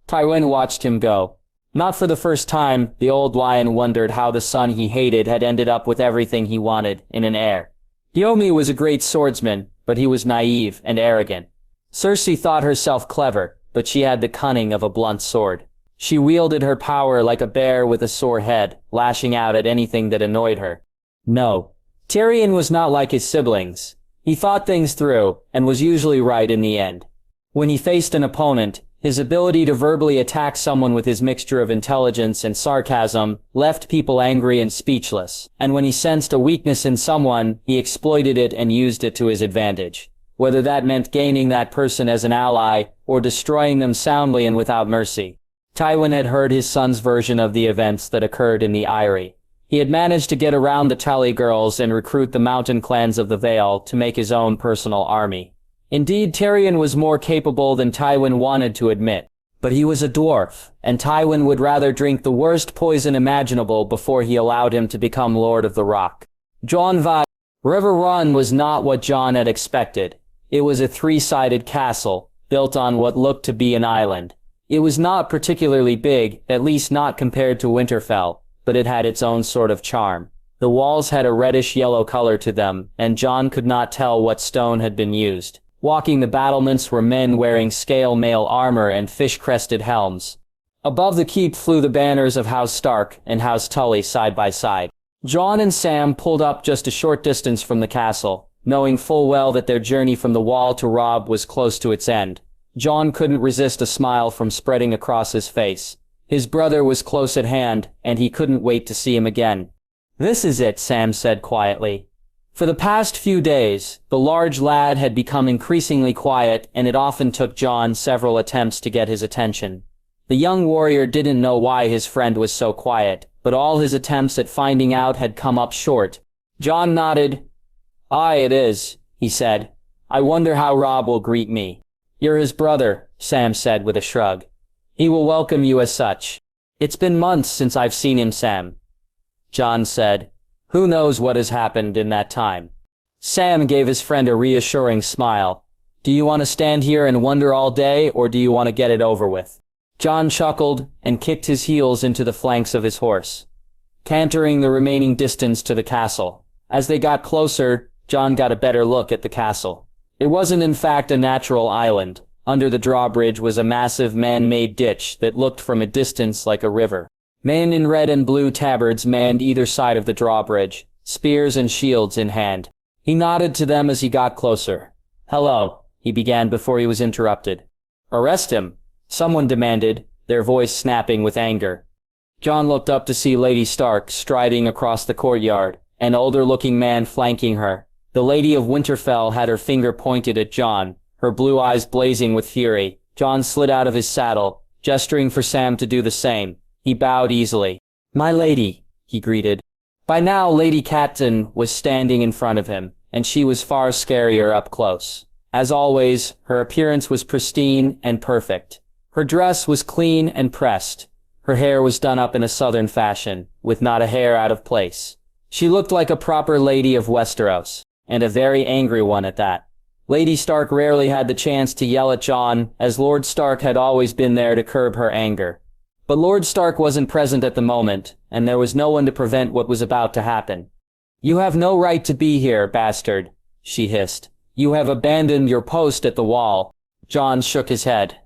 Tywin watched him go. Not for the first time, the old lion wondered how the son he hated had ended up with everything he wanted in an heir. Yomi was a great swordsman, but he was naive and arrogant. Cersei thought herself clever, but she had the cunning of a blunt sword. She wielded her power like a bear with a sore head, lashing out at anything that annoyed her. No. Tyrion was not like his siblings. He thought things through, and was usually right in the end. When he faced an opponent, his ability to verbally attack someone with his mixture of intelligence and sarcasm left people angry and speechless, and when he sensed a weakness in someone, he exploited it and used it to his advantage. Whether that meant gaining that person as an ally, or destroying them soundly and without mercy. Tywin had heard his son's version of the events that occurred in the Eyrie. He had managed to get around the Tully girls and recruit the mountain clans of the Vale to make his own personal army. Indeed, Tyrion was more capable than Tywin wanted to admit. But he was a dwarf, and Tywin would rather drink the worst poison imaginable before he allowed him to become Lord of the Rock. Riverrun was not what Jon had expected. It was a three-sided castle, built on what looked to be an island. It was not particularly big, at least not compared to Winterfell, but it had its own sort of charm. The walls had a reddish-yellow color to them, and Jon could not tell what stone had been used. Walking the battlements were men wearing scale mail armor and fish-crested helms. Above the keep flew the banners of House Stark and House Tully side by side. Jon and Sam pulled up just a short distance from the castle, knowing full well that their journey from the wall to Robb was close to its end. Jon couldn't resist a smile from spreading across his face. His brother was close at hand, and he couldn't wait to see him again. This is it, Sam said quietly. For the past few days, the large lad had become increasingly quiet, and it often took Jon several attempts to get his attention. The young warrior didn't know why his friend was so quiet, but all his attempts at finding out had come up short. Jon nodded. Aye, it is, he said. I wonder how Robb will greet me. You're his brother, Sam said with a shrug. He will welcome you as such. It's been months since I've seen him, Sam. Jon said. Who knows what has happened in that time? Sam gave his friend a reassuring smile. Do you want to stand here and wonder all day, or do you want to get it over with? Jon chuckled and kicked his heels into the flanks of his horse, cantering the remaining distance to the castle. As they got closer, Jon got a better look at the castle. It wasn't in fact a natural island. Under the drawbridge was a massive man-made ditch that looked from a distance like a river. Men in red and blue tabards manned either side of the drawbridge, spears and shields in hand. He nodded to them as he got closer. Hello, he began before he was interrupted. Arrest him, someone demanded, their voice snapping with anger. Jon looked up to see Lady Stark striding across the courtyard, an older-looking man flanking her. The Lady of Winterfell had her finger pointed at Jon, her blue eyes blazing with fury. Jon slid out of his saddle, gesturing for Sam to do the same. He bowed easily. My lady, he greeted. By now Lady Catelyn was standing in front of him, and she was far scarier up close. As always, her appearance was pristine and perfect. Her dress was clean and pressed. Her hair was done up in a southern fashion, with not a hair out of place. She looked like a proper lady of Westeros. and a very angry one at that. Lady Stark rarely had the chance to yell at Jon, as Lord Stark had always been there to curb her anger. But Lord Stark wasn't present at the moment, and there was no one to prevent what was about to happen. "You have no right to be here, bastard," she hissed. "You have abandoned your post at the wall." Jon shook his head.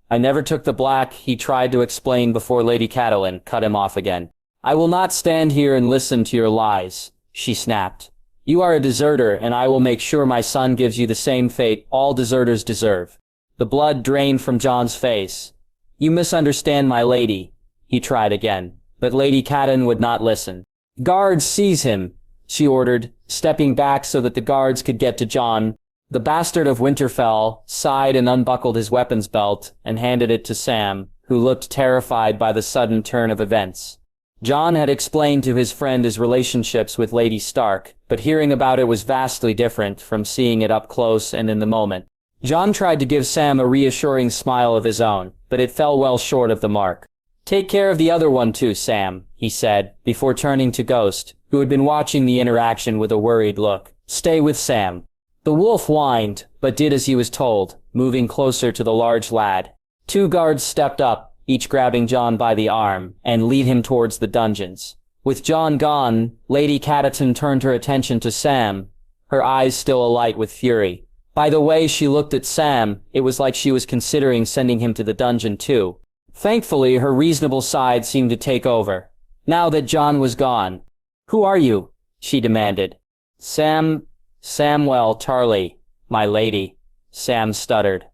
"I never took the black," he tried to explain before Lady Catelyn cut him off again. "I will not stand here and listen to your lies," she snapped. "You are a deserter, and I will make sure my son gives you the same fate all deserters deserve." The blood drained from Jon's face. "You misunderstand my lady," he tried again, but Lady Catelyn would not listen. "Guards, seize him," she ordered, stepping back so that the guards could get to Jon. The bastard of Winterfell sighed and unbuckled his weapons belt and handed it to Sam, who looked terrified by the sudden turn of events. Jon had explained to his friend his relationships with Lady Stark, but hearing about it was vastly different from seeing it up close and in the moment. Jon tried to give Sam a reassuring smile of his own, but it fell well short of the mark. "Take care of the other one too, Sam," he said, before turning to Ghost, who had been watching the interaction with a worried look. "Stay with Sam." The wolf whined, but did as he was told, moving closer to the large lad. Two guards stepped up, each grabbing Jon by the arm, and lead him towards the dungeons. With Jon gone, Lady Catelyn turned her attention to Sam, her eyes still alight with fury. By the way she looked at Sam, it was like she was considering sending him to the dungeon too. Thankfully, her reasonable side seemed to take over. Now that Jon was gone. "Who are you?" she demanded. Samwell Tarly, my lady," Sam stuttered.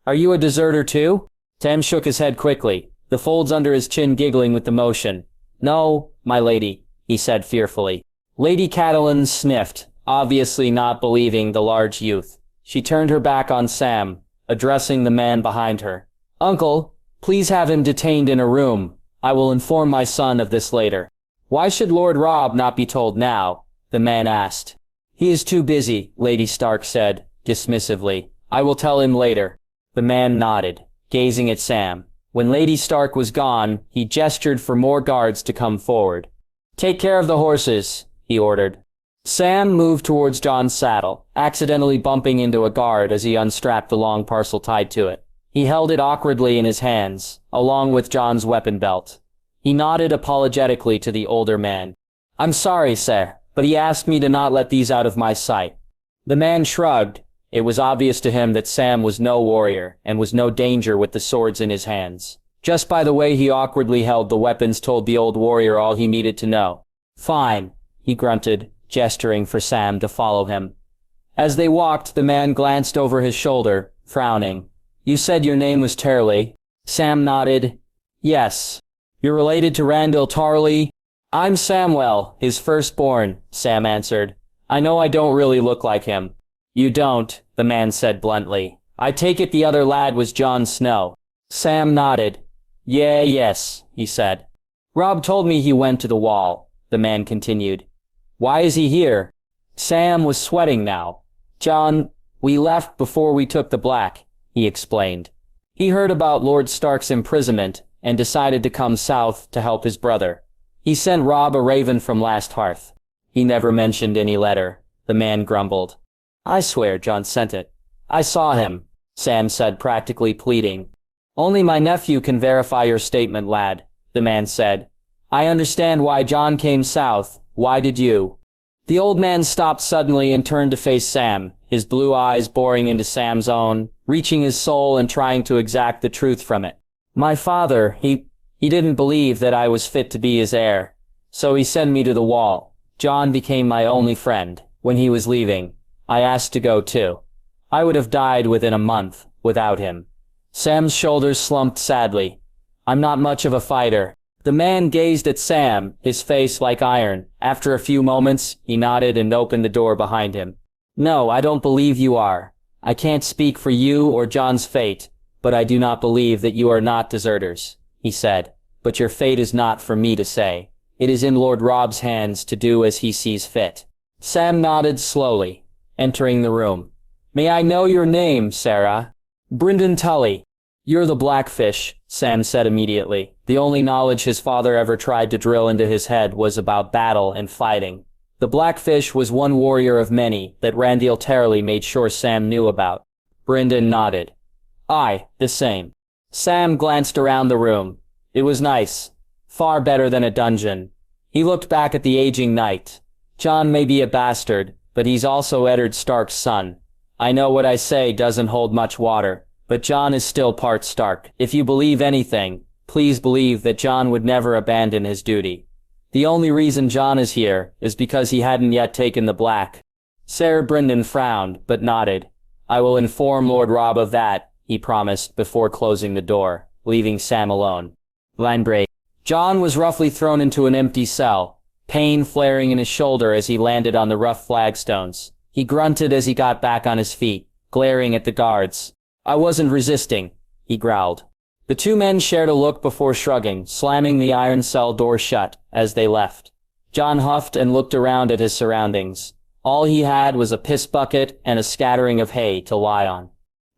"Are you a deserter too?" Sam shook his head quickly, the folds under his chin giggling with the motion. "No, my lady," he said fearfully. Lady Catelyn sniffed, obviously not believing the large youth. She turned her back on Sam, addressing the man behind her. "Uncle, please have him detained in a room. I will inform my son of this later." "Why should Lord Robb not be told now?" the man asked. "He is too busy," Lady Stark said, dismissively. "I will tell him later." The man nodded, gazing at Sam. When Lady Stark was gone, he gestured for more guards to come forward. "Take care of the horses," he ordered. Sam moved towards Jon's saddle, accidentally bumping into a guard as he unstrapped the long parcel tied to it. He held it awkwardly in his hands, along with Jon's weapon belt. He nodded apologetically to the older man. "I'm sorry, sir, but he asked me to not let these out of my sight." The man shrugged. It was obvious to him that Sam was no warrior, and was no danger with the swords in his hands. Just by the way he awkwardly held the weapons told the old warrior all he needed to know. "Fine," he grunted, gesturing for Sam to follow him. As they walked, the man glanced over his shoulder, frowning. "You said your name was Tarly?" Sam nodded. "Yes." "You're related to Randyll Tarly?" "I'm Samwell, his firstborn," Sam answered. "I know I don't really look like him." "You don't," the man said bluntly. "I take it the other lad was Jon Snow." Sam nodded. Yes, he said. "Robb told me he went to the wall," the man continued. "Why is he here?" Sam was sweating now. "Jon, we left before we took the black," he explained. "He heard about Lord Stark's imprisonment and decided to come south to help his brother. He sent Robb a raven from last Hearth." "He never mentioned any letter," the man grumbled. "I swear Jon sent it. I saw him," Sam said, practically pleading. "Only my nephew can verify your statement, lad," the man said. "I understand why Jon came south. Why did you?" The old man stopped suddenly and turned to face Sam, his blue eyes boring into Sam's own, reaching his soul and trying to exact the truth from it. "My father, he didn't believe that I was fit to be his heir. So he sent me to the wall. Jon became my only friend. When he was leaving, I asked to go too. I would have died within a month without him." Sam's shoulders slumped sadly. "I'm not much of a fighter." The man gazed at Sam, his face like iron. After a few moments, he nodded and opened the door behind him. "No, I don't believe you are. I can't speak for you or Jon's fate, but I do not believe that you are not deserters," he said. "But your fate is not for me to say. It is in Lord Robb's hands to do as he sees fit." Sam nodded slowly, entering the room. "May I know your name, Sarah?" "Brynden Tully." "You're the Blackfish," Sam said immediately. The only knowledge his father ever tried to drill into his head was about battle and fighting. The Blackfish was one warrior of many that Randyll Tarley made sure Sam knew about. Brynden nodded. Aye, the same. Sam glanced around the room. It was nice. Far better than a dungeon. He looked back at the aging knight. Jon may be a bastard, but he's also Eddard Stark's son. I know what I say doesn't hold much water, but Jon is still part Stark. If you believe anything, please believe that Jon would never abandon his duty. The only reason Jon is here is because he hadn't yet taken the Black. Ser Brynden frowned, but nodded. I will inform Lord Robb of that, he promised before closing the door, leaving Sam alone. Line break. Jon was roughly thrown into an empty cell, pain flaring in his shoulder as he landed on the rough flagstones. He grunted as he got back on his feet, glaring at the guards. I wasn't resisting, he growled. The two men shared a look before shrugging, slamming the iron cell door shut as they left. Jon huffed and looked around at his surroundings. All he had was a piss bucket and a scattering of hay to lie on.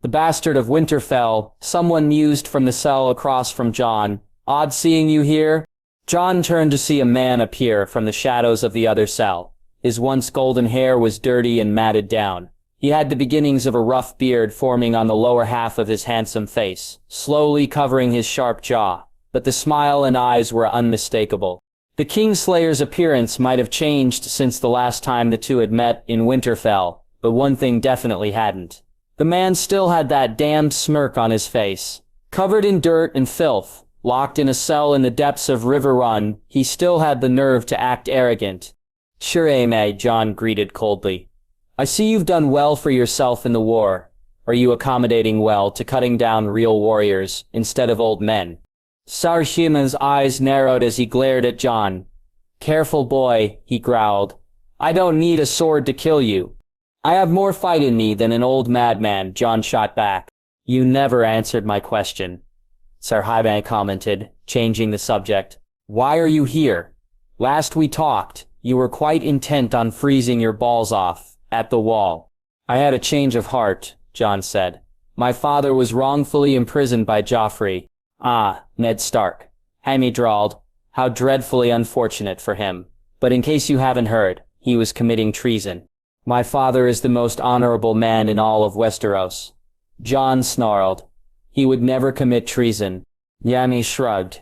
The bastard of Winterfell, someone mused from the cell across from Jon. Odd seeing you here? Jon turned to see a man appear from the shadows of the other cell. His once golden hair was dirty and matted down. He had the beginnings of a rough beard forming on the lower half of his handsome face, slowly covering his sharp jaw, but the smile and eyes were unmistakable. The Kingslayer's appearance might have changed since the last time the two had met in Winterfell, but one thing definitely hadn't. The man still had that damned smirk on his face. Covered in dirt and filth, locked in a cell in the depths of Riverrun, he still had the nerve to act arrogant. Sure, Aimee, Jon greeted coldly. I see you've done well for yourself in the war. Are you accommodating well to cutting down real warriors instead of old men? Sarshima's eyes narrowed as he glared at Jon. Careful, boy, he growled. I don't need a sword to kill you. I have more fight in me than an old madman, Jon shot back. You never answered my question, Ser Jaime commented, changing the subject. Why are you here? Last we talked, you were quite intent on freezing your balls off at the wall. I had a change of heart, Jon said. My father was wrongfully imprisoned by Joffrey. Ah, Ned Stark. Jaime drawled. How dreadfully unfortunate for him. But in case you haven't heard, he was committing treason. My father is the most honorable man in all of Westeros. Jon snarled. He would never commit treason. Jaime shrugged.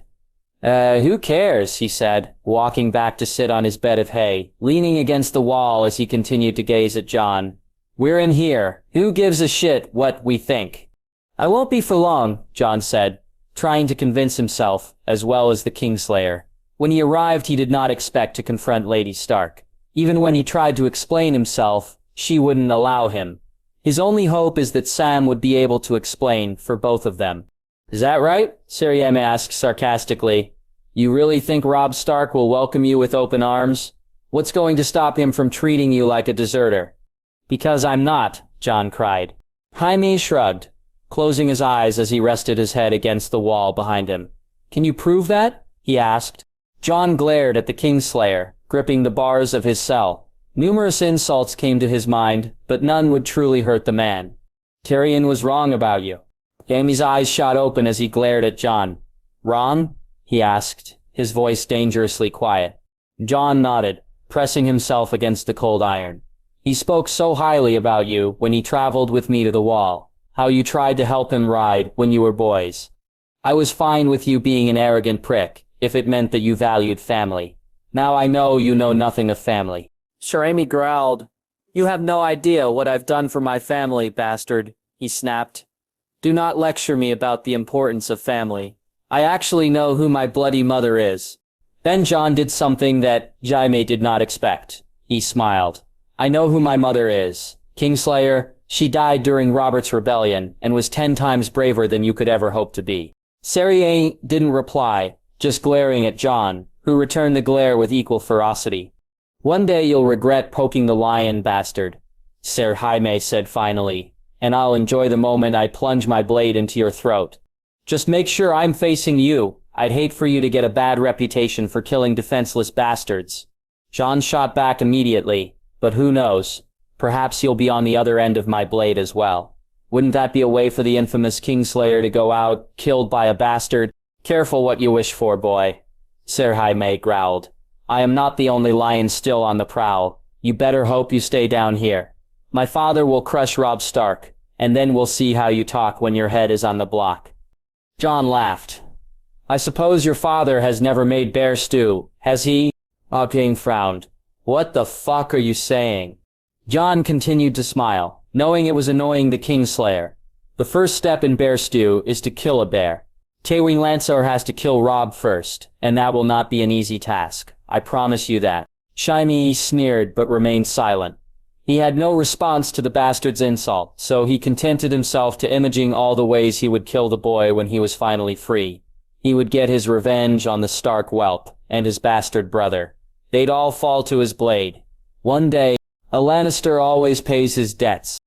Who cares, he said, walking back to sit on his bed of hay, leaning against the wall as he continued to gaze at Jon. We're in here. Who gives a shit what we think? I won't be for long, Jon said, trying to convince himself, as well as the Kingslayer. When he arrived, he did not expect to confront Lady Stark. Even when he tried to explain himself, she wouldn't allow him. His only hope is that Sam would be able to explain for both of them. Is that right? Ser Jaime asked sarcastically. You really think Robb Stark will welcome you with open arms? What's going to stop him from treating you like a deserter? Because I'm not, Jon cried. Jaime shrugged, closing his eyes as he rested his head against the wall behind him. Can you prove that? He asked. Jon glared at the Kingslayer, gripping the bars of his cell. Numerous insults came to his mind, but none would truly hurt the man. Tyrion was wrong about you. Jaime's eyes shot open as he glared at Jon. Wrong? He asked, his voice dangerously quiet. Jon nodded, pressing himself against the cold iron. He spoke so highly about you when he traveled with me to the wall, how you tried to help him ride when you were boys. I was fine with you being an arrogant prick, if it meant that you valued family. Now I know you know nothing of family. Ser Jaime growled. You have no idea what I've done for my family, bastard, he snapped. Do not lecture me about the importance of family. I actually know who my bloody mother is. Then Jon did something that Jaime did not expect. He smiled. I know who my mother is. Kingslayer, she died during Robert's rebellion and was 10 times braver than you could ever hope to be. Ser Jaime didn't reply, just glaring at Jon, who returned the glare with equal ferocity. One day you'll regret poking the lion, bastard, Ser Jaime said finally, and I'll enjoy the moment I plunge my blade into your throat. Just make sure I'm facing you. I'd hate for you to get a bad reputation for killing defenseless bastards. Jon shot back immediately, but who knows? Perhaps you'll be on the other end of my blade as well. Wouldn't that be a way for the infamous Kingslayer to go out, killed by a bastard? Careful what you wish for, boy, Ser Jaime growled. I am not the only lion still on the prowl. You better hope you stay down here. My father will crush Robb Stark, and then we'll see how you talk when your head is on the block." Jon laughed. "I suppose your father has never made bear stew, has he?" King frowned. "What the fuck are you saying?" Jon continued to smile, knowing it was annoying the Kingslayer. The first step in bear stew is to kill a bear. Tywin Lannister has to kill Robb first, and that will not be an easy task. I promise you that. Shimei sneered but remained silent. He had no response to the bastard's insult, so he contented himself to imaging all the ways he would kill the boy when he was finally free. He would get his revenge on the Stark whelp and his bastard brother. They'd all fall to his blade. One day, a Lannister always pays his debts.